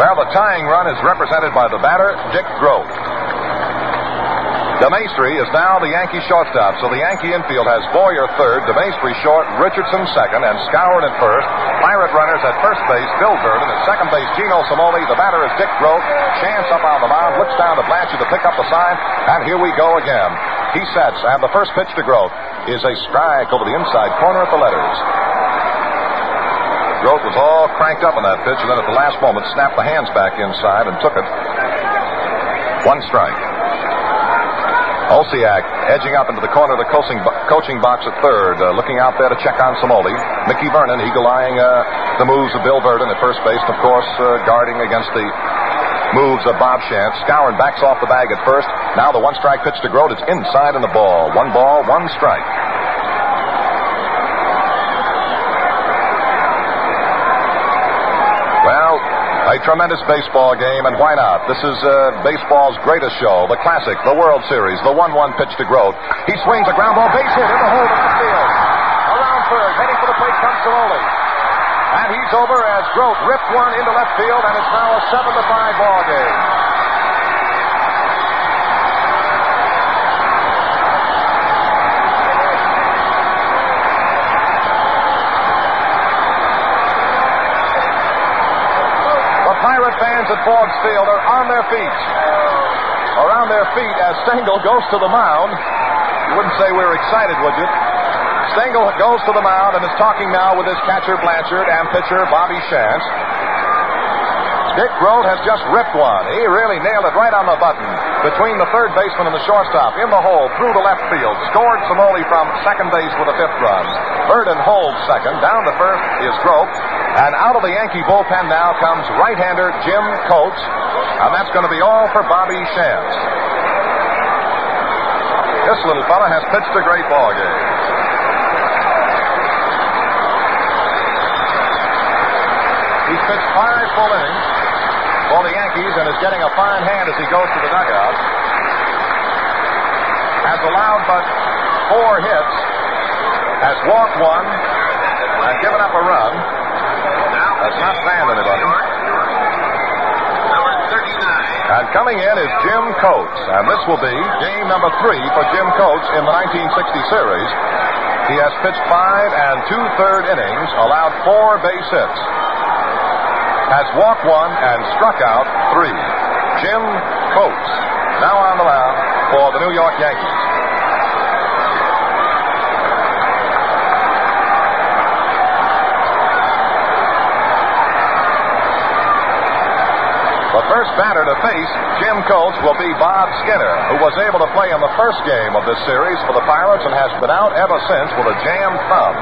well, the tying run is represented by the batter, Dick Grote. DeMaestri is now the Yankee shortstop, so the Yankee infield has Boyer third, DeMaestri short, Richardson second, and Scoured at first. Pirate runners at first base, Bill Burton. At second base, Gino Samoli. The batter is Dick Grote. Chance up on the mound, looks down to Blanchard to pick up the sign, and here we go again. He sets, and the first pitch to Grote is a strike over the inside corner at the letters. Grote was all cranked up on that pitch, and then at the last moment snapped the hands back inside and took it. 1 strike. Osiak edging up into the corner of the coaching box at third, looking out there to check on Samoli. Mickey Vernon eagle-eyeing the moves of Bill Burton at first base, and of course guarding against the moves of Bob Shantz. Scoured backs off the bag at first. Now the 1-strike pitch to Grote. It's inside in the ball. 1 ball, 1 strike. A tremendous baseball game, and why not? This is baseball's greatest show, the classic, the World Series, the 1-1 pitch to Grote. He swings a ground ball, base hit in the hole in the field. Around third, heading for the plate comes Samoli. And he's over as Grote ripped one into left field, and it's now a 7-5 ball game. Fans at Forbes Field are on their feet. Around their feet as Stengel goes to the mound. You wouldn't say we were excited, would you? Stengel goes to the mound and is talking now with his catcher Blanchard and pitcher Bobby Shantz. Dick Grote has just ripped one. He really nailed it right on the button between the third baseman and the shortstop, in the hole, through the left field. Scored Samoli from second base with a 5th run. Burton holds second. Down to first is Grote. And out of the Yankee bullpen now comes right-hander Jim Coates. And that's going to be all for Bobby Shantz. This little fella has pitched a great ball game. He's pitched 5 full innings for the Yankees and is getting a fine hand as he goes to the dugout. Has allowed but 4 hits. Has walked 1 and given up a run. That's not fanned anybody. Number 39. And coming in is Jim Coates. And this will be game number 3 for Jim Coates in the 1960 series. He has pitched 5 2/3 innings, allowed 4 base hits. Has walked 1 and struck out 3. Jim Coates now on the mound for the New York Yankees. The first batter to face Jim Coates will be Bob Skinner, who was able to play in the first game of this series for the Pirates and has been out ever since with a jammed thumb.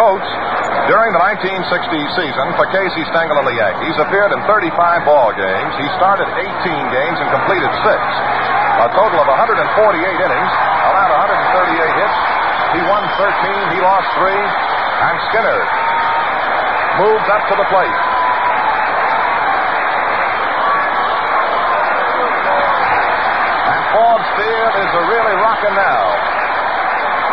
Coates, during the 1960 season for Casey Stengel and the Yankees, appeared in 35 ball games. He started 18 games and completed 6. A total of 148 innings, allowed 138 hits. He won 13, he lost 3, and Skinner moved up to the plate. And Forbes Field is really rocking now,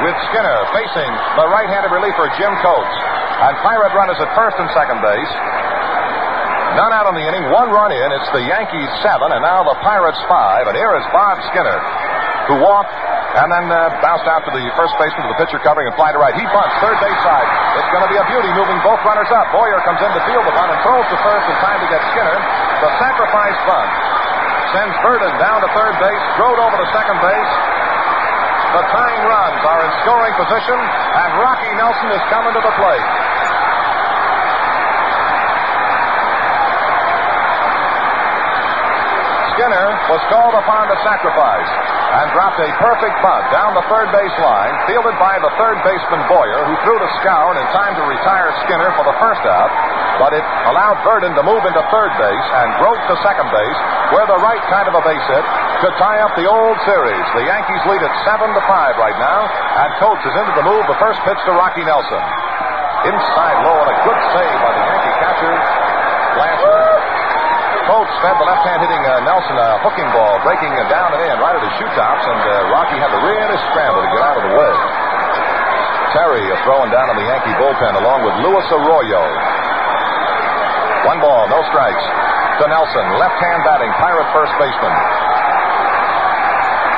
with Skinner facing the right-handed reliever Jim Coates. And Pirate runners at first and second base. None out in the inning, 1 run in. It's the Yankees 7, and now the Pirates 5. And here is Bob Skinner, who walked and then bounced out to the first baseman to the pitcher covering and fly to right. He bunts, third base side. It's going to be a beauty, moving both runners up. Boyer comes in to field the bunt and throws to first in time to get Skinner. The sacrifice bunt sends Burton down to third base, throwed over to second base. The tying runs are in scoring position, and Rocky Nelson is coming to the plate. Skinner was called upon to sacrifice and dropped a perfect bunt down the third base line, fielded by the third baseman Boyer, who threw to Scour in time to retire Skinner for the first out, but it allowed Burton to move into third base and broke to second base, where the right kind of a base hit could tie up the old series. The Yankees lead at 7-5 right now, and Coates is into the move. The first pitch to Rocky Nelson. Inside low, and a good save by the Yankee catcher, Blanchard. Coates fed the left-hand hitting Nelson a hooking ball, breaking down and in right at his shoe tops, and Rocky had to really scramble to get out of the way. Terry throwing down in the Yankee bullpen along with Luis Arroyo. 1 ball, no strikes to Nelson, left-hand batting, Pirate first baseman.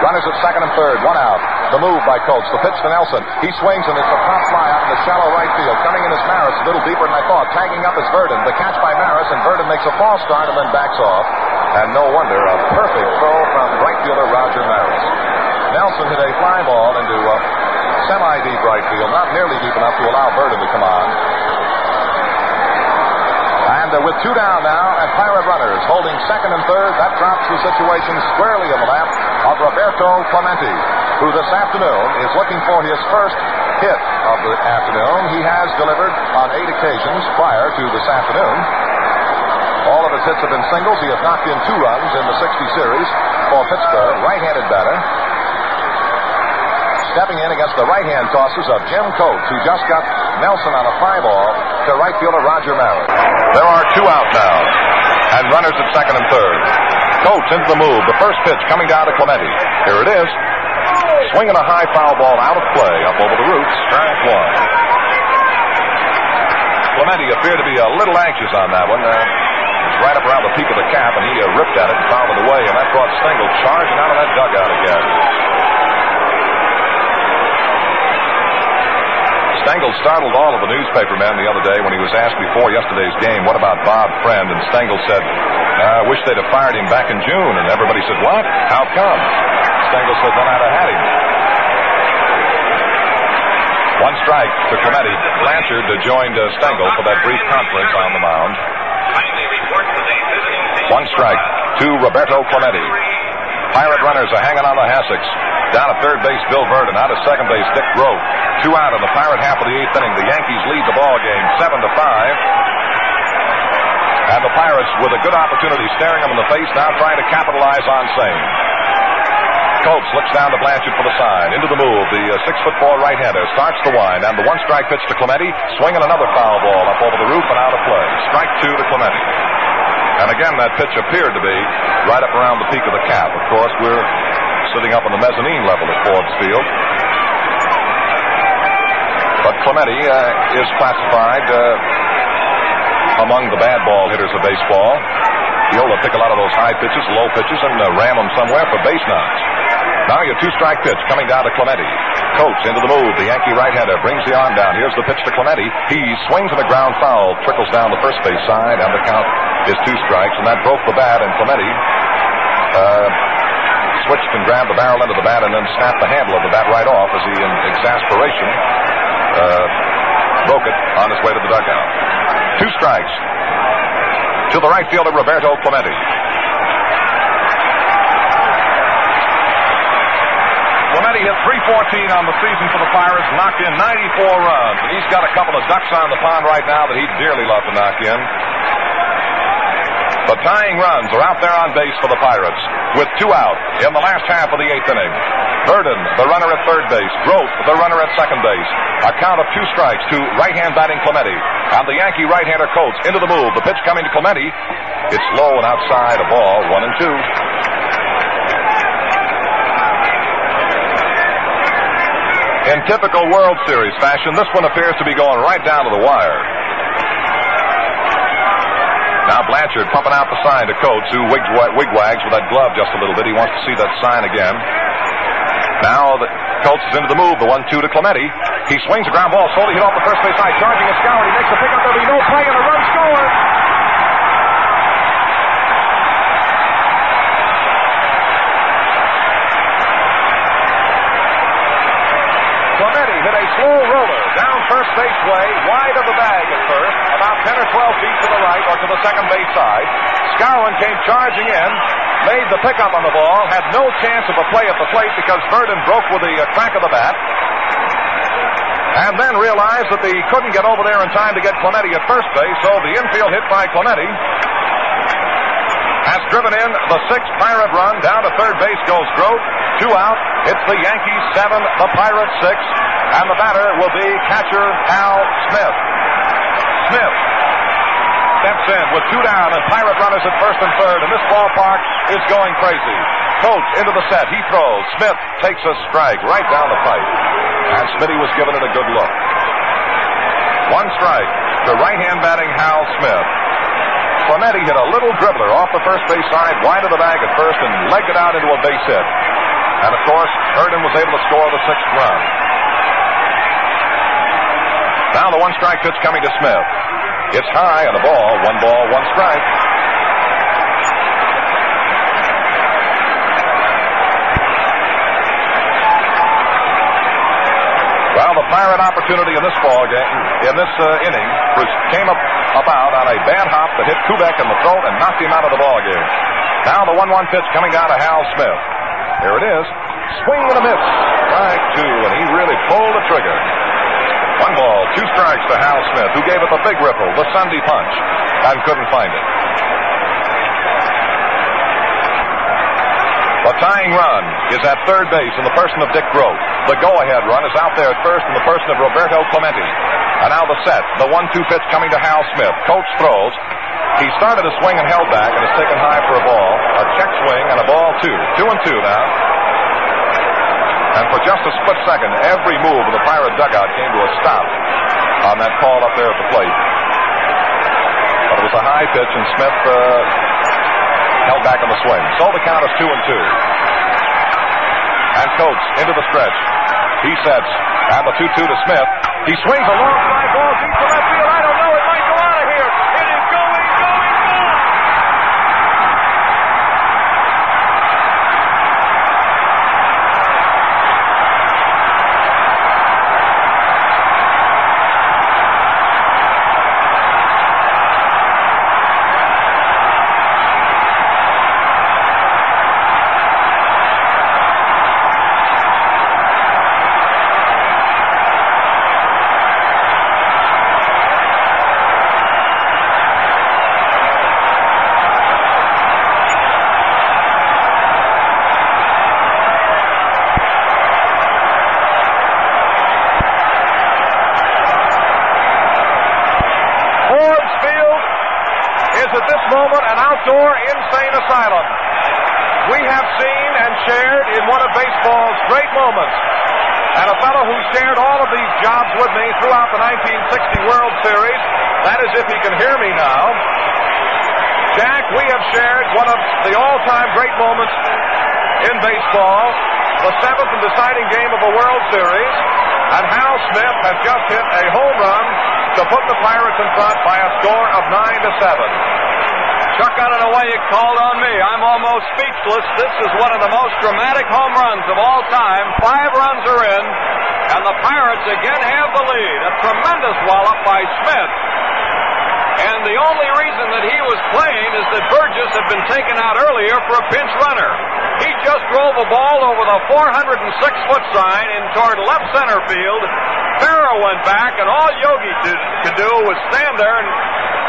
Runners at second and third, 1 out. The move by Coates, the pitch to Nelson. He swings, and it's a pop fly out in the shallow right field. Coming in is Maris, a little deeper than I thought. Tagging up is Burton. The catch by Maris, and Burton makes a false start and then backs off. And no wonder, a perfect throw from right fielder Roger Maris. Nelson hit a fly ball into semi-deep right field, not nearly deep enough to allow Burton to come on. And with 2 down now, and Pirate runners holding second and third, that drops the situation squarely in the lap of Roberto Clemente, who this afternoon is looking for his first hit of the afternoon. He has delivered on 8 occasions prior to this afternoon. All of his hits have been singles. He has knocked in 2 runs in the 60 series for Pittsburgh. Right-handed batter. Stepping in against the right-hand tossers of Jim Coates, who just got Nelson on a fly ball to right fielder Roger Maris. There are 2 out now, and runners at second and third. Coates into the move. The first pitch coming down to Clemente. Here it is. Swinging a high foul ball out of play, up over the roots, strike 1. Clemente appeared to be a little anxious on that one. It's right up around the peak of the cap, and he ripped at it and fouled it away, and that brought Stengel charging out of that dugout again. Stengel startled all of the newspapermen the other day when he was asked before yesterday's game, what about Bob Friend? And Stengel said, I wish they'd have fired him back in June. And everybody said, what? How come? Stengel said, then I'd have had him. 1 strike to Clemente. Blanchard joined Stengel for that brief conference on the mound. 1 strike to Roberto Clemente. Pirate runners are hanging on the hassocks. Down at third base, Bill Burton. Out at second base, Dick Grote. 2 out in the Pirate half of the 8th inning. The Yankees lead the ball game 7-5. And the Pirates, with a good opportunity, staring them in the face, now trying to capitalize on same. Coates looks down to Blanchard for the sign. Into the move. The 6'4" right-hander starts to wind. And the 1-strike pitch to Clemente. Swinging another foul ball up over the roof and out of play. Strike 2 to Clemente. And again, that pitch appeared to be right up around the peak of the cap. Of course, we're sitting up on the mezzanine level at Forbes Field. But Clemente is classified among the bad ball hitters of baseball. He'll pick a lot of those high pitches, low pitches, and ram them somewhere for base knocks. Now your 2-strike pitch coming down to Clemente. Coates into the move. The Yankee right-hander brings the arm down. Here's the pitch to Clemente. He swings to the ground foul, trickles down the first base side, and the count is 2 strikes, and that broke the bat, and Clemente switched and grabbed the barrel end of the bat and then snapped the handle of the bat right off as he, in exasperation, broke it on his way to the dugout. 2 strikes. to the right fielder, Roberto Clemente. Clemente hit .314 on the season for the Pirates, knocked in 94 runs. And he's got a couple of ducks on the pond right now that he'd dearly love to knock in. The tying runs are out there on base for the Pirates with 2 out in the last half of the 8th inning. Burton, the runner at third base. Groth, the runner at second base. A count of 2 strikes to right-hand batting Clemente. And the Yankee right-hander Coates into the move. The pitch coming to Clemente. It's low and outside, a ball, 1-2. In typical World Series fashion, this one appears to be going right down to the wire. Now Blanchard pumping out the sign to Coates, who wigwags with that glove just a little bit. He wants to see that sign again. Now Coates is into the move, the 1-2 to Clemente. He swings a ground ball, slowly hit off the first base side, charging a scour. He makes a pickup, there'll be no play, and a run scored. Clemente hit a slow roller down first base way, wide of the bag at first, about 10 or 12 feet to the right or to the second base side. Skowron came charging in, made the pickup on the ball, had no chance of a play at the plate because Burton broke with the crack of the bat, and then realized that he couldn't get over there in time to get Clemente at first base, so the infield hit by Clemente has driven in the 6th Pirate run. Down to third base goes Groth. 2 out. It's the Yankees 7, the Pirates 6, and the batter will be catcher Al Smith. Smith steps in with 2 down and Pirate runners at first and third, and this ballpark is going crazy. Coates into the set. He throws. Smith takes a strike right down the pipe, and Smitty was giving it a good look. 1 strike to right-hand batting Hal Smith. Clemente hit a little dribbler off the first base side, wide of the bag at first, and legged it out into a base hit. And, of course, Burton was able to score the 6th run. Now the 1-strike pitch coming to Smith. It's high on the ball. 1 ball, 1 strike. Well, the Pirate opportunity in this ball game, in this inning, came about on a bad hop that hit Kubek in the throat and knocked him out of the ball game. Now the 1-1 pitch coming down to Hal Smith. There it is. Swing and a miss. Strike 2, and he really pulled the trigger. 1 ball, 2 strikes to Hal Smith, who gave it the big ripple, the Sunday punch, and couldn't find it. The tying run is at third base in the person of Dick Groth. The go-ahead run is out there at first in the person of Roberto Clemente. And now the set. The 1-2 pitch coming to Hal Smith. Coates throws. He started a swing and held back and is taken high for a ball. A check swing and a ball 2. 2-2 now. And for just a split second, every move of the Pirate dugout came to a stop on that call up there at the plate. But it was a high pitch, and Smith held back on the swing. So the count is 2-2. And Coates into the stretch. He sets. And the 2-2 to Smith. He swings a long fly ball deep to left field. I don't know. It might go out of here. It is going. Outdoor insane asylum. We have seen and shared in one of baseball's great moments, and a fellow who shared all of these jobs with me throughout the 1960 World Series. That is, if he can hear me now. Jack, we have shared one of the all-time great moments in baseball, the 7th and deciding game of the World Series, and Hal Smith has just hit a home run to put the Pirates in front by a score of 9-7. Chuck, I don't know why you called on me. I'm almost speechless. This is one of the most dramatic home runs of all time. 5 runs are in, and the Pirates again have the lead. A tremendous wallop by Smith. And and the only reason that he was playing is that Burgess had been taken out earlier for a pinch runner. He just drove a ball over the 406-foot sign in toward left center field. Farrah went back, and all Yogi could do was stand there and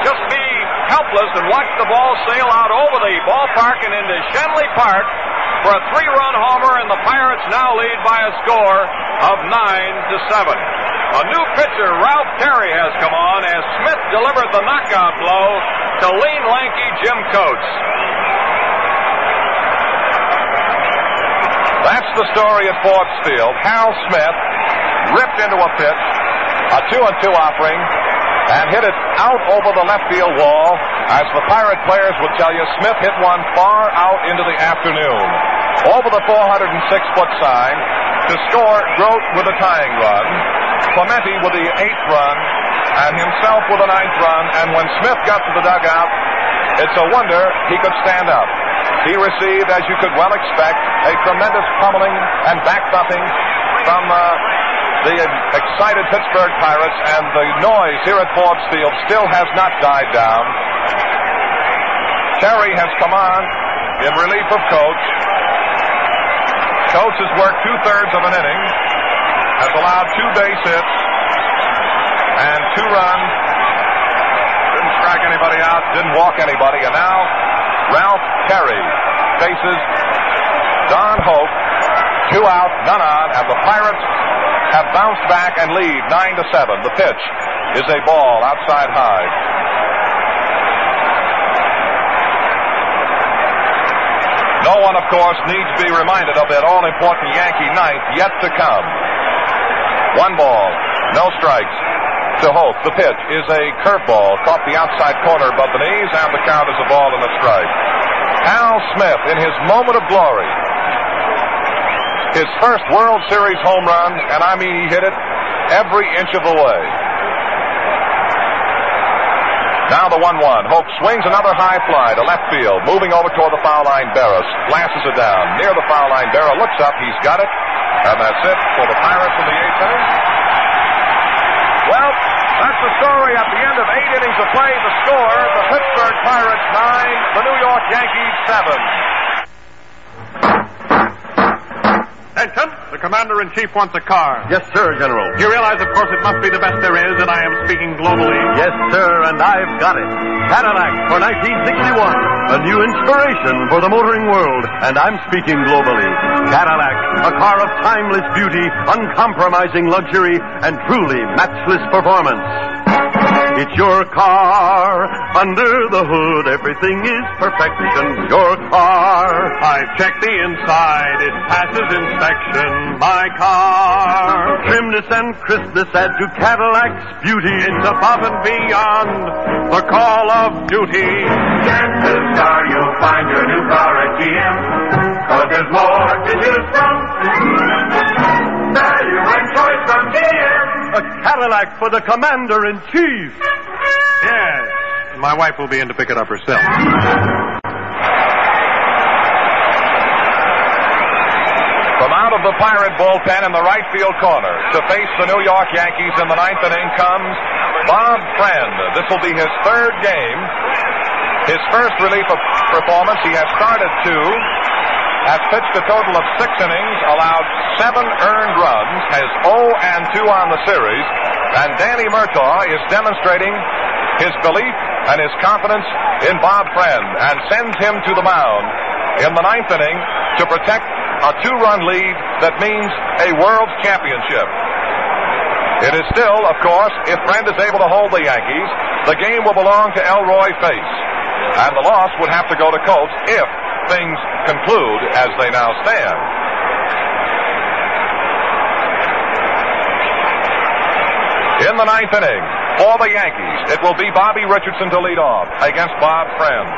just be helpless and watch the ball sail out over the ballpark and into Shenley Park for a 3-run homer, and the Pirates now lead by a score of 9-7. A new pitcher, Ralph Terry, has come on as Smith delivered the knockout blow to lean, lanky Jim Coates. That's the story at Forbes Field. Hal Smith ripped into a pitch, a 2-2 offering, and hit it out over the left field wall. As the Pirate players would tell you, Smith hit one far out into the afternoon, over the 406-foot sign, to score Grote with a tying run, Clemente with the 8th run, and himself with the 9th run. And when Smith got to the dugout, it's a wonder he could stand up. He received, as you could well expect, a tremendous pummeling and back-thumping from the excited Pittsburgh Pirates, and the noise here at Forbes Field still has not died down. Terry has come on in relief of Coates. Coates has worked 2/3 of an inning, has allowed 2 base hits and 2 runs. Didn't strike anybody out, didn't walk anybody, and now Ralph Terry faces Don Hope. 2 out, none on, and the Pirates have bounced back and lead 9-7. The pitch is a ball outside high. No one, of course, needs to be reminded of that all-important Yankee ninth yet to come. 1 ball, no strikes to Hope. The pitch is a curveball, caught the outside corner above the knees, and the count is a ball and a strike. Hal Smith, in his moment of glory, his first World Series home run, and I mean he hit it every inch of the way. Now the 1-1. Hope swings another high fly to left field, moving over toward the foul line. Berra glasses it down. Near the foul line, Berra looks up. He's got it. And that's it for the Pirates in the 8th inning. Well, that's the story at the end of 8 innings of play. The score, the Pittsburgh Pirates 9, the New York Yankees 7. Attention! The Commander-in-Chief wants a car. Yes, sir, General. You realize, of course, it must be the best there is, and I am speaking globally. Yes, sir, and I've got it. Cadillac for 1961. A new inspiration for the motoring world, and I'm speaking globally. Cadillac, a car of timeless beauty, uncompromising luxury, and truly matchless performance. It's your car. Under the hood, everything is perfection. Your car. I've checked the inside. It passes inspection. My car. Trimness and crispness add to Cadillac's beauty. It's above and beyond the call of duty. Chances are you'll find your new car at GM, 'cause there's more to choose from. Value and choice from GM. A Cadillac for the Commander-in-Chief. Yes. My wife will be in to pick it up herself. From out of the Pirate bullpen in the right field corner to face the New York Yankees in the 9th inning comes Bob Friend. This will be his 3rd game. His first relief performance, he has started 2, has pitched a total of 6 innings, allowed 7 earned runs, has 0-2 on the series, and Danny Murtaugh is demonstrating his belief and his confidence in Bob Friend and sends him to the mound in the 9th inning to protect a 2-run lead that means a world championship. It is still, of course, if Friend is able to hold the Yankees, the game will belong to Elroy Face, and the loss would have to go to Coates if things conclude as they now stand. In the 9th inning, for the Yankees, it will be Bobby Richardson to lead off against Bob Friend.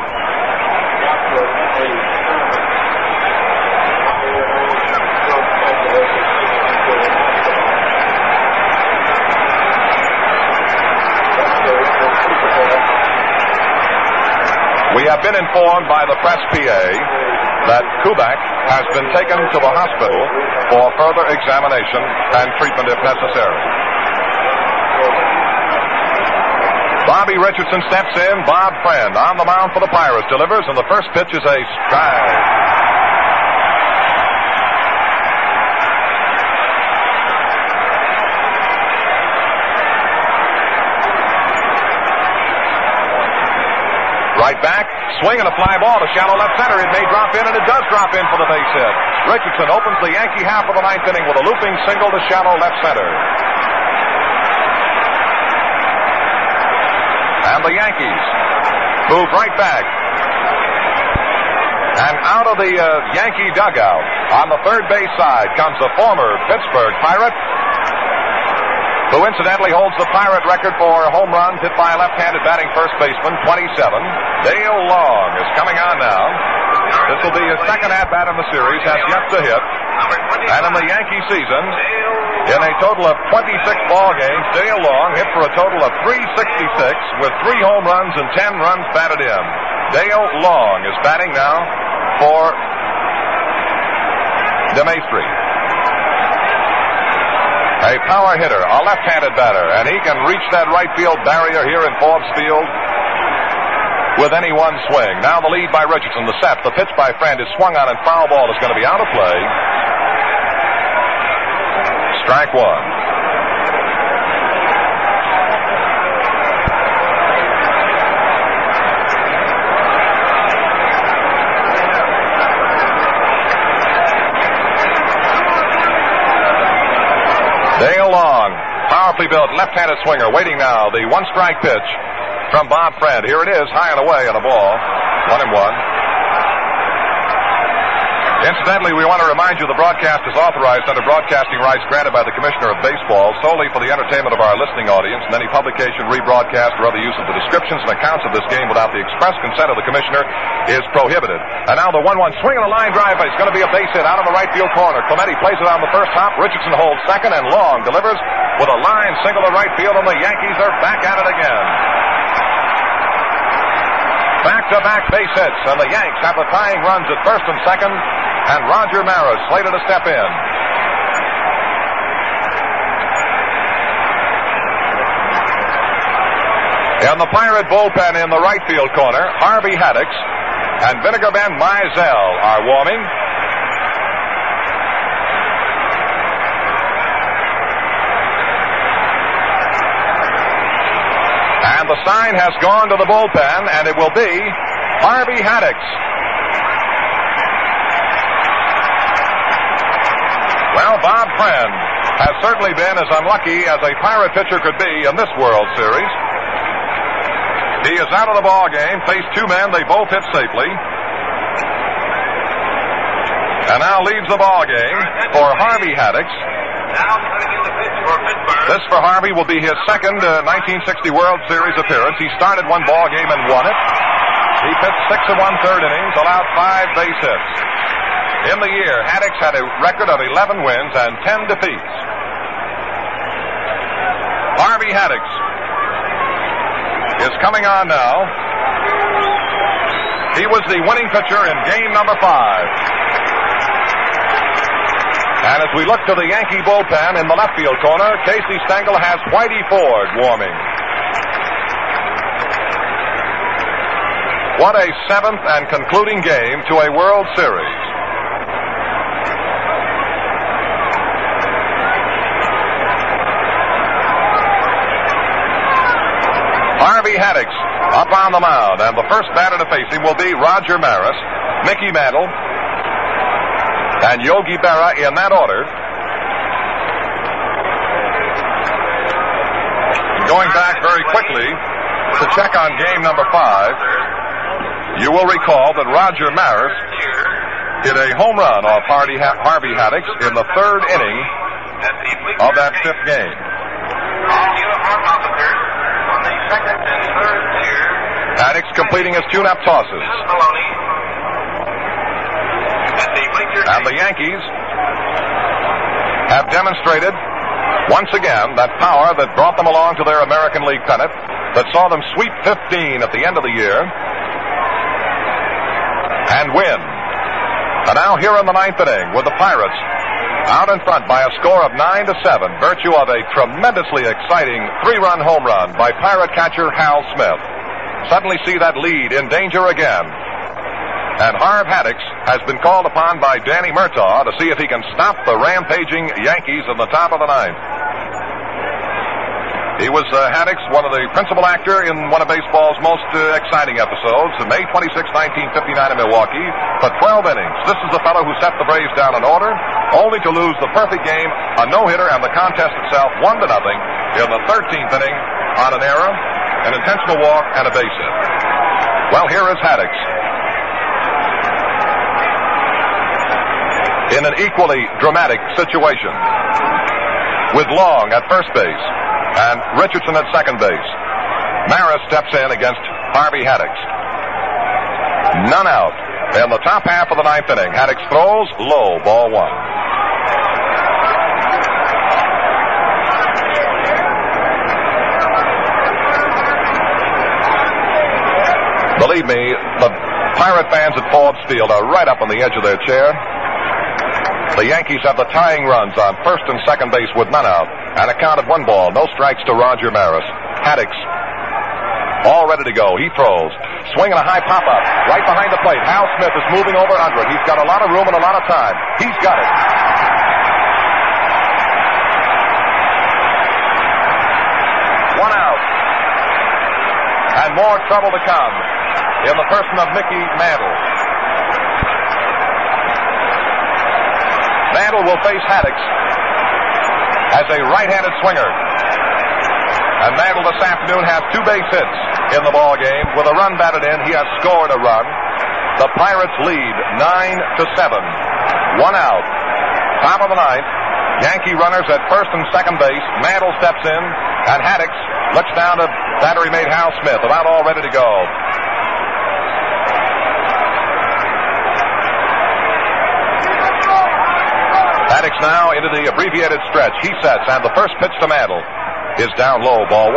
We have been informed by the press PA that Kubek has been taken to the hospital for further examination and treatment if necessary. Bobby Richardson steps in. Bob Friend on the mound for the Pirates delivers, and the first pitch is a strike. Right back, swing and a fly ball to shallow left center. It may drop in, and it does drop in for the base hit. Richardson opens the Yankee half of the ninth inning with a looping single to shallow left center. And the Yankees move right back. And out of the Yankee dugout on the third base side comes the former Pittsburgh Pirate, who incidentally holds the Pirate record for home runs hit by a left-handed batting first baseman, 27. Dale Long is coming on now. This will be his second at-bat in the series, has yet to hit. And in the Yankee season, in a total of 26 ball games, Dale Long hit for a total of 366 with 3 home runs and 10 runs batted in. Dale Long is batting now for DeMaestri. A power hitter, a left-handed batter, and he can reach that right field barrier here in Forbes Field with any one swing. Now the lead by Richardson. The set, the pitch by Friend is swung on, and foul ball is going to be out of play. Strike one. Dale Long, powerfully built left-handed swinger, waiting now. The one-strike pitch from Bob Friend. Here it is, high and away on a ball. 1-1. Incidentally, we want to remind you the broadcast is authorized under broadcasting rights granted by the Commissioner of Baseball solely for the entertainment of our listening audience, and any publication, rebroadcast, or other use of the descriptions and accounts of this game without the express consent of the Commissioner is prohibited. And now the 1-1 swing and a line drive. It's going to be a base hit out of the right field corner. Clemente plays it on the first hop. Richardson holds second, and Long delivers with a line single to right field, and the Yankees are back at it again. Back-to-back base hits, and the Yanks have the tying runs at first and second, and Roger Maris slated to step in. In the Pirate bullpen in the right field corner, Harvey Haddix and Vinegar Ben Mizell are warming. And the sign has gone to the bullpen, and it will be Harvey Haddix. Well, Bob Friend has certainly been as unlucky as a Pirate pitcher could be in this World Series. He is out of the ball game, faced 2 men, they both hit safely. And now leads the ball game for Harvey Haddix. This for Harvey will be his second 1960 World Series appearance. He started one ball game and won it. He pitched 6 1/3 innings, allowed 5 base hits. In the year, Haddix had a record of 11 wins and 10 defeats. Harvey Haddix is coming on now. He was the winning pitcher in game number 5. And as we look to the Yankee bullpen in the left field corner, Casey Stengel has Whitey Ford warming. What a 7th and concluding game to a World Series. Harvey Haddix up on the mound, and the first batter to face him will be Roger Maris, Mickey Mantle, and Yogi Berra in that order. Going back very quickly to check on game number 5, you will recall that Roger Maris hit a home run off Harvey Haddix in the 3rd inning of that 5th game. Haddix completing his tune-up tosses. And the Yankees have demonstrated once again that power that brought them along to their American League pennant, that saw them sweep 15 at the end of the year and win. And now here in the 9th inning with the Pirates out in front by a score of 9-7, virtue of a tremendously exciting 3-run home run by Pirate catcher Hal Smith. Suddenly see that lead in danger again. And Harv Haddix has been called upon by Danny Murtaugh to see if he can stop the rampaging Yankees in the top of the ninth. He was Haddix, one of the principal actor in one of baseball's most exciting episodes, May 26, 1959 in Milwaukee, for 12 innings. This is the fellow who set the Braves down in order, only to lose the perfect game, a no-hitter, and the contest itself 1-0 in the 13th inning on an error, an intentional walk, and a base hit. Well, here is Haddix. In an equally dramatic situation, with Long at first base and Richardson at second base. Maris steps in against Harvey Haddix. None out. In the top half of the ninth inning, Haddix throws low, ball 1. Believe me, the Pirate fans at Forbes Field are right up on the edge of their chair. The Yankees have the tying runs on first and second base with none out, and a count of 1 ball, no strikes to Roger Maris. Haddix, all ready to go. He throws, swinging a high pop-up right behind the plate. Hal Smith is moving over under it. He's got a lot of room and a lot of time. He's got it. One out, and more trouble to come in the person of Mickey Mantle. Mantle will face Haddix as a right-handed swinger. And Mantle this afternoon has 2 base hits in the ball game. With a run batted in, he has scored a run. The Pirates lead 9-7. 1 out. Top of the ninth. Yankee runners at first and second base. Mantle steps in, and Haddix looks down to battery-mate Hal Smith, about all ready to go. Haddix now into the abbreviated stretch. He sets, and the first pitch to Mantle is down low, ball 1.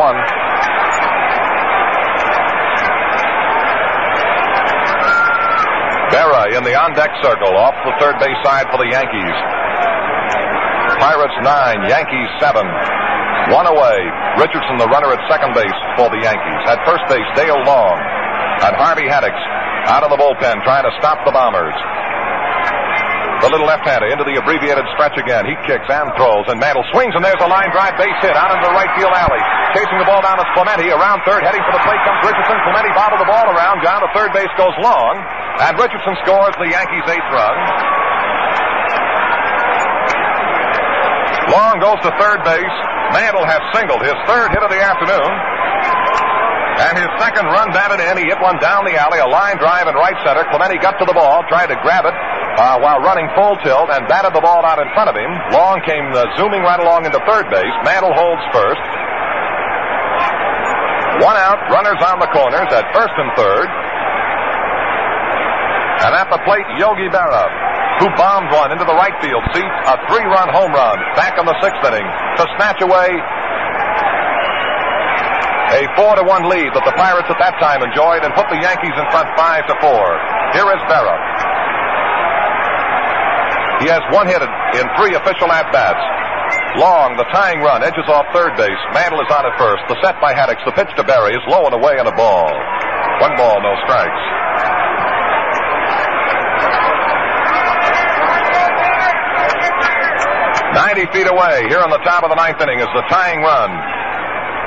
Berra in the on-deck circle off the third base side for the Yankees. Pirates 9, Yankees 7. 1 away. Richardson, the runner at second base for the Yankees. At first base, Dale Long. And Harvey Haddix out of the bullpen trying to stop the Bombers. The little left-hander into the abbreviated stretch again. He kicks and throws, and Mantle swings, and there's a line drive base hit out into the right field alley. Chasing the ball down is Clemente. Around third, heading for the plate comes Richardson. Clemente bobbled the ball around. Down to third base goes Long, and Richardson scores the Yankees' 8th run. Long goes to third base. Mantle has singled his 3rd hit of the afternoon. And his second run batted in. He hit one down the alley, a line drive in right center. Clemente got to the ball, tried to grab it while running full tilt, and batted the ball out in front of him. Long came zooming right along into third base. Mantle holds first. 1 out, runners on the corners at first and third. And at the plate, Yogi Berra, who bombed one into the right field seat, a 3-run home run back in the 6th inning to snatch away a 4-1 lead that the Pirates at that time enjoyed and put the Yankees in front 5-4. Here is Berra. He has 1 hit in 3 official at-bats. Long, the tying run, edges off third base. Mantle is on at first. The set by Haddix. The pitch to Berra is low and away and a ball. 1 ball, no strikes. "90 feet away, here in the top of the 9th inning, is the tying run.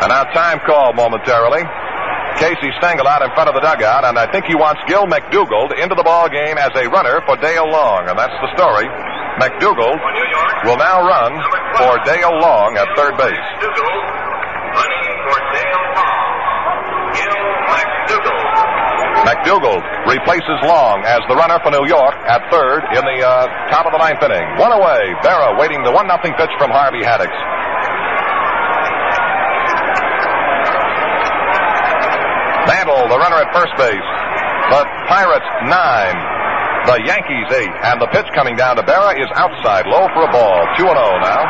And our time call momentarily. Casey Stengel out in front of the dugout, and I think he wants Gil McDougald into the ball game as a runner for Dale Long, and that's the story. McDougald will now run for Dale Long at third base. McDougald running for Dale Long. Gil McDougald. McDougald replaces Long as the runner for New York at third in the top of the 9th inning. 1 away. Berra waiting the 1-0 pitch from Harvey Haddix. Mantle, the runner at first base. The Pirates 9, the Yankees 8, and the pitch coming down to Berra is outside, low for a ball. 2-0 now.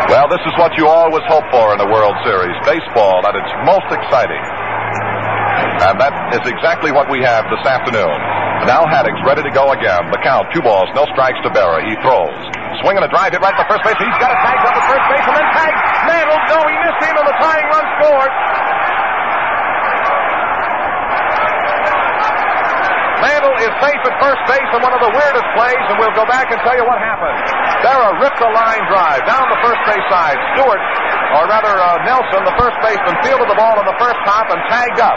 Well, this is what you always hope for in a World Series. Baseball at its most exciting. And that is exactly what we have this afternoon. Now Haddock's ready to go again. The count, 2 balls, no strikes to Berra. He throws. Swinging a drive, hit right to first base. He's got it tagged up at first base and then tagged. Mantle, no, he missed him and the tying run scored. Mantle is safe at first base in one of the weirdest plays, and we'll go back and tell you what happened. Berra ripped a line drive down the first base side. Stewart, or rather Nelson, the first baseman, fielded the ball in the first hop and tagged up.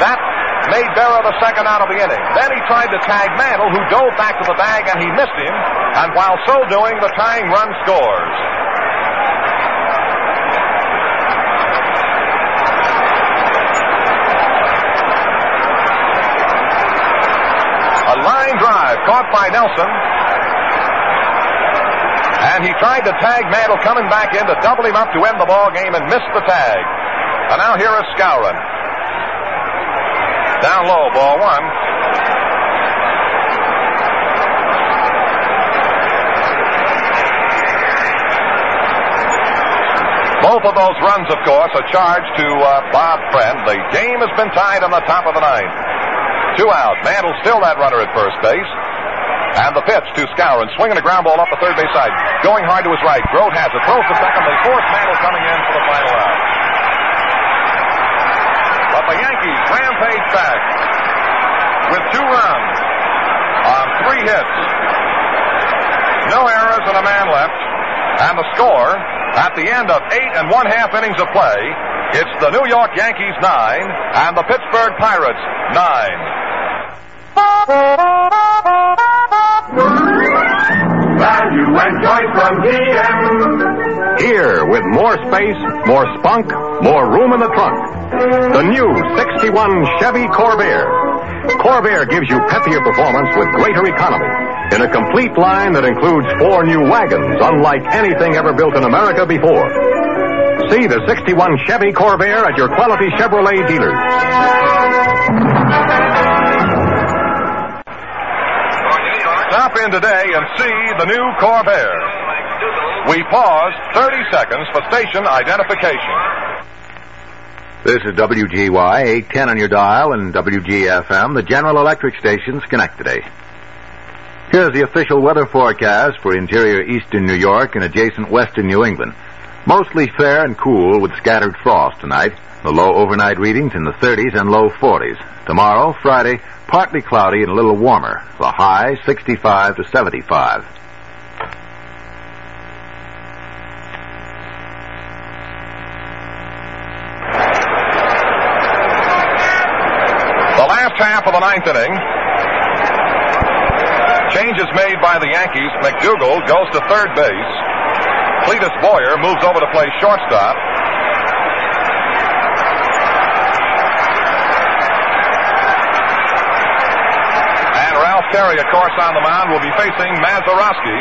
That made Berra the second out of the inning. Then he tried to tag Mantle, who dove back to the bag, and he missed him. And while so doing, the tying run scores. A line drive caught by Nelson. And he tried to tag Mantle coming back in to double him up to end the ball game and missed the tag. And now here is Skowron. Down low, ball 1. Both of those runs, of course, are charged to Bob Friend. The game has been tied on the top of the 9th. 2 out. Mantle still that runner at first base. And the pitch to Skowron, swinging a ground ball up the third base side. Going hard to his right. Grote has it. Throws to second. They force Mantle coming in for the final out. But the Yankees rampage back with 2 runs on 3 hits. No errors and a man left. And the score at the end of 8 1/2 innings of play, it's the New York Yankees 9 and the Pittsburgh Pirates 9. Value and joy from GM. Here, with more space, more spunk, more room in the trunk. The new 61 Chevy Corvair. Corvair gives you peppier performance with greater economy in a complete line that includes 4 new wagons, unlike anything ever built in America before. See the 61 Chevy Corvair at your quality Chevrolet dealers. Stop in today and see the new Corvair. We pause 30 seconds for station identification. This is WGY 810 on your dial and WGFM, the General Electric station, Schenectady. Here's the official weather forecast for interior eastern New York and adjacent western New England. Mostly fair and cool with scattered frost tonight. The low overnight readings in the 30s and low 40s. Tomorrow, Friday, partly cloudy and a little warmer. The high 65 to 75. The last half of the 9th inning. Changes made by the Yankees. McDougal goes to third base. Cletus Boyer moves over to play shortstop. And Ralph Terry, of course, on the mound will be facing Mazeroski.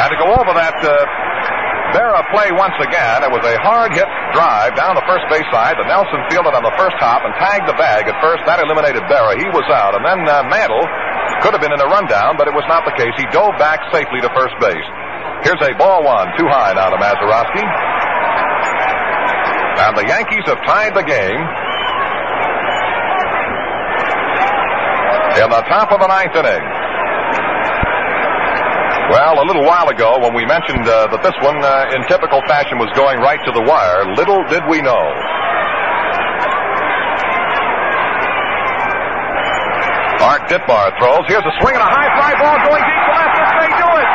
And to go over that Berra play once again, it was a hard-hit drive down the first base side. The Nelson fielded on the first hop and tagged the bag at first. That eliminated Berra. He was out. And then Mantle could have been in a rundown, but it was not the case. He dove back safely to first base. Here's a ball 1, too high now to Mazeroski. And the Yankees have tied the game in the top of the 9th inning. Well, a little while ago when we mentioned that this one, in typical fashion, was going right to the wire, little did we know. Art Ditbar throws. Here's a swing and a high fly ball going deep to left. This may do it.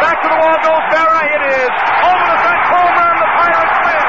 Back to the wall goes Berra. It is over the fence. Home run. The Pirates win.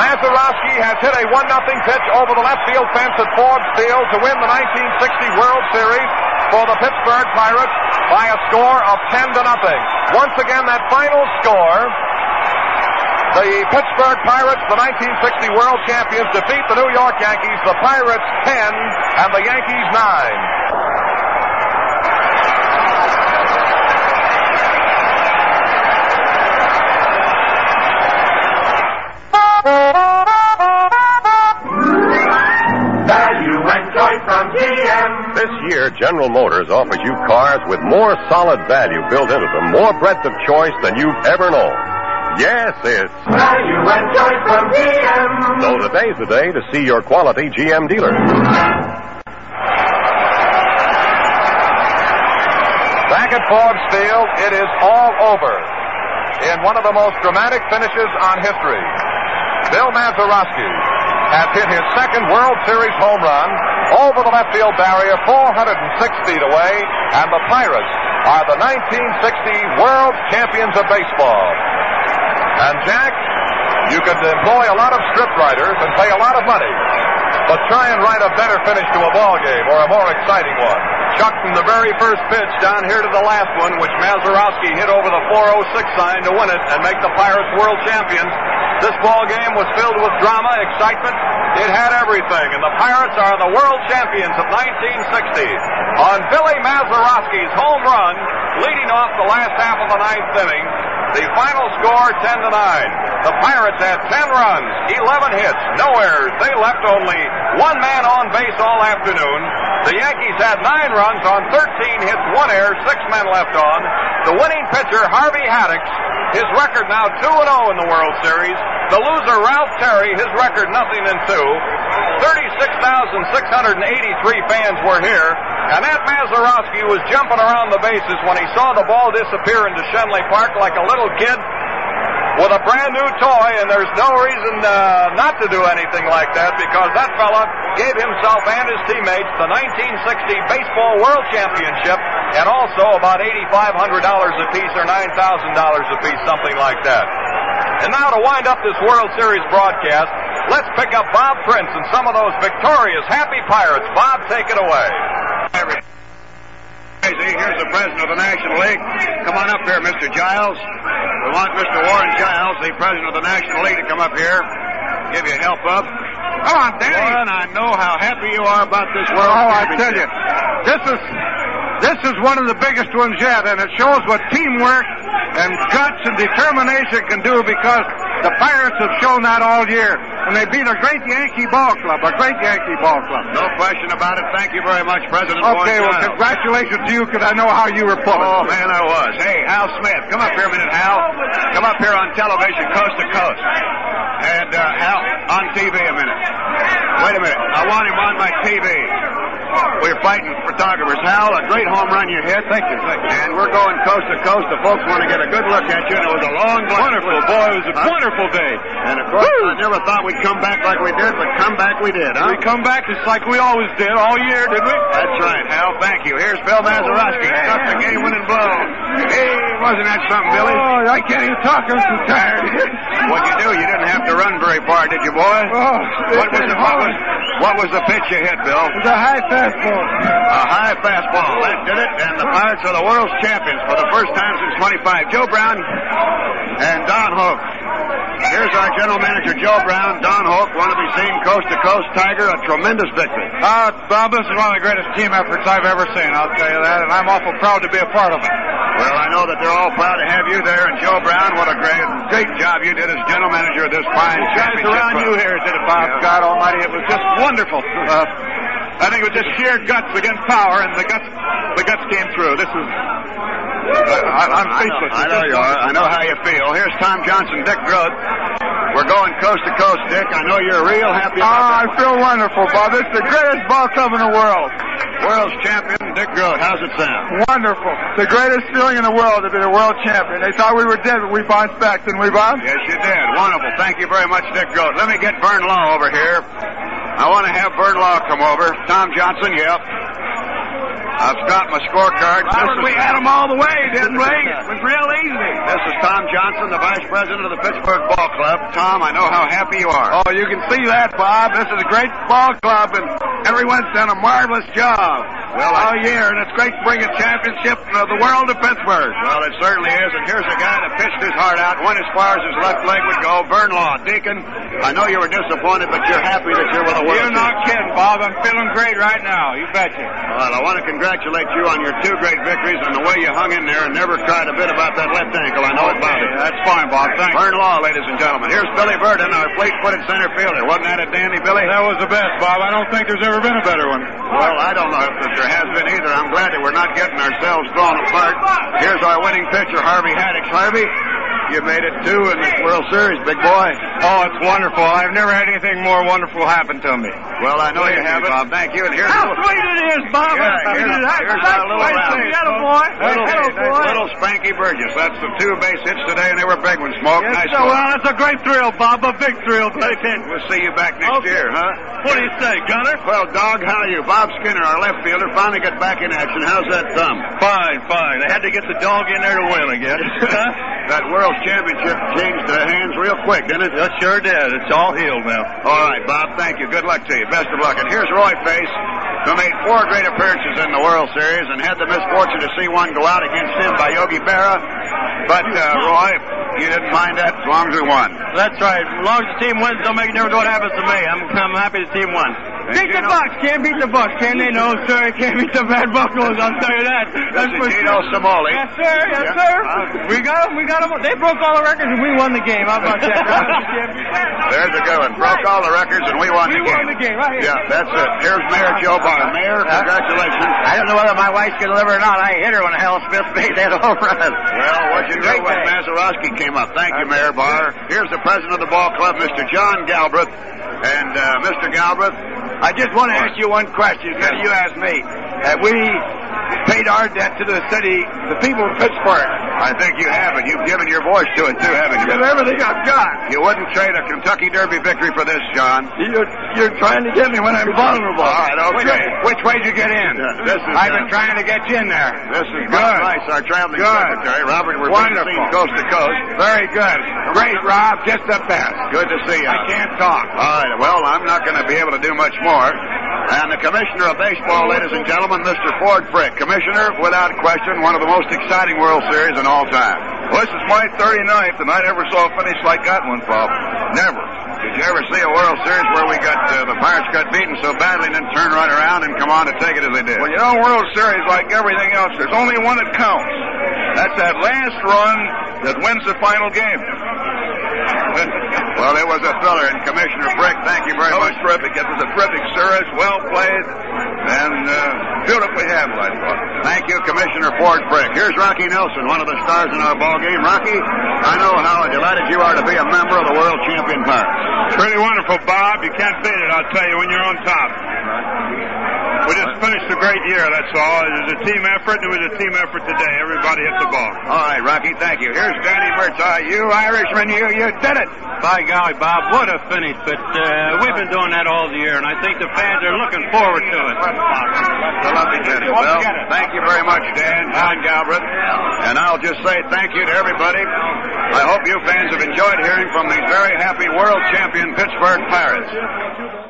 Mazeroski has hit a 1-0 pitch over the left field fence at Forbes Field to win the 1960 World Series. for the Pittsburgh Pirates by a score of 10-0. Once again, that final score, the Pittsburgh Pirates, the 1960 World Champions, defeat the New York Yankees, the Pirates 10 and the Yankees 9. This year, General Motors offers you cars with more solid value built into them, more breadth of choice than you've ever known. Yes, it's value and choice from GM. So today's the day to see your quality GM dealer. Back at Forbes Field, it is all over in one of the most dramatic finishes on history. Bill Mazeroski has hit his second World Series home run over the left field barrier, 406 feet away, and the Pirates are the 1960 World Champions of baseball. And Jack, you could employ a lot of script writers and pay a lot of money, but try and write a better finish to a ball game or a more exciting one. Chuck, from the very first pitch down here to the last one, which Mazeroski hit over the 406 sign to win it and make the Pirates world champions, this ball game was filled with drama, excitement. It had everything, and the Pirates are the world champions of 1960. On Billy Mazeroski's home run, leading off the last half of the ninth inning, the final score 10-9. The Pirates had 10 runs, 11 hits, no errors. They left only one man on base all afternoon. The Yankees had 9 runs on 13 hits, 1 error, 6 men left on. The winning pitcher, Harvey Haddix, his record now 2-0 in the World Series. The loser, Ralph Terry, his record 0-2. 36,683 fans were here, and that Mazeroski was jumping around the bases when he saw the ball disappear into Shenley Park like a little kid with a brand new toy, and there's no reason not to do anything like that, because that fella gave himself and his teammates the 1960 Baseball World Championship, and also about $8,500 apiece or $9,000 apiece, something like that. And now to wind up this World Series broadcast, let's pick up Bob Prince and some of those victorious, happy Pirates. Bob, take it away. Here's the president of the National League. Come on up here, Mr. Giles. We want Mr. Warren Giles, the president of the National League, to come up here, give you help up. Come on, Danny. Warren, I know how happy you are about this World Championship. I tell you, this is one of the biggest ones yet, and it shows what teamwork and guts and determination can do, because the Pirates have shown that all year. And they beat a great Yankee ball club, No question about it. Thank you very much, President Warren. Okay, well, congratulations to you, because I know how you were pulling. Oh, man, I was. Hey, Hal Smith, come up here a minute, Hal. Come up here on television, coast to coast. And, Hal, on TV a minute. Wait a minute. I want him on my TV. We're fighting photographers. Hal, a great home run you hit. Thank you. And we're going coast to coast. The folks want to get a good look at you. And it was a long, wonderful, boy. It was a wonderful day. And of course, I never thought we'd come back like we did, but come back we did, huh? We come back just like we always did all year, didn't we? That's right, Hal. Thank you. Here's Bill Mazeroski. Struck the game-winning blow. Hey, wasn't that something, Billy? Oh, I can't even talk. I'm too tired. What'd you do? You didn't have to run very far, did you, boy? What was the pitch you hit, Bill? It was a high fastball. A high fastball. That did it. And the Pirates are the world's champions for the first time since 25. Joe Brown and Don Hoke. Here's our general manager, Joe Brown. Don Hoke, want to be seen coast to coast. Tiger, a tremendous victory. Bob, this is one of the greatest team efforts I've ever seen, I'll tell you that, and I'm awful proud to be a part of it. Well, I know that they're all proud to have you there, and Joe Brown, what a great job you did as general manager of this fine championship. Guys around you here did it, Bob. Yeah. God almighty, it was just wonderful. I think it was just sheer guts against power, and the guts came through. This is... I'm speechless. I know you are. I know how you feel. Here's Tom Johnson, Dick Groat. We're going coast to coast, Dick. I know you're real happy about I feel wonderful, Bob. It's the greatest ball club in the world. World's champion, Dick Groat. How's it sound? Wonderful. The greatest feeling in the world to be the world champion. They thought we were dead, but we bounced back, didn't we, Bob? Yes, you did. Wonderful. Thank you very much, Dick Groat. Let me get Vern Law over here. I want to have Vern Law come over. Tom Johnson, yep. I've got my scorecard. We had them all the way, didn't we? It was real easy. This is Tom Johnson, the vice president of the Pittsburgh Ball Club. Tom, I know how happy you are. Oh, you can see that, Bob. This is a great ball club, and everyone's done a marvelous job. Well, all year, and it's great to bring a championship of the world to Pittsburgh. Well, it certainly is, and here's a guy that pitched his heart out, went as far as his left leg would go, Vern Law. Deacon, I know you were disappointed, but you're happy that you're with the world. You're not kidding, Bob. I'm feeling great right now. You betcha. Well, I want to congratulate you on your 2 great victories and the way you hung in there and never cried a bit about that left ankle. I know it bothered you. That's fine, Bob. Thanks. Vern Law, ladies and gentlemen. Here's Billy Burton, our fleet-footed center fielder. Wasn't that a dandy, Billy? That was the best, Bob. I don't think there's ever been a better one. Well, I don't know if there has been either. I'm glad that we're not getting ourselves thrown apart. Here's our winning pitcher, Harvey Haddix. Harvey, you made it 2 in this World Series, big boy. Oh, it's wonderful. I've never had anything more wonderful happen to me. Well, I know you haven't. Bob, thank you. And here's how sweet it is, Bob. Here's our little round. Little Spanky Burgess. That's the 2 base hits today, and they were big ones, Smoke. Yes, nice well, that's a great thrill, Bob. A big thrill. Pay attention. We'll see you back next year, huh? What do you say, Gunner? Well, Dog, how are you? Bob Skinner, our left fielder, finally got back in action. How's that thumb? Fine. They had to get the dog in there to win again. That World Championship changed their hands real quick, didn't it? It sure did. It's all healed now. All right, Bob, thank you. Good luck to you. Best of luck. And here's Roy Face, who made 4 great appearances in the World Series and had the misfortune to see one go out against him by Yogi Berra. But, Roy, you didn't mind that as long as we won. That's right. As long as the team wins, don't make it never what happens to me. I'm happy the team won. Beat the Bucks. Can't beat the Bucks, can they? No, sir. Can't beat the Bad Buckles. I'll tell you that. That's for Gino Samoli. Yes, sir. Yes, sir. We got them. They broke all the records and we won the game. How about that? There's a good one. Broke all the records and we won the game. We won the game right here. Yeah, that's it. Here's Mayor Joe Barr. Mayor, congratulations. I don't know whether my wife's going to live or not. I hit her when Hal Smith made that home run. Well, what'd you do when Mazeroski came up? Thank you, Mayor Barr. Here's the president of the ball club, Mr. John Galbraith. And, Mr. Galbraith, I just want to ask you one question. You asked me. We paid our debt to the city, the people of Pittsburgh. I think you have it. You've given your voice to it, too, haven't you? Give everything I've got. You wouldn't trade a Kentucky Derby victory for this, John. You're trying to get me when I'm vulnerable. All right, okay. Which way'd you get in? I've been trying to get you in there. This is Bob Rice, our traveling secretary. Robert, we're wonderful. Coast to coast. Very good. Great, Rob. Just the best. Good to see you. I can't talk. All right, well, I'm not going to be able to do much more. And the commissioner of baseball, ladies and gentlemen, Mr. Ford Frick. Commissioner, without question, one of the most exciting World Series in all time. Well, this is my 39th, and I never saw a finish like that one, Bob. Never. Did you ever see a World Series where we got the Pirates got beaten so badly and then turned right around and come on to take it as they did? Well, you know, World Series, like everything else, there's only one that counts. That's that last run that wins the final game. Well, it was a thriller, and Commissioner Frick, thank you very much. Terrific. It was a terrific series, well played, and beautifully handled, I thought. Thank you, Commissioner Ford Frick. Here's Rocky Nelson, one of the stars in our ball game. Rocky, I know how delighted you are to be a member of the World Champion Pirates. Pretty wonderful, Bob. You can't beat it, I'll tell you, when you're on top. We just finished a great year, that's all. It was a team effort, and it was a team effort today. Everybody hit the ball. All right, Rocky, thank you. Here's Danny Murtaugh. You Irishman, you did it. By golly, Bob, what a finish. But we've been doing that all the year, and I think the fans are looking forward to it. Well, thank you very much, Dan, John Galbraith. And I'll just say thank you to everybody. I hope you fans have enjoyed hearing from these very happy world champion Pittsburgh Pirates.